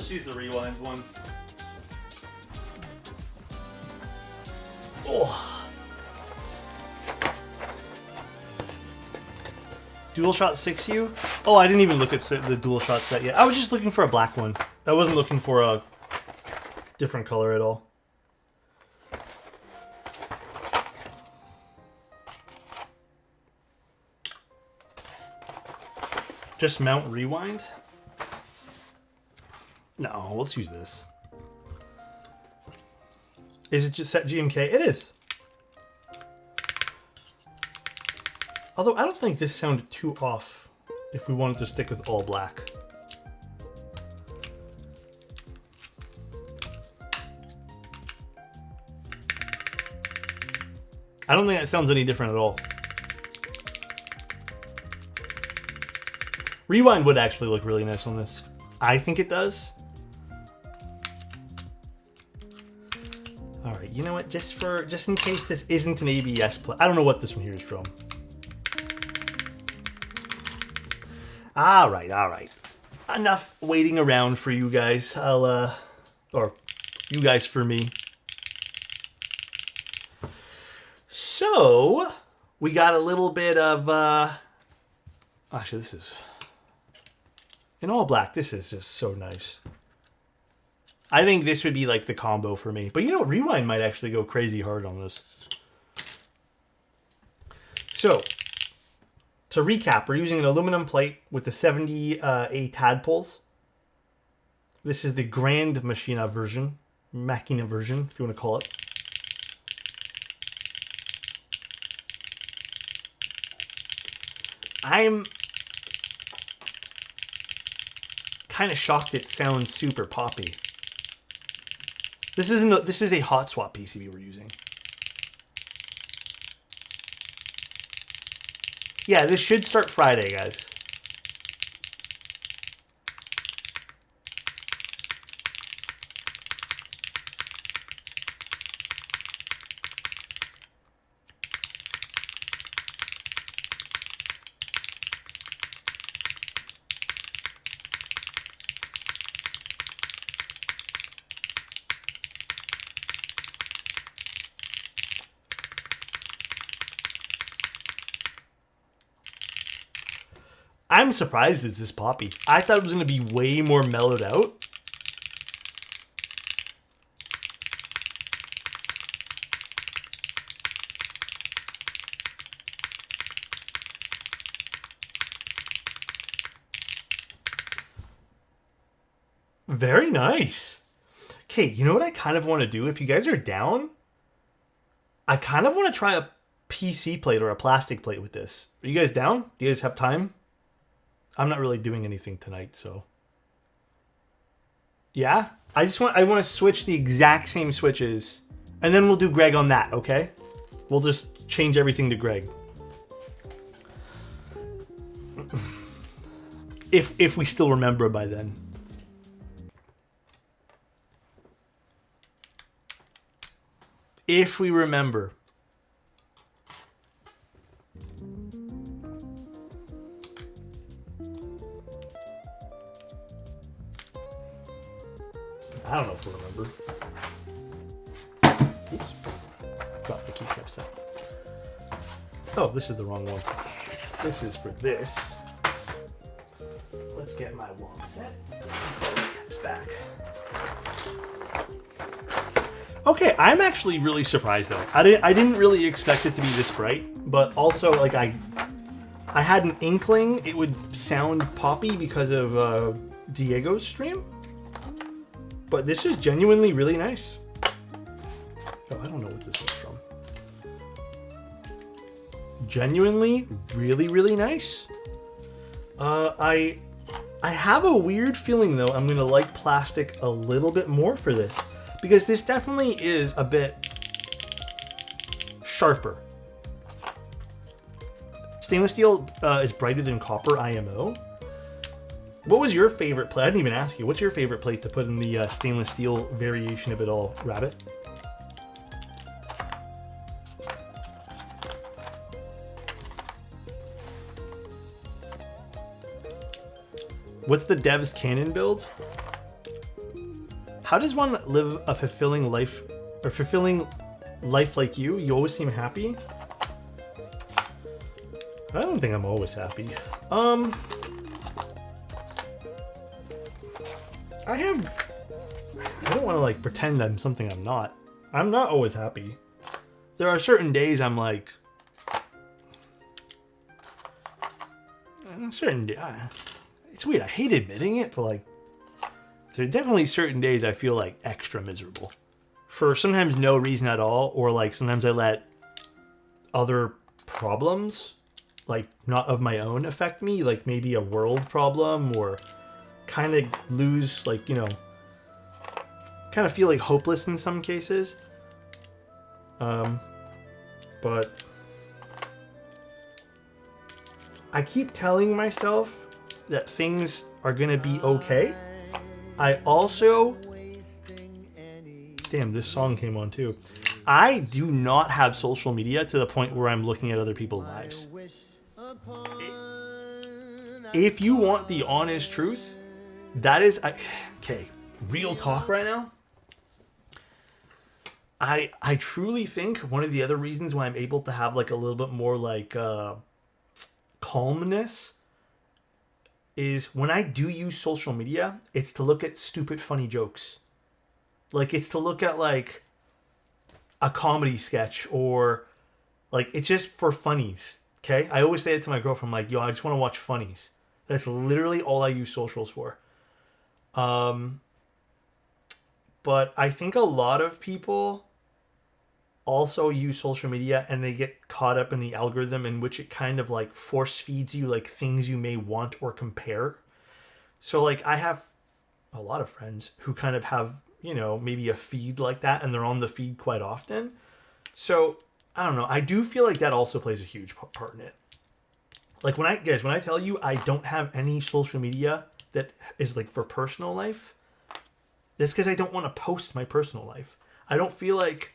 Speaker 2: just use the rewind one. Oh. DualShot 6U? Oh, I didn't even look at the DualShot set yet. I was just looking for a black one. I wasn't looking for a different color at all. Just mount rewind? No, let's use this. Is it just set GMK? It is. Although I don't think this sounded too off if we wanted to stick with all black. I don't think that sounds any different at all. Rewind would actually look really nice on this. I think it does. All right, you know what? Just in case this isn't an ABS play, I don't know what this one here is from. All right. Enough waiting around for you guys. Or you guys for me. So we got a little bit of. Actually, this is. In all black, this is just so nice. I think this would be like the combo for me. But you know, Rewind might actually go crazy hard on this. So, to recap, we're using an aluminum plate with the 70A tadpoles. This is the Grand Machina version, if you want to call it. I'm kind of shocked it sounds super poppy. This is a hot swap PCB we're using. Yeah, this should start Friday, guys. I'm surprised it's this poppy. I thought it was going to be way more mellowed out. Very nice. Okay, you know what I kind of want to do? If you guys are down, I kind of want to try a PC plate or a plastic plate with this. Are you guys down? Do you guys have time? I'm not really doing anything tonight, so. Yeah? I want to switch the exact same switches, and then we'll do Greg on that, okay? We'll just change everything to Greg. If we still remember by then. If we remember. I don't know if we'll remember. Oops. Drop the keycaps out. Oh, this is the wrong one. This is for this. Let's get my wall set. Back. Okay, I'm actually really surprised though. I didn't really expect it to be this bright, but also like I had an inkling it would sound poppy because of Diego's stream. But this is genuinely really nice. Oh, I don't know what this is from. Genuinely really, really nice. I have a weird feeling though I'm gonna like plastic a little bit more for this. Because this definitely is a bit sharper. Stainless steel is brighter than copper IMO. What was your favorite plate? I didn't even ask you. What's your favorite plate to put in the stainless steel variation of it all, Rabbit? What's the Dev's Canon build? How does one live a fulfilling life like you? You always seem happy. I don't think I'm always happy. I don't want to like pretend I'm something I'm not. I'm not always happy. There are certain days I'm like, it's weird. I hate admitting it, but like, there are definitely certain days I feel like extra miserable for sometimes no reason at all, or like sometimes I let other problems, like not of my own, affect me, like maybe a world problem, or kind of lose, like, you know, kind of feel like hopeless in some cases. But I keep telling myself that things are gonna be okay. I also, damn, this song came on too. I do not have social media to the point where I'm looking at other people's lives. If you want the honest truth, that is, okay, real talk right now. I truly think one of the other reasons why I'm able to have like a little bit more like calmness is when I do use social media, it's to look at stupid funny jokes. Like it's to look at like a comedy sketch, or like it's just for funnies. Okay? I always say it to my girlfriend, I'm like, yo, I just want to watch funnies. That's literally all I use socials for. But I think a lot of people also use social media and they get caught up in the algorithm in which it kind of like force feeds you like things you may want or compare. So like I have a lot of friends who kind of have, you know, maybe a feed like that, and they're on the feed quite often. So I don't know. I do feel like that also plays a huge part in it. Like when I tell you I don't have any social media that is like for personal life, that's because I don't want to post my personal life. I don't feel like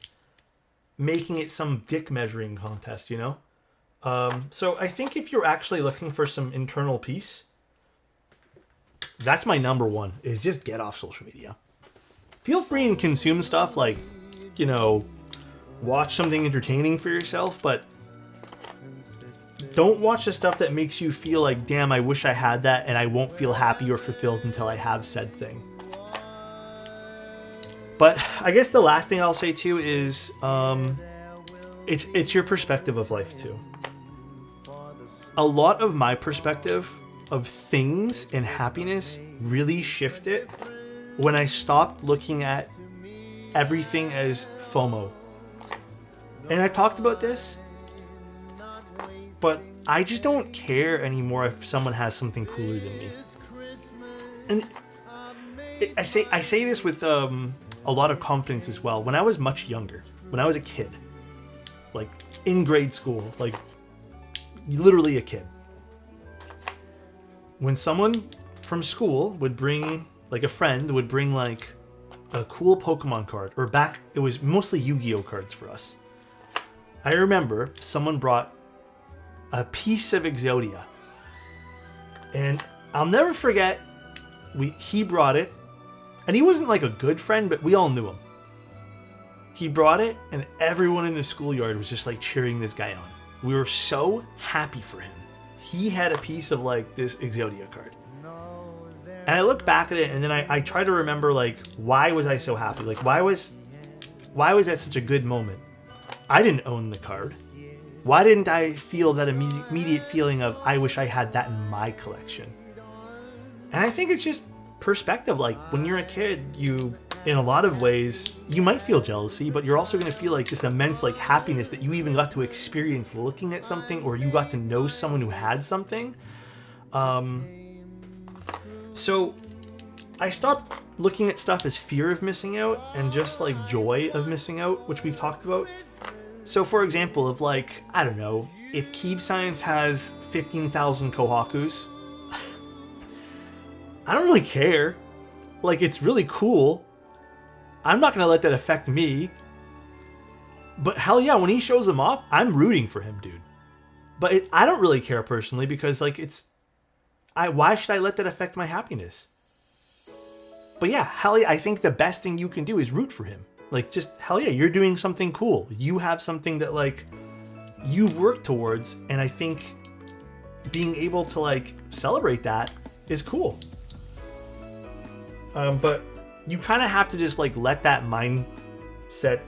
Speaker 2: making it some dick measuring contest, you know? So I think if you're actually looking for some internal peace, that's my number one, is just get off social media. Feel free and consume stuff like, you know, watch something entertaining for yourself, but don't watch the stuff that makes you feel like, damn, I wish I had that, and I won't feel happy or fulfilled until I have said thing. But I guess the last thing I'll say too is it's your perspective of life too. A lot of my perspective of things and happiness really shifted when I stopped looking at everything as FOMO. And I've talked about this, but I just don't care anymore if someone has something cooler than me. And I say this with a lot of confidence as well. When I was much younger, when I was a kid, like in grade school, like literally a kid, when someone from school would bring, like a friend would bring like a cool Pokemon card, or back, it was mostly Yu-Gi-Oh cards for us. I remember someone brought a piece of Exodia, and I'll never forget, he brought it. And he wasn't like a good friend, but we all knew him. He brought it, and everyone in the schoolyard was just like cheering this guy on. We were so happy for him. He had a piece of like this Exodia card. And I look back at it, and then I try to remember like, why was I so happy? Like, why was that such a good moment? I didn't own the card. Why didn't I feel that immediate feeling of, I wish I had that in my collection? And I think it's just perspective. Like when you're a kid, you, in a lot of ways, you might feel jealousy, but you're also going to feel like this immense like happiness that you even got to experience looking at something, or you got to know someone who had something. So I stopped looking at stuff as fear of missing out and just like joy of missing out, which we've talked about. So for example, of like, I don't know, if Keep Science has 15,000 Kohakus, I don't really care. Like, it's really cool. I'm not going to let that affect me. But hell yeah, when he shows them off, I'm rooting for him, dude. But I don't really care personally, because like why should I let that affect my happiness? But yeah, hell yeah, I think the best thing you can do is root for him. Like, just, hell yeah, you're doing something cool. You have something that, like, you've worked towards, and I think being able to, like, celebrate that is cool. But you kind of have to just, like, let that mindset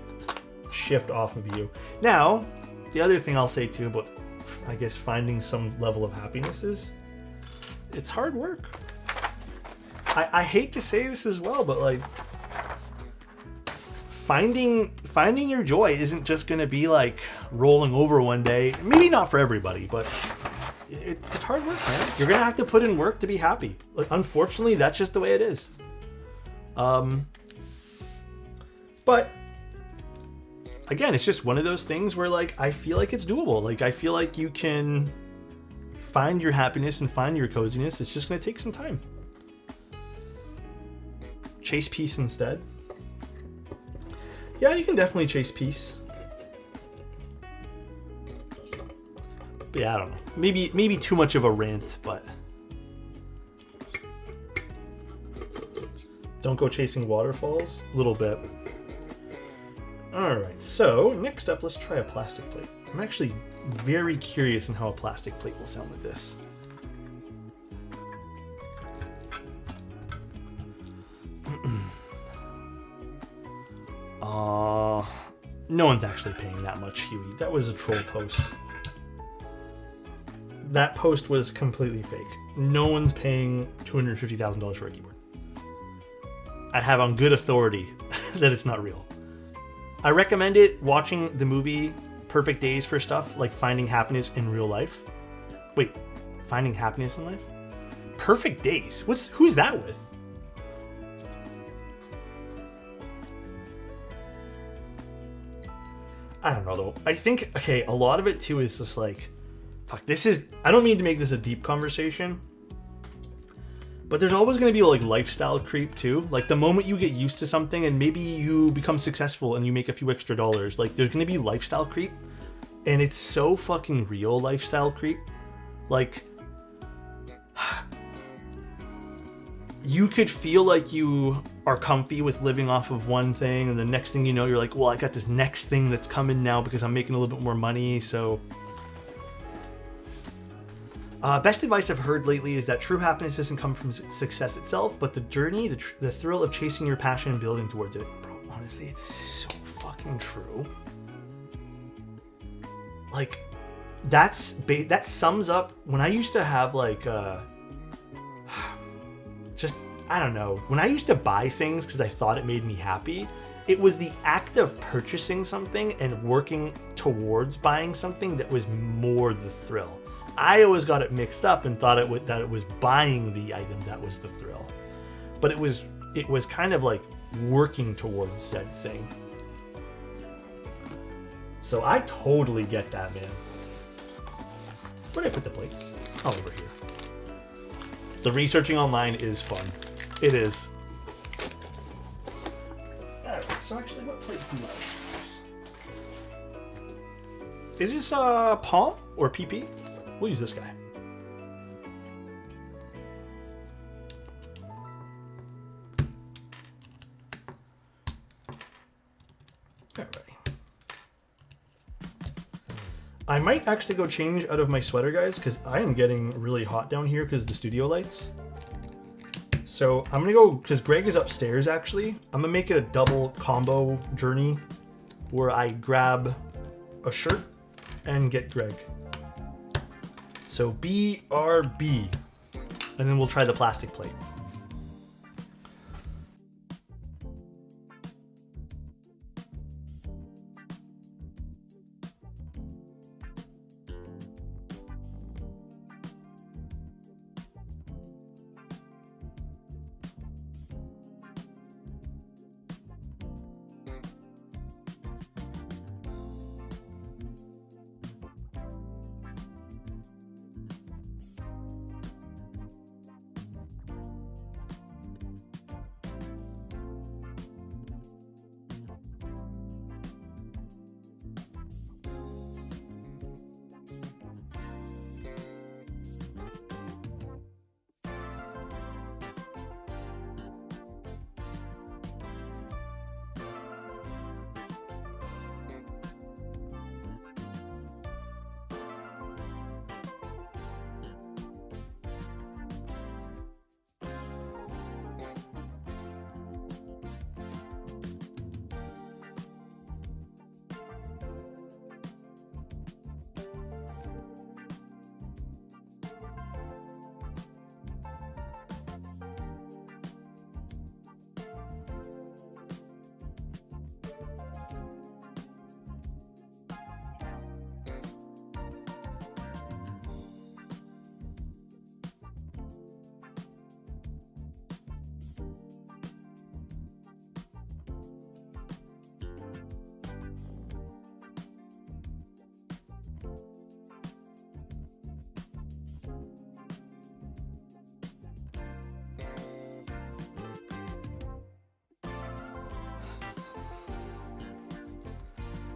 Speaker 2: shift off of you. Now, the other thing I'll say, too, about, I guess, finding some level of happiness is it's hard work. I hate to say this as well, but, like, finding your joy isn't just going to be like rolling over one day. Maybe not for everybody, but it's hard work, man. You're going to have to put in work to be happy. Like, unfortunately, that's just the way it is. But again, it's just one of those things where, like, I feel like it's doable. Like, I feel like you can find your happiness and find your coziness. It's just going to take some time. Chase peace instead. Yeah, you can definitely chase peace. But yeah, I don't know. Maybe too much of a rant, but don't go chasing waterfalls. A little bit. Alright, so next up, let's try a plastic plate. I'm actually very curious in how a plastic plate will sound with this. No one's actually paying that much, Huey. That was a troll post. That post was completely fake. No one's paying $250,000 for a keyboard. I have on good authority that it's not real. I recommend it watching the movie Perfect Days for stuff like finding happiness in real life. Wait, finding happiness in life? Perfect Days? Who's that with? I don't know though. I think, okay, a lot of it too is just like, fuck, I don't mean to make this a deep conversation, but there's always going to be like lifestyle creep too. Like the moment you get used to something and maybe you become successful and you make a few extra dollars, like there's going to be lifestyle creep, and it's so fucking real lifestyle creep. Like, you could feel like you are comfy with living off of one thing, and the next thing you know, you're like, well, I got this next thing that's coming now because I'm making a little bit more money, so... best advice I've heard lately is that true happiness doesn't come from success itself, but the journey, the thrill of chasing your passion and building towards it. Bro, honestly, it's so fucking true. Like, that sums up when I used to have, like, just, I don't know, when I used to buy things because I thought it made me happy, it was the act of purchasing something and working towards buying something that was more the thrill. I always got it mixed up and thought that it was buying the item that was the thrill. But it was kind of like working towards said thing. So I totally get that, man. Where did I put the plates? Oh, over here. The researching online is fun. It is. Alright, so actually, what plate do I use? Is this Palm or PP? We'll use this guy. Alrighty. I might actually go change out of my sweater, guys, because I am getting really hot down here because of the studio lights. So I'm gonna go, because Greg is upstairs actually, I'm gonna make it a double combo journey where I grab a shirt and get Greg. So BRB, and then we'll try the plastic plate.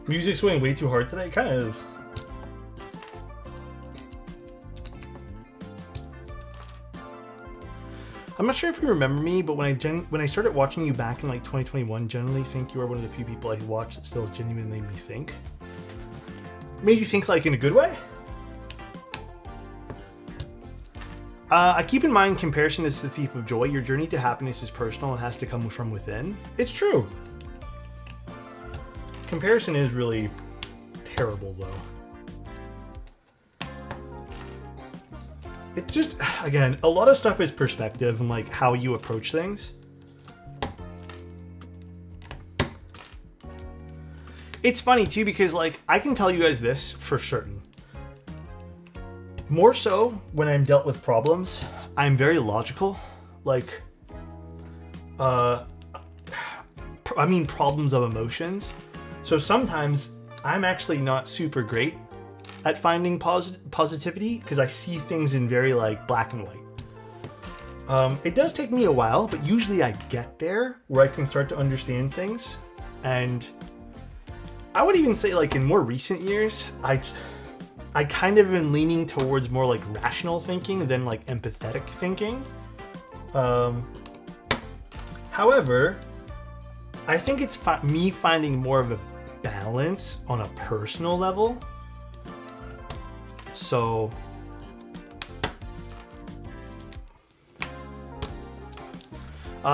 Speaker 2: Music's going way too hard today. It kind of is. I'm not sure if you remember me, but when I started watching you back in like 2021, generally think you are one of the few people I watch that still genuinely made me think. Made you think like in a good way? I keep in mind comparison is the thief of joy. Your journey to happiness is personal and has to come from within. It's true. Comparison is really terrible though. It's just, again, a lot of stuff is perspective and like how you approach things. It's funny too because like I can tell you guys this for certain. More so when I'm dealt with problems, I'm very logical. Like, I mean problems of emotions. So sometimes I'm actually not super great at finding positivity because I see things in very like black and white. It does take me a while, but usually I get there where I can start to understand things. And I would even say like in more recent years, I kind of been leaning towards more like rational thinking than like empathetic thinking. However, I think it's me finding more of a balance on a personal level. So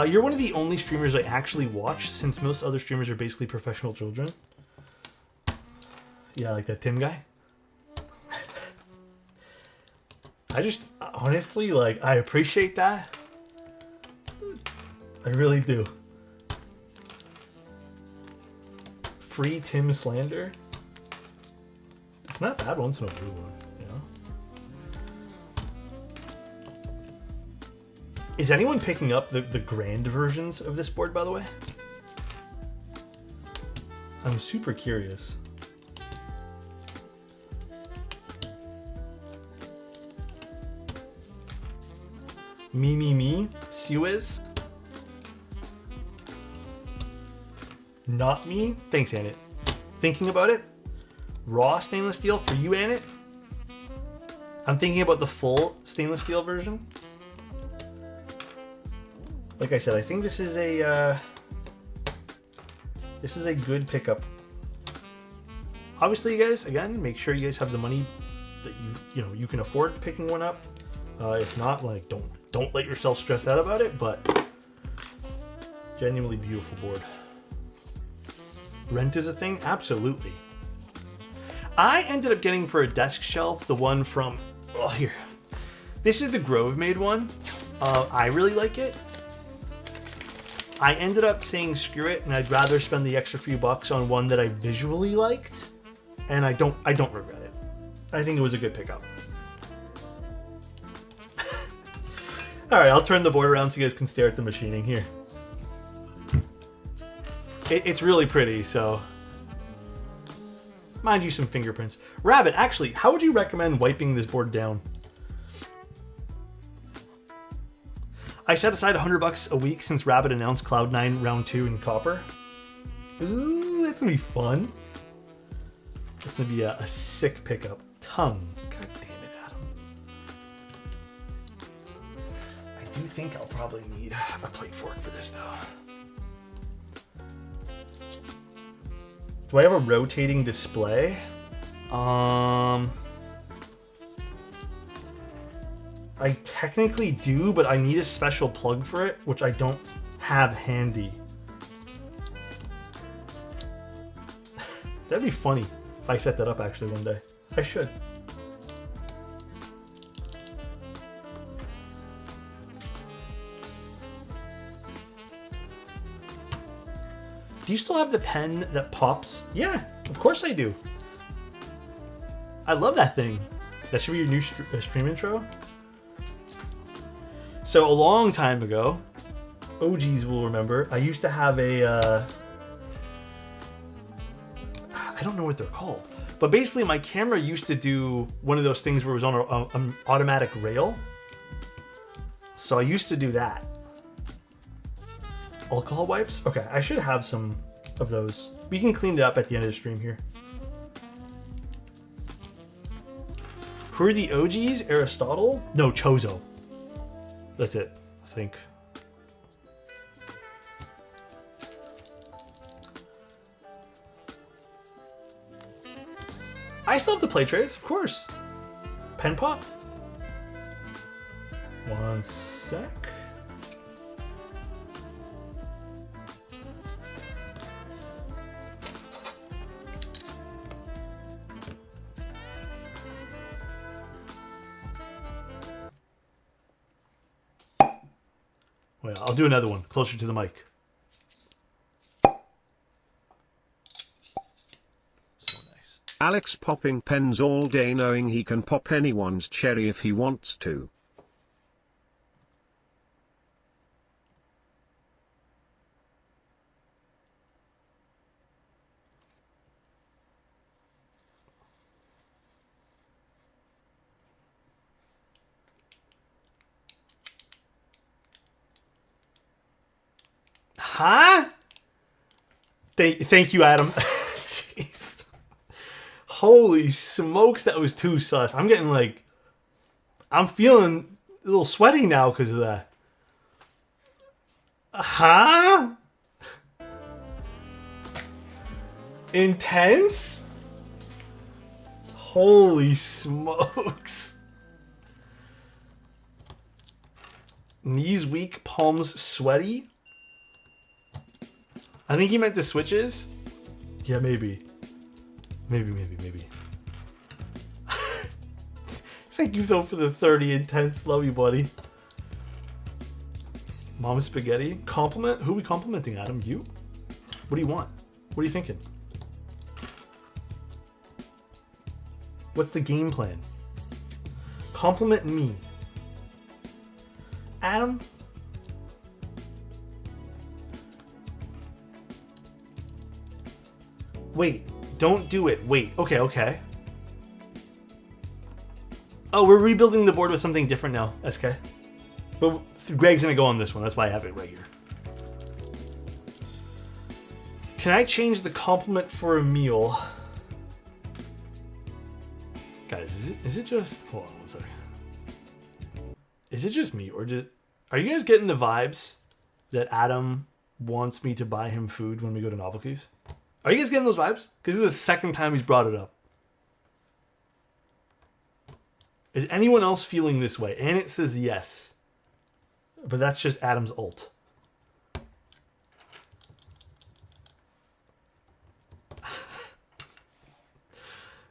Speaker 2: you're one of the only streamers I actually watch, since most other streamers are basically professional children. Yeah, like that Tim guy. I just honestly like I appreciate that. I really do. Free Tim slander. It's not bad once in a blue one, you know? Is anyone picking up the grand versions of this board, by the way? I'm super curious. Me, Suez. Not me. Thanks, Annette. Thinking about it. Raw stainless steel for you, Annette. I'm thinking about the full stainless steel version. Like I said, I think this is a good pickup. Obviously, you guys, again, make sure you guys have the money that you can afford picking one up. If not, like don't let yourself stress out about it. But genuinely beautiful board. Rent is a thing? Absolutely. I ended up getting for a desk shelf the one from, here. This is the Grove made one. I really like it. I ended up saying screw it, and I'd rather spend the extra few bucks on one that I visually liked, and I don't regret it. I think it was a good pickup. All right, I'll turn the board around so you guys can stare at the machining here. It's really pretty, so mind you, some fingerprints. Rabbit, actually, how would you recommend wiping this board down? I set aside $100 a week since Rabbit announced Cloud9 Round 2 in copper. Ooh, that's gonna be fun. That's gonna be a sick pickup. Tongue. God damn it, Adam. I do think I'll probably need a plate fork for this, though. Do I have a rotating display? I technically do, but I need a special plug for it, which I don't have handy. That'd be funny if I set that up actually one day. I should. Do you still have the pen that pops? Yeah, of course I do. I love that thing. That should be your new stream intro. So a long time ago, OGs will remember, I used to have a, I don't know what they're called, but basically my camera used to do one of those things where it was on an automatic rail. So I used to do that. Alcohol wipes? Okay, I should have some of those. We can clean it up at the end of the stream here. Who are the OGs? Aristotle? No, Chozo. That's it, I think. I still have the play trays, of course. Pen pop. One sec. Wait, I'll do another one closer to the mic.
Speaker 1: Alex popping pens all day knowing he can pop anyone's cherry if he wants to.
Speaker 2: Huh? Thank you, Adam. Jeez. Holy smokes, that was too sus. I'm getting like... I'm feeling a little sweaty now because of that. Huh? Intense? Holy smokes. Knees weak, palms sweaty? I think he meant the switches. Yeah, maybe. Maybe. Thank you, Phil, for the 30 intense. Love you, buddy. Mama Spaghetti. Compliment? Who are we complimenting, Adam? You? What do you want? What are you thinking? What's the game plan? Compliment me. Adam? Wait, don't do it. Wait, okay. Oh, we're rebuilding the board with something different now, SK. But Greg's gonna go on this one, that's why I have it right here. Can I change the compliment for a meal? Guys, is it just... Hold on one second. Is it just me, or just... Are you guys getting the vibes that Adam wants me to buy him food when we go to Novelties? Are you guys getting those vibes? Because this is the second time he's brought it up. Is anyone else feeling this way? And it says yes. But that's just Adam's ult.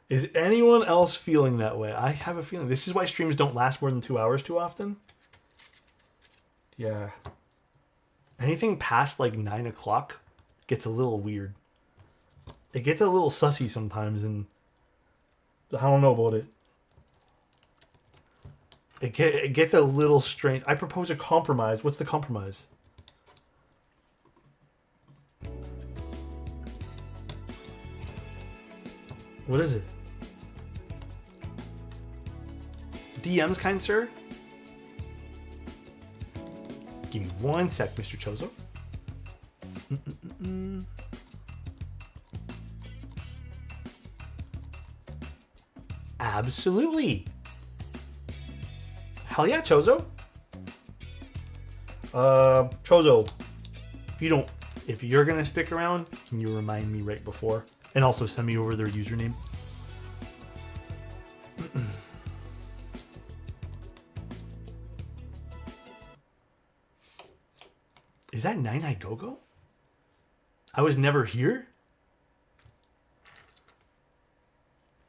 Speaker 2: Is anyone else feeling that way? I have a feeling. This is why streams don't last more than 2 hours too often. Yeah. Anything past like 9 o'clock gets a little weird. It gets a little sussy sometimes, and I don't know about it. It gets a little strange. I propose a compromise. What's the compromise? What is it? DMs, kind sir? Give me 1 sec, Mr. Chozo. Absolutely. Hell yeah, Chozo. Chozo, if you're gonna stick around, can you remind me right before? And also send me over their username. Is that Nine Eye Go-Go? I was never here?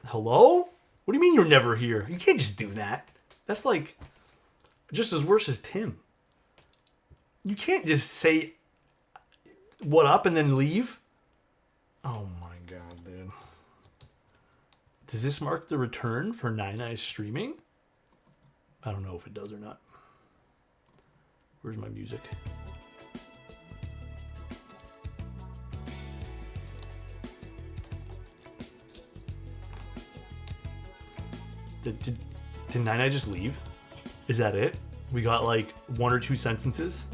Speaker 2: Hello? What do you mean you're never here? You can't just do that. That's like just as worse as Tim. You can't just say what up and then leave. Oh my god, dude. Does this mark the return for Nine Eyes streaming? I don't know if it does or not. Where's my music? Did Nine Eye just leave? Is that it? We got like 1 or 2 sentences?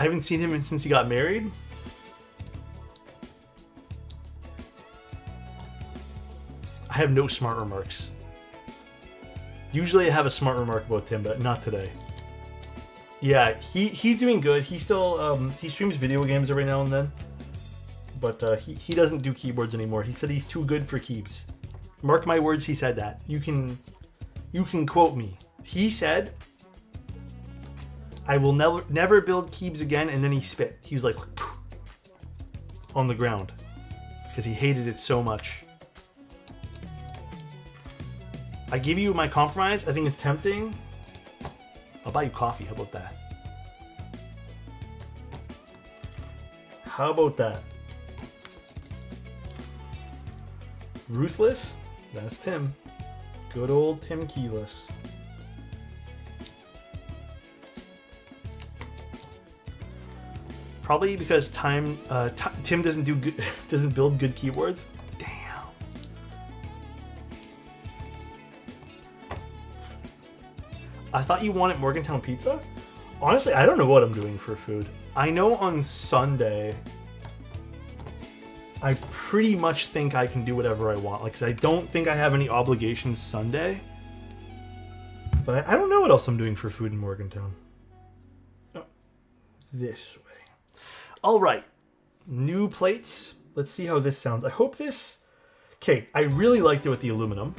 Speaker 2: haven't seen him since he got married. I have no smart remarks. Usually I have a smart remark about Tim, but not today. Yeah, he's doing good. He still he streams video games every now and then, but he doesn't do keyboards anymore. He said he's too good for keys. Mark my words, he said that. You can quote me. He said, "I will never build keys again," and then he spit. He was like on the ground because he hated it so much. I give you my compromise. I think it's tempting. I'll buy you coffee. How about that? How about that? Ruthless? That's Tim. Good old Tim Keyless. Probably because Tim doesn't build good keyboards. Damn. I thought you wanted Morgantown pizza? Honestly, I don't know what I'm doing for food. I know on Sunday, I pretty much think I can do whatever I want. Like, 'cause I don't think I have any obligations Sunday. But I don't know what else I'm doing for food in Morgantown. Oh, this way. All right. New plates. Let's see how this sounds. I hope this... Okay, I really liked it with the aluminum.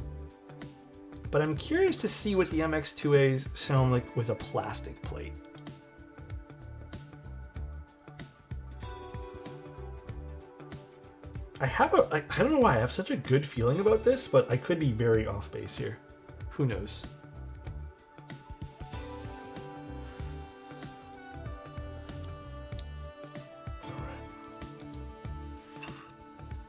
Speaker 2: But I'm curious to see what the MX2As sound like with a plastic plate. I don't know why I have such a good feeling about this, but I could be very off base here. Who knows? All right.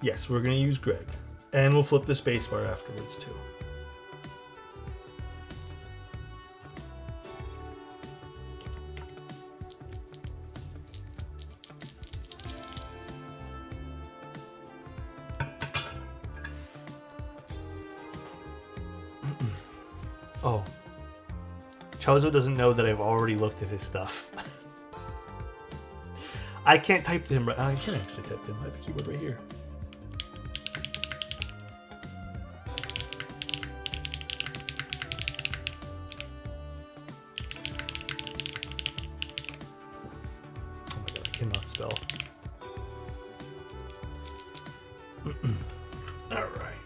Speaker 2: Yes, we're going to use Greg. And we'll flip the spacebar afterwards too. Oh. Chozo doesn't know that I've already looked at his stuff. I can't type to him right. I can actually type to him. I have a keyboard right here. Oh my god, I cannot spell. All right.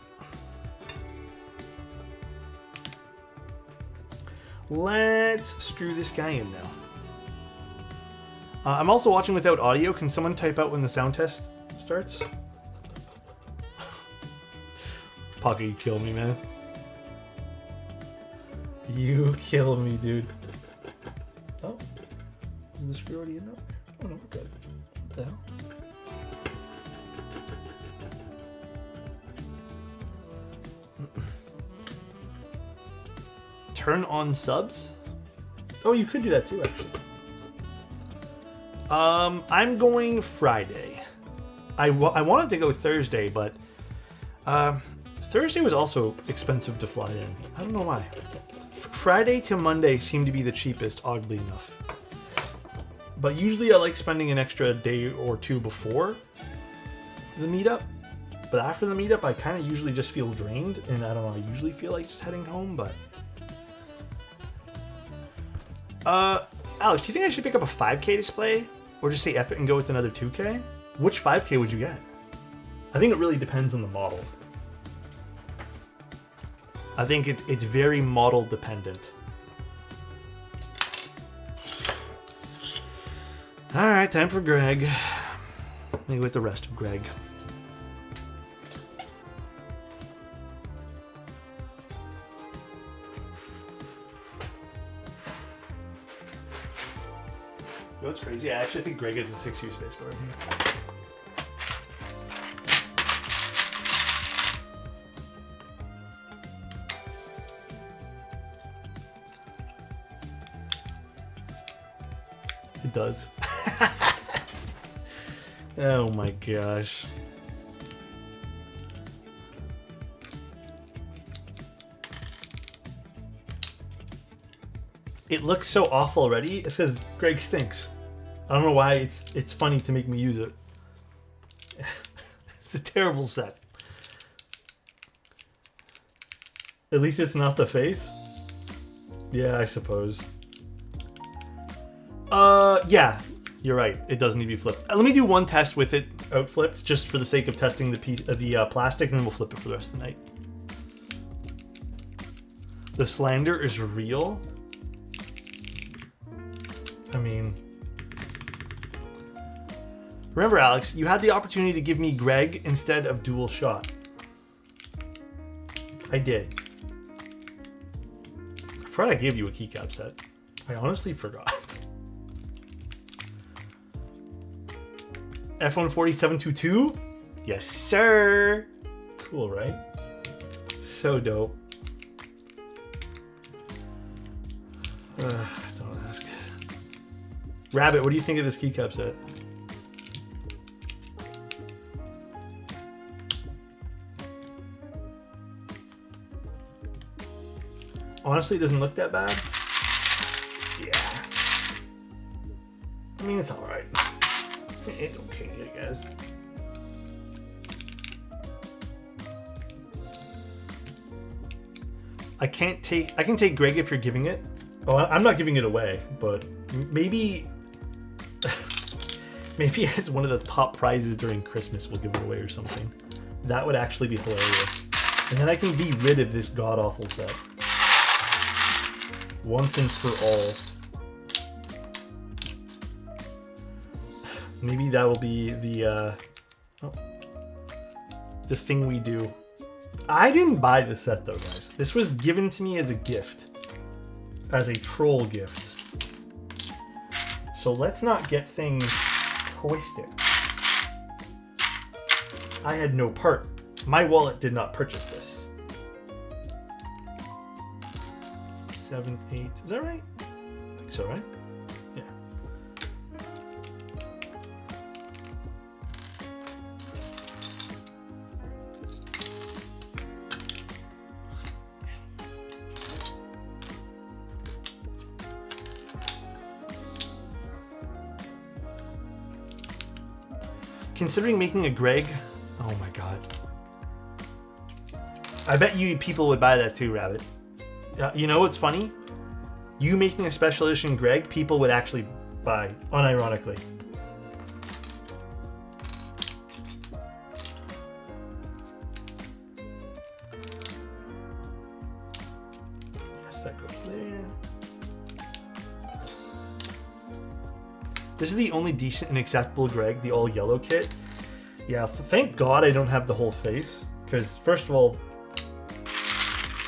Speaker 2: Let's screw this guy in now. I'm also watching without audio. Can someone type out when the sound test starts? Pocket, you kill me, man. You kill me, dude. Oh, is the screw already in there? Oh no, we're good. What the hell? Turn on subs? Oh, you could do that too, actually. I'm going Friday. I wanted to go Thursday, but Thursday was also expensive to fly in. I don't know why. Friday to Monday seemed to be the cheapest, oddly enough. But usually I like spending an extra day or two before the meetup. But after the meetup, I kind of usually just feel drained, and I don't know, I usually feel like just heading home, but... Alex, do you think I should pick up a 5K display? Or just say F it and go with another 2K? Which 5K would you get? I think it really depends on the model. I think it's very model dependent. Alright, time for Greg. Maybe with the rest of Greg. You know what's crazy? I actually think Greg has a 6U spacebar in here. It does. Oh my gosh. It looks so awful already. It says Greg stinks. I don't know why it's funny to make me use it. It's a terrible set. At least it's not the face. Yeah, I suppose. Yeah, you're right. It does need to be flipped. Let me do one test with it out flipped, just for the sake of testing the piece of the plastic, and then we'll flip it for the rest of the night. The slander is real. I mean, remember, Alex, you had the opportunity to give me Greg instead of dual shot. I did. I forgot I gave you a keycap set. I honestly forgot. F14722? Yes, sir. Cool, right? So dope. Don't ask. Rabbit, what do you think of this keycap set? Honestly, it doesn't look that bad. Yeah. I mean, it's alright. It's okay, I guess. I can take Greg if you're giving it. Oh, I'm not giving it away, but maybe maybe as one of the top prizes during Christmas we'll give it away or something. That would actually be hilarious. And then I can be rid of this god-awful set. Once and for all. Maybe that will be the thing we do. I didn't buy the set though, guys. This was given to me as a gift. As a troll gift. So let's not get things twisted. I had no part. My wallet did not purchase this. 7, 8. Is that right? I think so, right? Yeah. Considering making a Greg, oh my god. I bet you people would buy that too, Rabbit. You know what's funny? You making a special edition Greg, people would actually buy, unironically. Yes, that goes there. This is the only decent and acceptable Greg, the all yellow kit. Yeah, thank God I don't have the whole face, because first of all,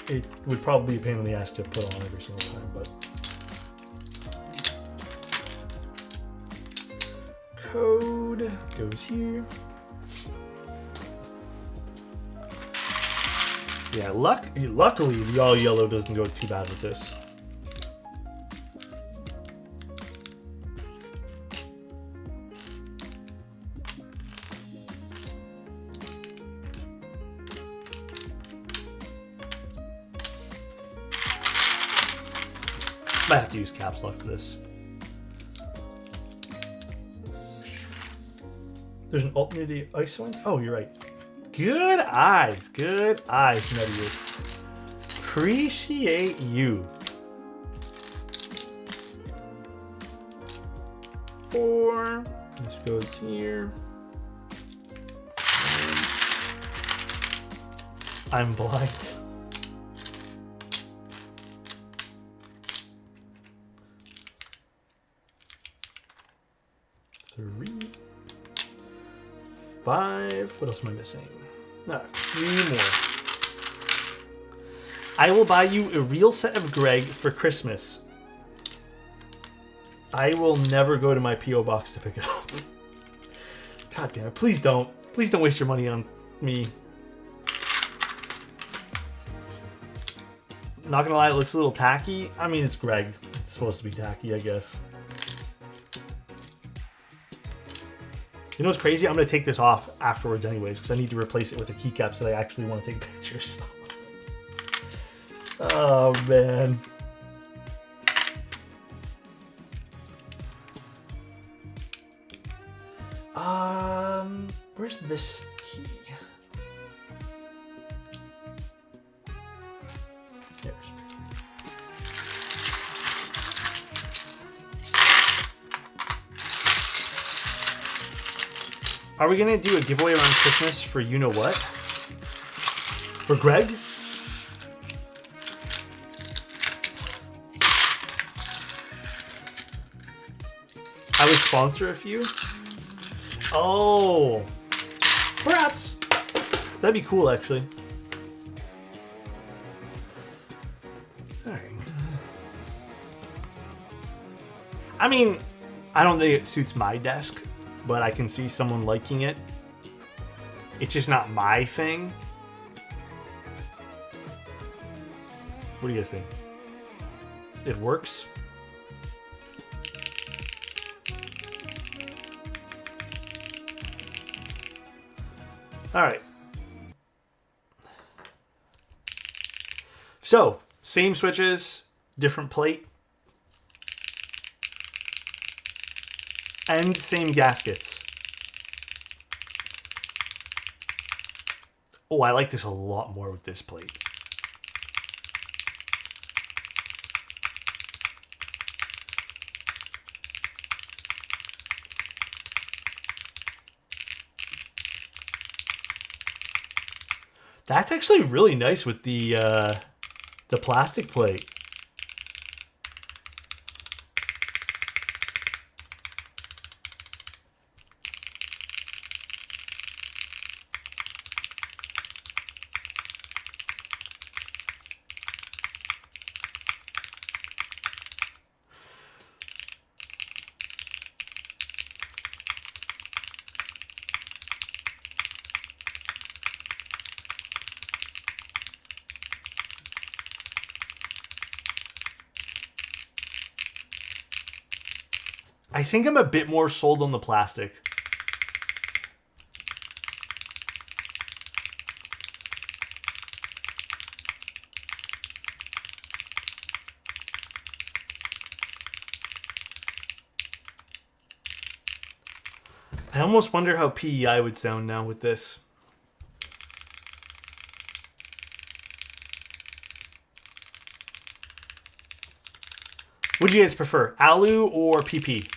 Speaker 2: it would probably be a pain in the ass to put on every single time, but code goes here. Yeah, luckily the all yellow doesn't go too bad with this. I have to use caps lock for this. There's an alt near the ISO one? Oh, you're right. Good eyes, Medius. Appreciate you. 4. This goes here. I'm blind. 3, 5. What else am I missing? No, 3 more. I will buy you a real set of Greg for Christmas. I will never go to my P.O. box to pick it up. God damn it. Please don't. Please don't waste your money on me. Not gonna lie, it looks a little tacky. I mean, it's Greg. It's supposed to be tacky, I guess. You know what's crazy? I'm going to take this off afterwards anyways, because I need to replace it with a keycaps that I actually want to take pictures of. Oh, man. Where's this key? There's. Are we gonna do a giveaway around Christmas for you know what? For Greg? I would sponsor a few. Oh, perhaps. That'd be cool, actually. All right. I mean, I don't think it suits my desk, but I can see someone liking it. It's just not my thing. What do you guys think? It works? All right. So, same switches, different plate, and same gaskets. Oh, I like this a lot more with this plate. That's actually really nice with the plastic plate. I think I'm a bit more sold on the plastic. I almost wonder how PEI would sound now with this. Would you guys prefer Alu or PP?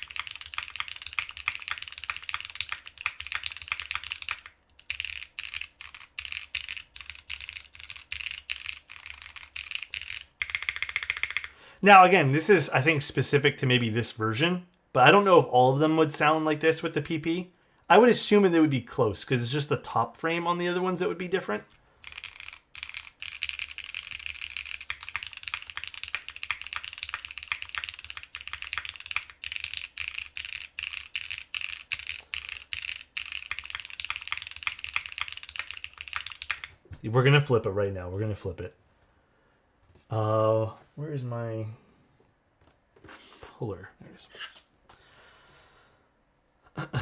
Speaker 2: Now, again, this is, I think, specific to maybe this version, but I don't know if all of them would sound like this with the PP. I would assume that they would be close, because it's just the top frame on the other ones that would be different. We're going to flip it right now. We're going to flip it. Where is my puller? There it is.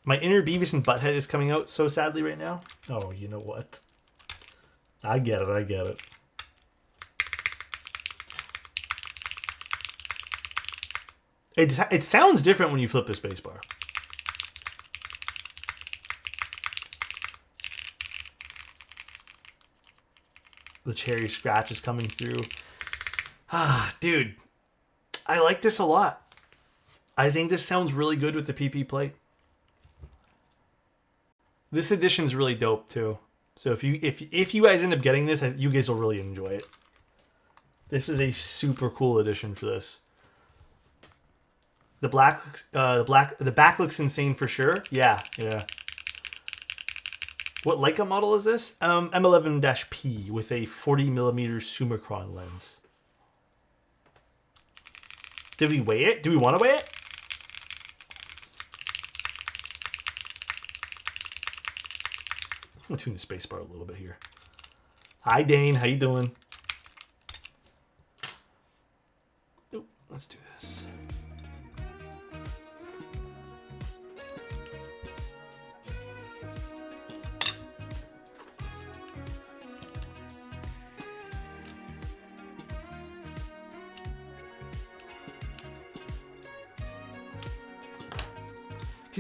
Speaker 2: My inner Beavis and Butthead is coming out so sadly right now. Oh, you know what? I get it. I get it. It sounds different when you flip the spacebar. The cherry scratch is coming through. Ah, dude. I like this a lot. I think this sounds really good with the PP plate. This edition's really dope too. So if you guys end up getting this, you guys will really enjoy it. This is a super cool edition for this. The back looks insane for sure. Yeah. What Leica model is this? M11-P with a 40mm Summicron lens. Did we weigh it? Do we want to weigh it? I'm going to tune the spacebar a little bit here. Hi, Dane. How you doing? Oop, let's do this.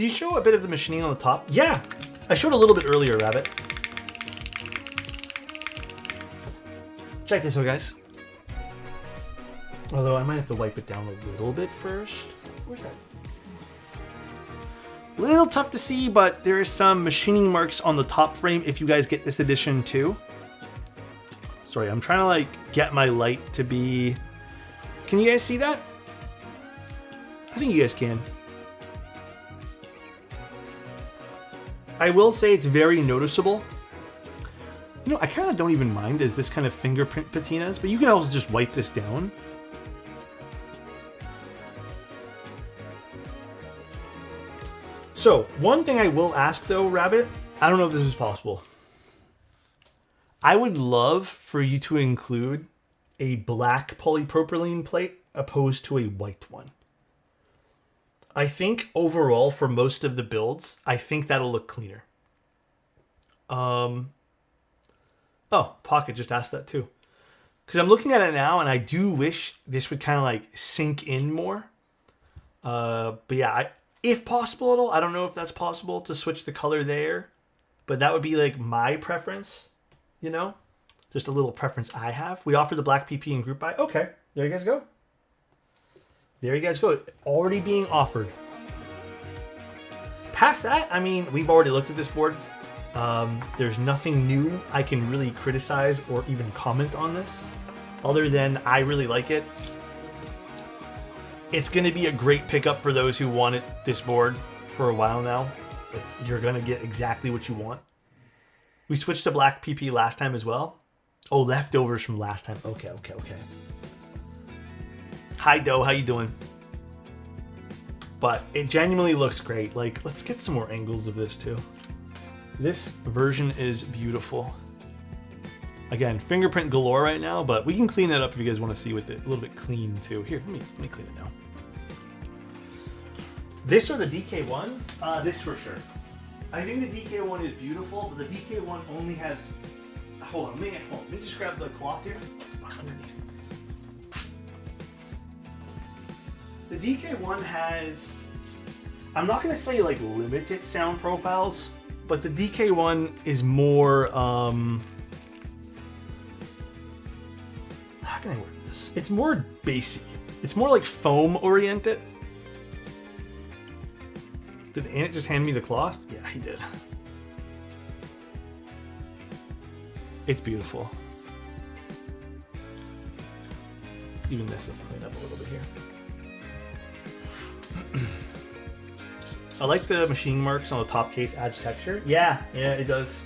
Speaker 2: Did you show a bit of the machining on the top? Yeah, I showed a little bit earlier, Rabbit. Check this out, guys. Although I might have to wipe it down a little bit first. Where's that? A little tough to see, but there is some machining marks on the top frame if you guys get this edition too. Sorry, I'm trying to like get my light to be... Can you guys see that? I think you guys can. I will say it's very noticeable. You know, I kind of don't even mind as this kind of fingerprint patinas, but you can also just wipe this down. So, one thing I will ask though, Rabbit, I don't know if this is possible. I would love for you to include a black polypropylene plate opposed to a white one. I think overall for most of the builds, I think that'll look cleaner. Oh, Pocket just asked that too. Because I'm looking at it now and I do wish this would kind of like sink in more. But yeah, if possible at all, I don't know if that's possible to switch the color there. But that would be like my preference, you know? Just a little preference I have. We offer the black PP and group buy. Okay, there you guys go. There you guys go. Already being offered. Past that, I mean, we've already looked at this board. There's nothing new I can really criticize or even comment on this, other than I really like it. It's going to be a great pickup for those who wanted this board for a while now. You're going to get exactly what you want. We switched to black PP last time as well. Oh, leftovers from last time. Okay. Hi, Doe. How you doing? But it genuinely looks great. Like, let's get some more angles of this too. This version is beautiful. Again, fingerprint galore right now, but we can clean that up if you guys want to see with it a little bit clean too. Here, let me clean it now. This or the DK1? This for sure. I think the DK1 is beautiful, but the DK1 only has... Hold on, let me just grab the cloth here. Underneath. The DK1 has... I'm not going to say like limited sound profiles, but the DK1 is more... How can I word this? It's more bassy. It's more like foam oriented. Did Ant just hand me the cloth? Yeah, he did. It's beautiful. Even this, let's clean up a little bit here. I like the machine marks on the top case, adds texture. Yeah, it does.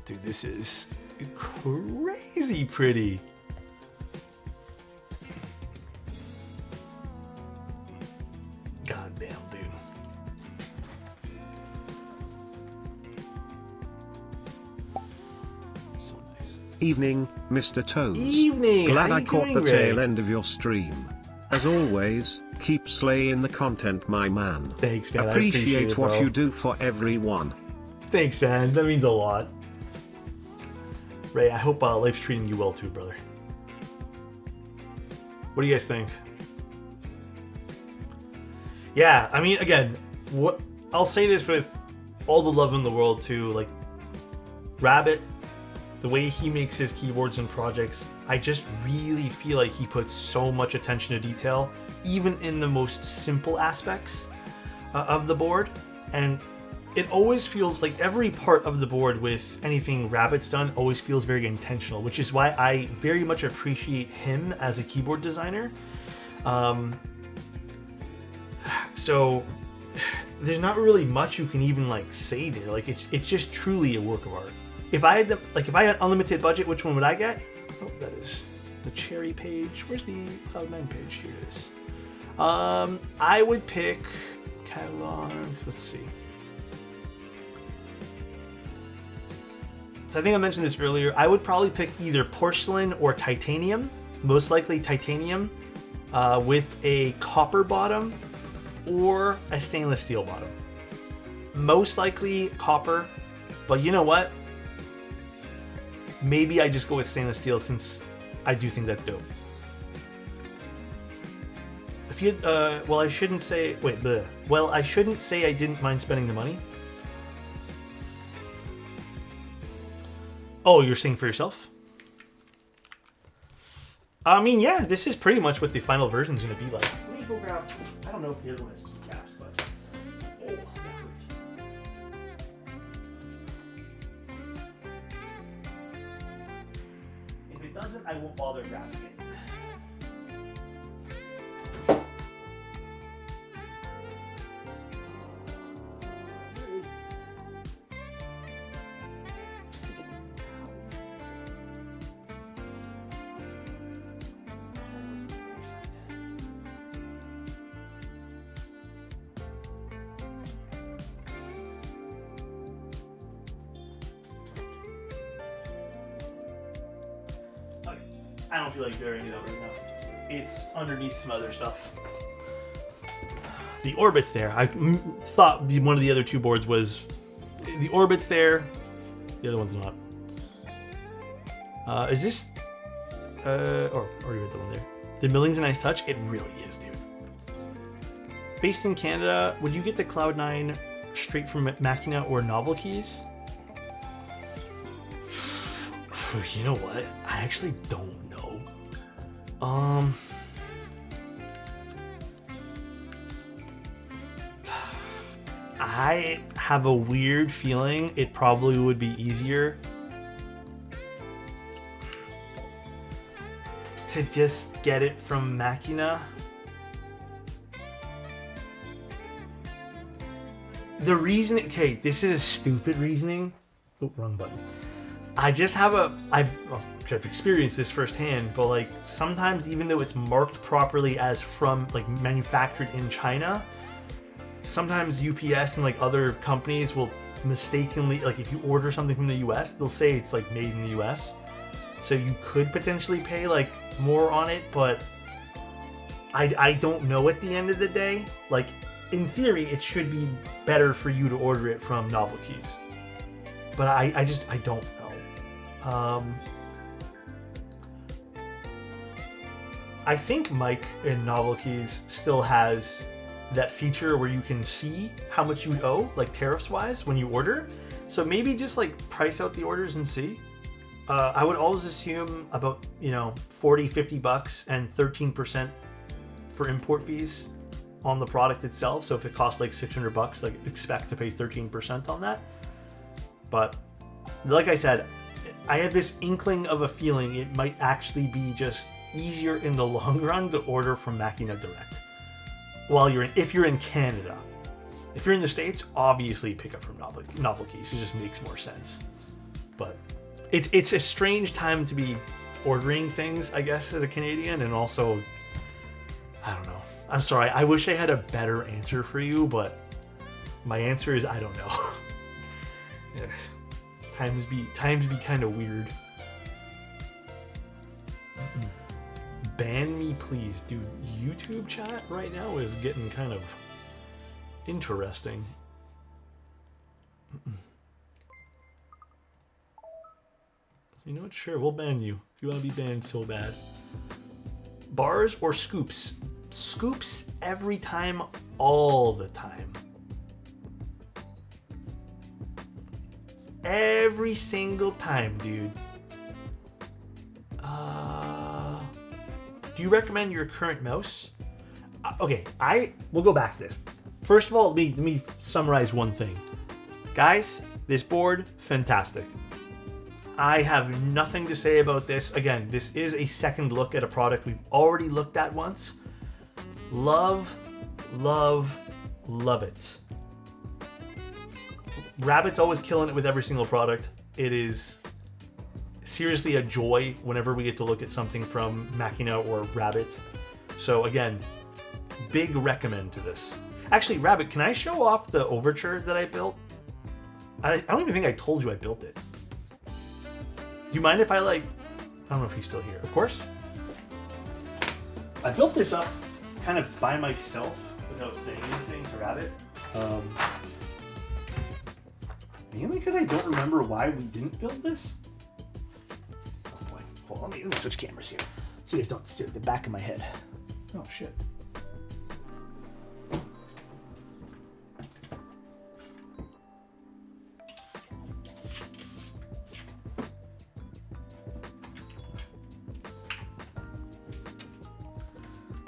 Speaker 2: Dude, this is crazy pretty. God damn, dude. So nice.
Speaker 1: Evening, Mr. Toes.
Speaker 2: Evening.
Speaker 1: Glad
Speaker 2: How
Speaker 1: I
Speaker 2: you
Speaker 1: caught
Speaker 2: doing,
Speaker 1: the
Speaker 2: Ray?
Speaker 1: tail end of your stream. As always, keep slaying the content, my man.
Speaker 2: Thanks, man. I
Speaker 1: Appreciate
Speaker 2: it,
Speaker 1: what
Speaker 2: bro.
Speaker 1: you do for everyone.
Speaker 2: Thanks, man. That means a lot. Ray, I hope life's treating you well too, brother. What do you guys think? Yeah, I mean, again, what I'll say this with all the love in the world too, like Rabbit, the way he makes his keyboards and projects, I just really feel like he puts so much attention to detail, even in the most simple aspects of the board. And it always feels like every part of the board with anything Rabbit's done always feels very intentional, which is why I very much appreciate him as a keyboard designer. So there's not really much you can even like say there. Like it's just truly a work of art. If I had unlimited budget, which one would I get? Oh, that is the cherry page. Where's the Cloud9 page? Here it is. I would pick catalog. Let's see. So I think I mentioned this earlier. I would probably pick either porcelain or titanium. Most likely titanium with a copper bottom or a stainless steel bottom. Most likely copper, but you know what? Maybe I just go with stainless steel since I do think that's dope. If you, well, I shouldn't say. Wait, bleh. Well, I shouldn't say I didn't mind spending the money. Oh, you're saying for yourself? I mean, yeah, this is pretty much what the final version's gonna be like. Let me go grab. I don't know if the other one has keycaps, but. Oh, that hurt. If it doesn't, I won't bother grabbing it. I don't feel like bearing it out right now. It's underneath some other stuff. The orbit's there. I thought one of the other two boards was... The orbit's there. The other one's not. Is this... or you had the one there. The milling's a nice touch. It really is, dude. Based in Canada, would you get the Cloud9 straight from Machina or Novel Keys? You know what? I actually don't know. I have a weird feeling it probably would be easier to just get it from Machina. The reason, okay, this is a stupid reasoning. Oh, wrong button. I just have I've experienced this firsthand, but like sometimes even though it's marked properly as from like manufactured in China, sometimes UPS and like other companies will mistakenly, like if you order something from the US, they'll say it's like made in the US. So you could potentially pay like more on it, but I don't know at the end of the day. Like in theory, it should be better for you to order it from Novel Keys. But I don't know. I think Mike in Novel Keys still has that feature where you can see how much you owe, like tariffs wise, when you order. So maybe just like price out the orders and see. I would always assume about, you know, 40, 50 bucks and 13% for import fees on the product itself. So if it costs like 600 bucks, like expect to pay 13% on that. But like I said, I have this inkling of a feeling it might actually be just easier in the long run to order from Machina direct. While if you're in Canada. If you're in the States, obviously pick up from Novel Keys. It just makes more sense. But it's a strange time to be ordering things, I guess, as a Canadian, and also, I don't know. I'm sorry. I wish I had a better answer for you, but my answer is I don't know. Yeah. Times be kind of weird. Ban me, please, dude. YouTube chat right now is getting kind of interesting. You know what? Sure, we'll ban you if you want to be banned so bad. Bars or scoops? Scoops every time, all the time. Every single time, dude. Do you recommend your current mouse? Okay, we'll go back to this. First of all, let me summarize one thing. Guys, this board, fantastic. I have nothing to say about this. Again, this is a second look at a product we've already looked at once. Love, love, love it. Rabbit's always killing it with every single product. It is seriously a joy whenever we get to look at something from Machina or Rabbit. So again, big recommend to this. Actually, Rabbit, can I show off the overture that I built? I don't even think I told you I built it. Do you mind if I I don't know if he's still here. Of course. I built this up kind of by myself without saying anything to Rabbit. Mainly because I don't remember why we didn't build this. Oh boy. Hold on, let me switch cameras here so you guys don't stare at the back of my head. Oh shit.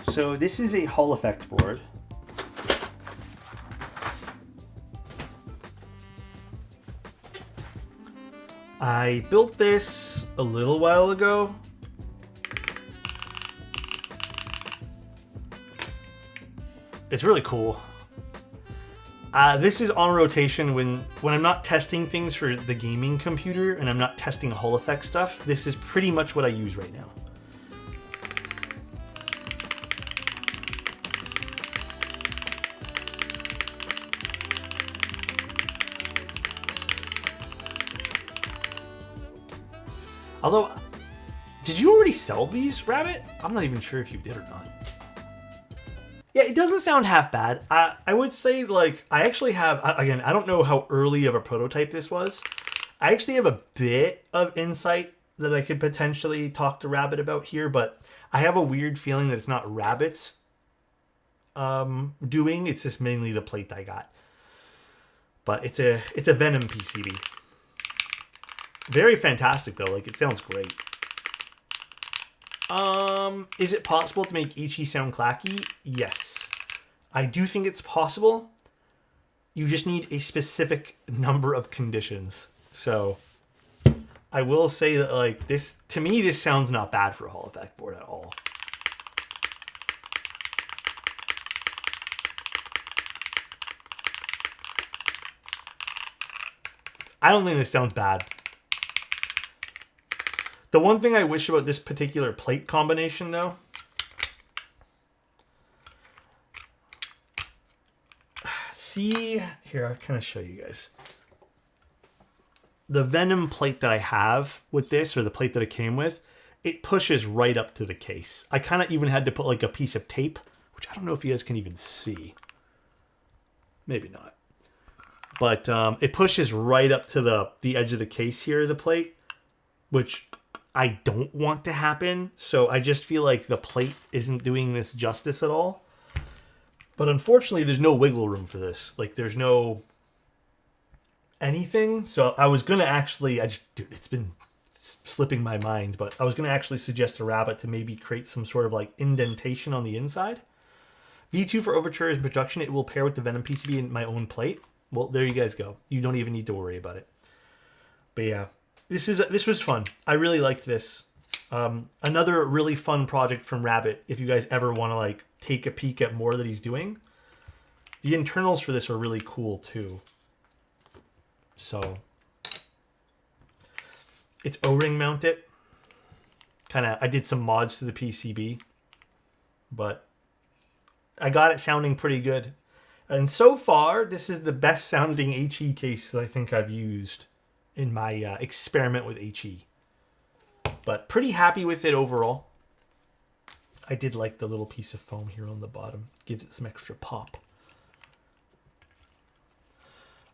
Speaker 2: So this is a Hall effect board. I built this a little while ago. It's really cool. This is on rotation when I'm not testing things for the gaming computer and I'm not testing Hall effect stuff. This is pretty much what I use right now. Although, did you already sell these, Rabbit? I'm not even sure if you did or not. Yeah, it doesn't sound half bad. I would say, like, I actually have, again, I don't know how early of a prototype this was. I actually have a bit of insight that I could potentially talk to Rabbit about here, but I have a weird feeling that it's not Rabbit's doing. It's just mainly the plate I got. But it's a Venom PCB. Very fantastic though, like it sounds great. Is it possible to make HE sound clacky? Yes. I do think it's possible. You just need a specific number of conditions. So I will say that like this, to me, this sounds not bad for a Hall effect board at all. I don't think this sounds bad. The one thing I wish about this particular plate combination, though, see, here, I'll kind of show you guys. The Venom plate that I have with this, or the plate that it came with, it pushes right up to the case. I kind of even had to put like a piece of tape, which I don't know if you guys can even see. Maybe not. But it pushes right up to the edge of the case here, the plate, which I don't want to happen, so I just feel like the plate isn't doing this justice at all. But unfortunately, there's no wiggle room for this. Like, there's no anything. So I was going to actually, dude, it's been slipping my mind, but I was going to actually suggest to Rabbit to maybe create some sort of like indentation on the inside. V2 for Overture is production. It will pair with the Venom PCB in my own plate. Well, there you guys go. You don't even need to worry about it. But yeah. This was fun. I really liked this. Another really fun project from Rabbit. If you guys ever want to like take a peek at more that he's doing, the internals for this are really cool too. So it's O-ring mounted. I did some mods to the PCB, but I got it sounding pretty good. And so far, this is the best sounding HE case that I think I've used in my experiment with HE. But pretty happy with it overall. I did like the little piece of foam here on the bottom. Gives it some extra pop.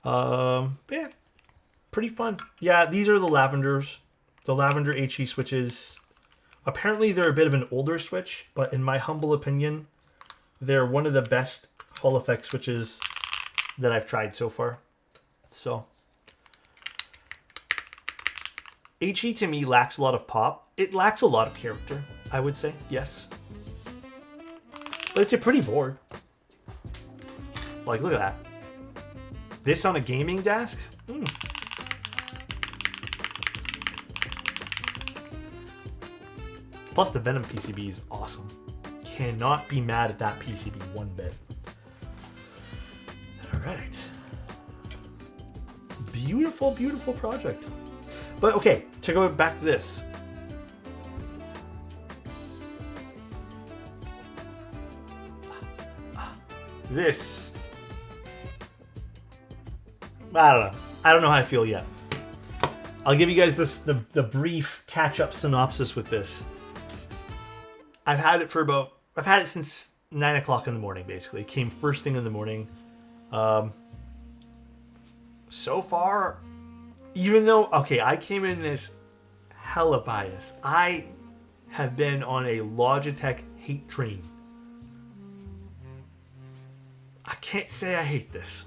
Speaker 2: But yeah, pretty fun. Yeah, these are the lavenders. The lavender HE switches. Apparently they're a bit of an older switch, but in my humble opinion, they're one of the best Hall effect switches that I've tried so far. So HE to me lacks a lot of pop. It lacks a lot of character, I would say, yes. But it's a pretty board. Like, look at that. This on a gaming desk? Plus the Venom PCB is awesome. Cannot be mad at that PCB one bit. Alright. Beautiful, beautiful project. But okay, to go back to this. This. I don't know. I don't know how I feel yet. I'll give you guys the brief catch-up synopsis with this. I've had it since 9 o'clock in the morning, basically. It came first thing in the morning. So far, even though, okay, I came in this hella bias. I have been on a Logitech hate train. I can't say I hate this.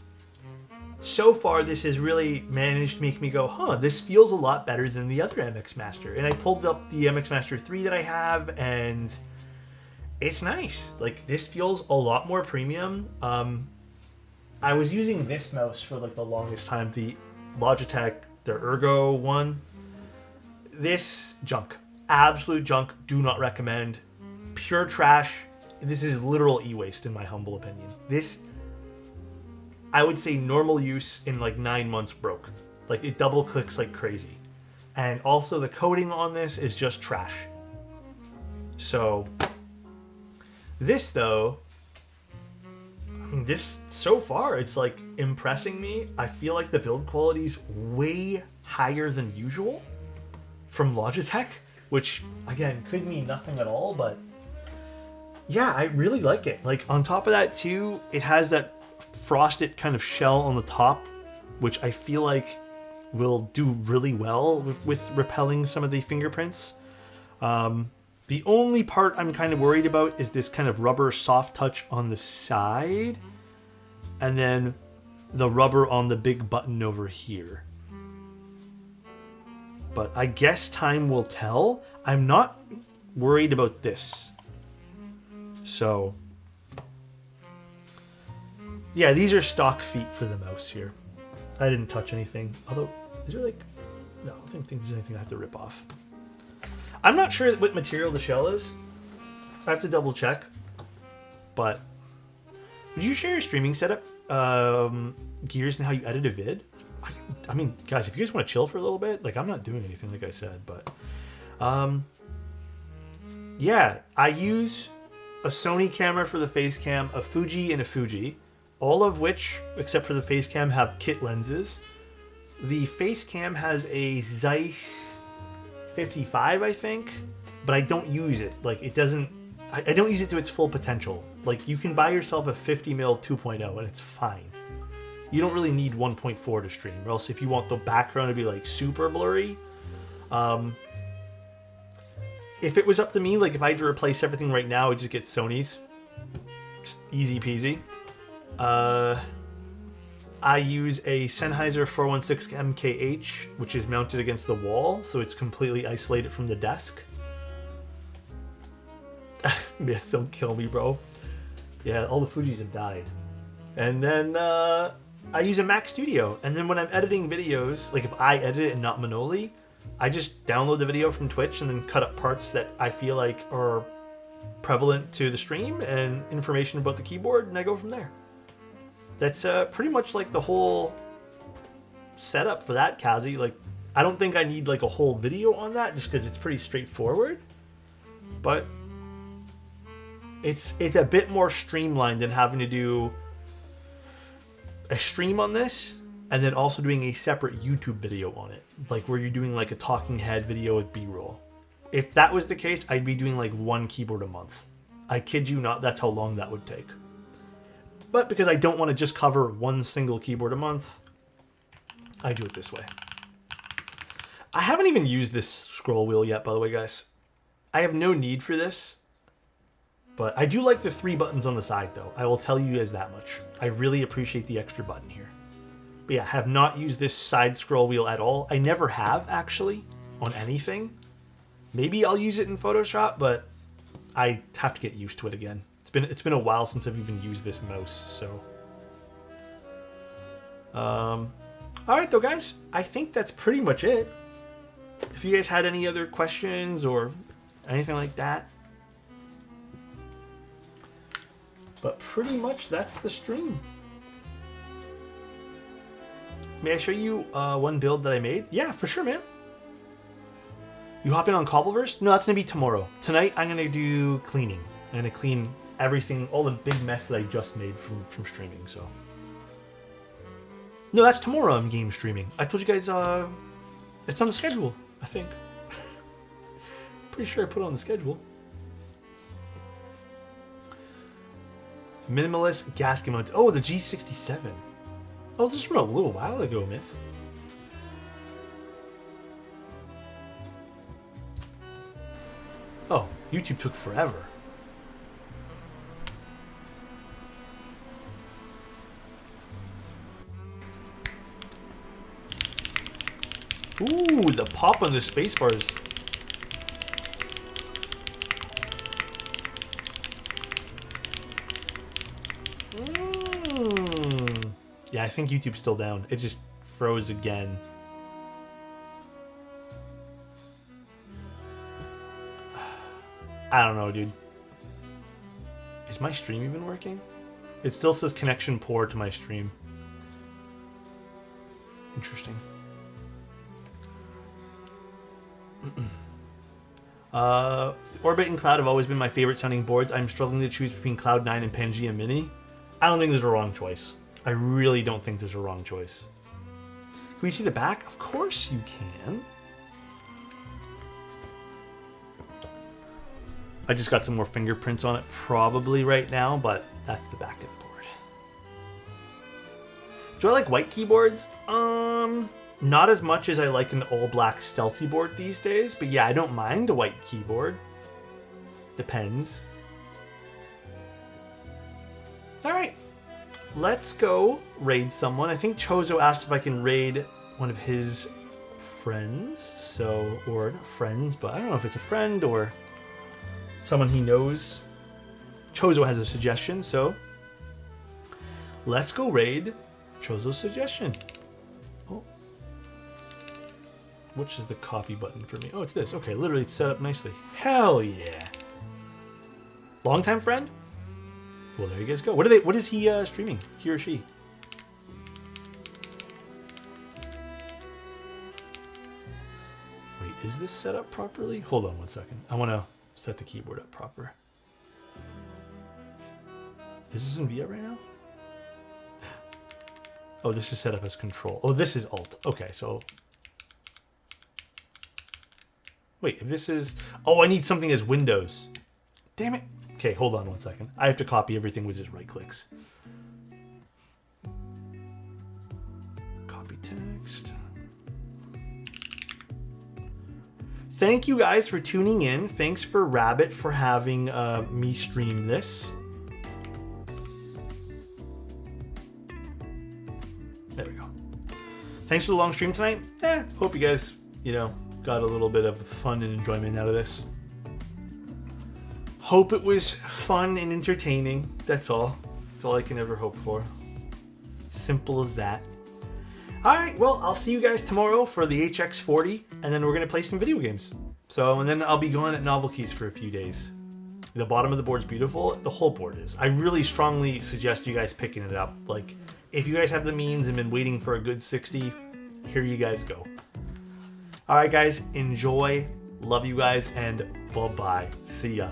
Speaker 2: So far, this has really managed to make me go, huh, this feels a lot better than the other MX Master. And I pulled up the MX Master 3 that I have, and it's nice. Like, this feels a lot more premium. I was using this mouse for like the longest time, the Logitech, the Ergo one. This junk, absolute junk. Do not recommend. Pure trash. This is literal e-waste in my humble opinion. This, I would say, normal use in like 9 months broke. Like, it double clicks like crazy. And also the coating on this is just trash. So this though, I mean, this so far it's like impressing me. I feel like the build quality is way higher than usual from Logitech, which again could mean nothing at all, but yeah, I really like it. Like, on top of that too, it has that frosted kind of shell on the top, which I feel like will do really well with repelling some of the fingerprints. The only part I'm kind of worried about is this kind of rubber soft touch on the side, and then the rubber on the big button over here. But I guess time will tell. I'm not worried about this. So yeah, these are stock feet for the mouse here. I didn't touch anything. Although, is there like... No, I don't think there's anything I have to rip off. I'm not sure what material the shell is. I have to double check. But would you share your streaming setup, gears, and how you edit a vid? I mean, guys, if you guys want to chill for a little bit, like, I'm not doing anything, like I said, but yeah, I use a Sony camera for the face cam, a Fuji, and a Fuji, all of which, except for the face cam, have kit lenses. The face cam has a Zeiss 55, I think, but I don't use it. Like, it doesn't... I don't use it to its full potential. Like, you can buy yourself a 50mm 2.0 and it's fine. You don't really need 1.4 to stream, or else if you want the background to be like super blurry, if it was up to me, like if I had to replace everything right now, I'd just get Sony's. Just easy peasy. I use a Sennheiser 416 MKH, which is mounted against the wall, so it's completely isolated from the desk. Myth, don't kill me, bro. Yeah, all the Fujis have died. And then I use a Mac Studio, and then when I'm editing videos, like if I edit it and not Manoli, I just download the video from Twitch and then cut up parts that I feel like are prevalent to the stream and information about the keyboard, and I go from there. That's pretty much like the whole setup for that, Kazi. Like, I don't think I need like a whole video on that, just because it's pretty straightforward. But it's a bit more streamlined than having to do a stream on this and then also doing a separate YouTube video on it, like where you're doing like a talking head video with B-roll. If that was the case, I'd be doing like 1 keyboard a month. I kid you not, that's how long that would take. But because I don't want to just cover 1 single keyboard a month, I do it this way. I haven't even used this scroll wheel yet, by the way, guys. I have no need for this. But I do like the 3 buttons on the side, though. I will tell you guys that much. I really appreciate the extra button here. But yeah, I have not used this side scroll wheel at all. I never have, actually, on anything. Maybe I'll use it in Photoshop, but I have to get used to it again. It's been a while since I've even used this mouse, so. Alright, though, guys. I think that's pretty much it. If you guys had any other questions or anything like that. But pretty much that's the stream. May I show you one build that I made? Yeah, for sure, man. You hop in on Cobbleverse? No, that's going to be tomorrow. Tonight, I'm going to do cleaning. I'm going to clean everything, all the big mess that I just made from streaming, so. No, that's tomorrow I'm game streaming. I told you guys it's on the schedule, I think. Pretty sure I put it on the schedule. Minimalist gasket mount. Oh, the G67. Oh, this was from a little while ago, Myth. Oh, YouTube took forever. Ooh, the pop on the space bars. Yeah, I think YouTube's still down. It just froze again. I don't know, dude. Is my stream even working? It still says connection poor to my stream. Interesting. Orbit and Cloud have always been my favorite sounding boards. I'm struggling to choose between Cloud9 and Pangea Mini. I don't think there's a wrong choice. I really don't think there's a wrong choice. Can we see the back? Of course you can. I just got some more fingerprints on it probably right now, but that's the back of the board. Do I like white keyboards? Not as much as I like an all black stealthy board these days, but yeah, I don't mind a white keyboard. Depends. All right, let's go raid someone. I think Chozo asked if I can raid one of his friends, so, or not friends, but I don't know if it's a friend or someone he knows. Chozo has a suggestion, so let's go raid Chozo's suggestion. Oh, which is the copy button for me? Oh, it's this. Okay, literally it's set up nicely. Hell yeah! Longtime friend? Well, there you guys go. What is he streaming? He or she? Wait, is this set up properly? Hold on one second. I want to set the keyboard up proper. Is this in VIA right now? Oh, this is set up as control. Oh, this is alt. Okay, so... Wait, if this is... Oh, I need something as Windows. Damn it. Okay, hold on one second. I have to copy everything with just right clicks. Copy text. Thank you guys for tuning in. Thanks for Rabbit for having me stream this. There we go. Thanks for the long stream tonight. Hope you guys, got a little bit of fun and enjoyment out of this. Hope it was fun and entertaining. That's all. That's all I can ever hope for. Simple as that. Alright, well, I'll see you guys tomorrow for the HX40, and then we're going to play some video games. And then I'll be gone at Novelties for a few days. The bottom of the board's beautiful. The whole board is. I really strongly suggest you guys picking it up. Like, if you guys have the means and been waiting for a good 60, here you guys go. Alright, guys, enjoy. Love you guys, and bye-bye. See ya.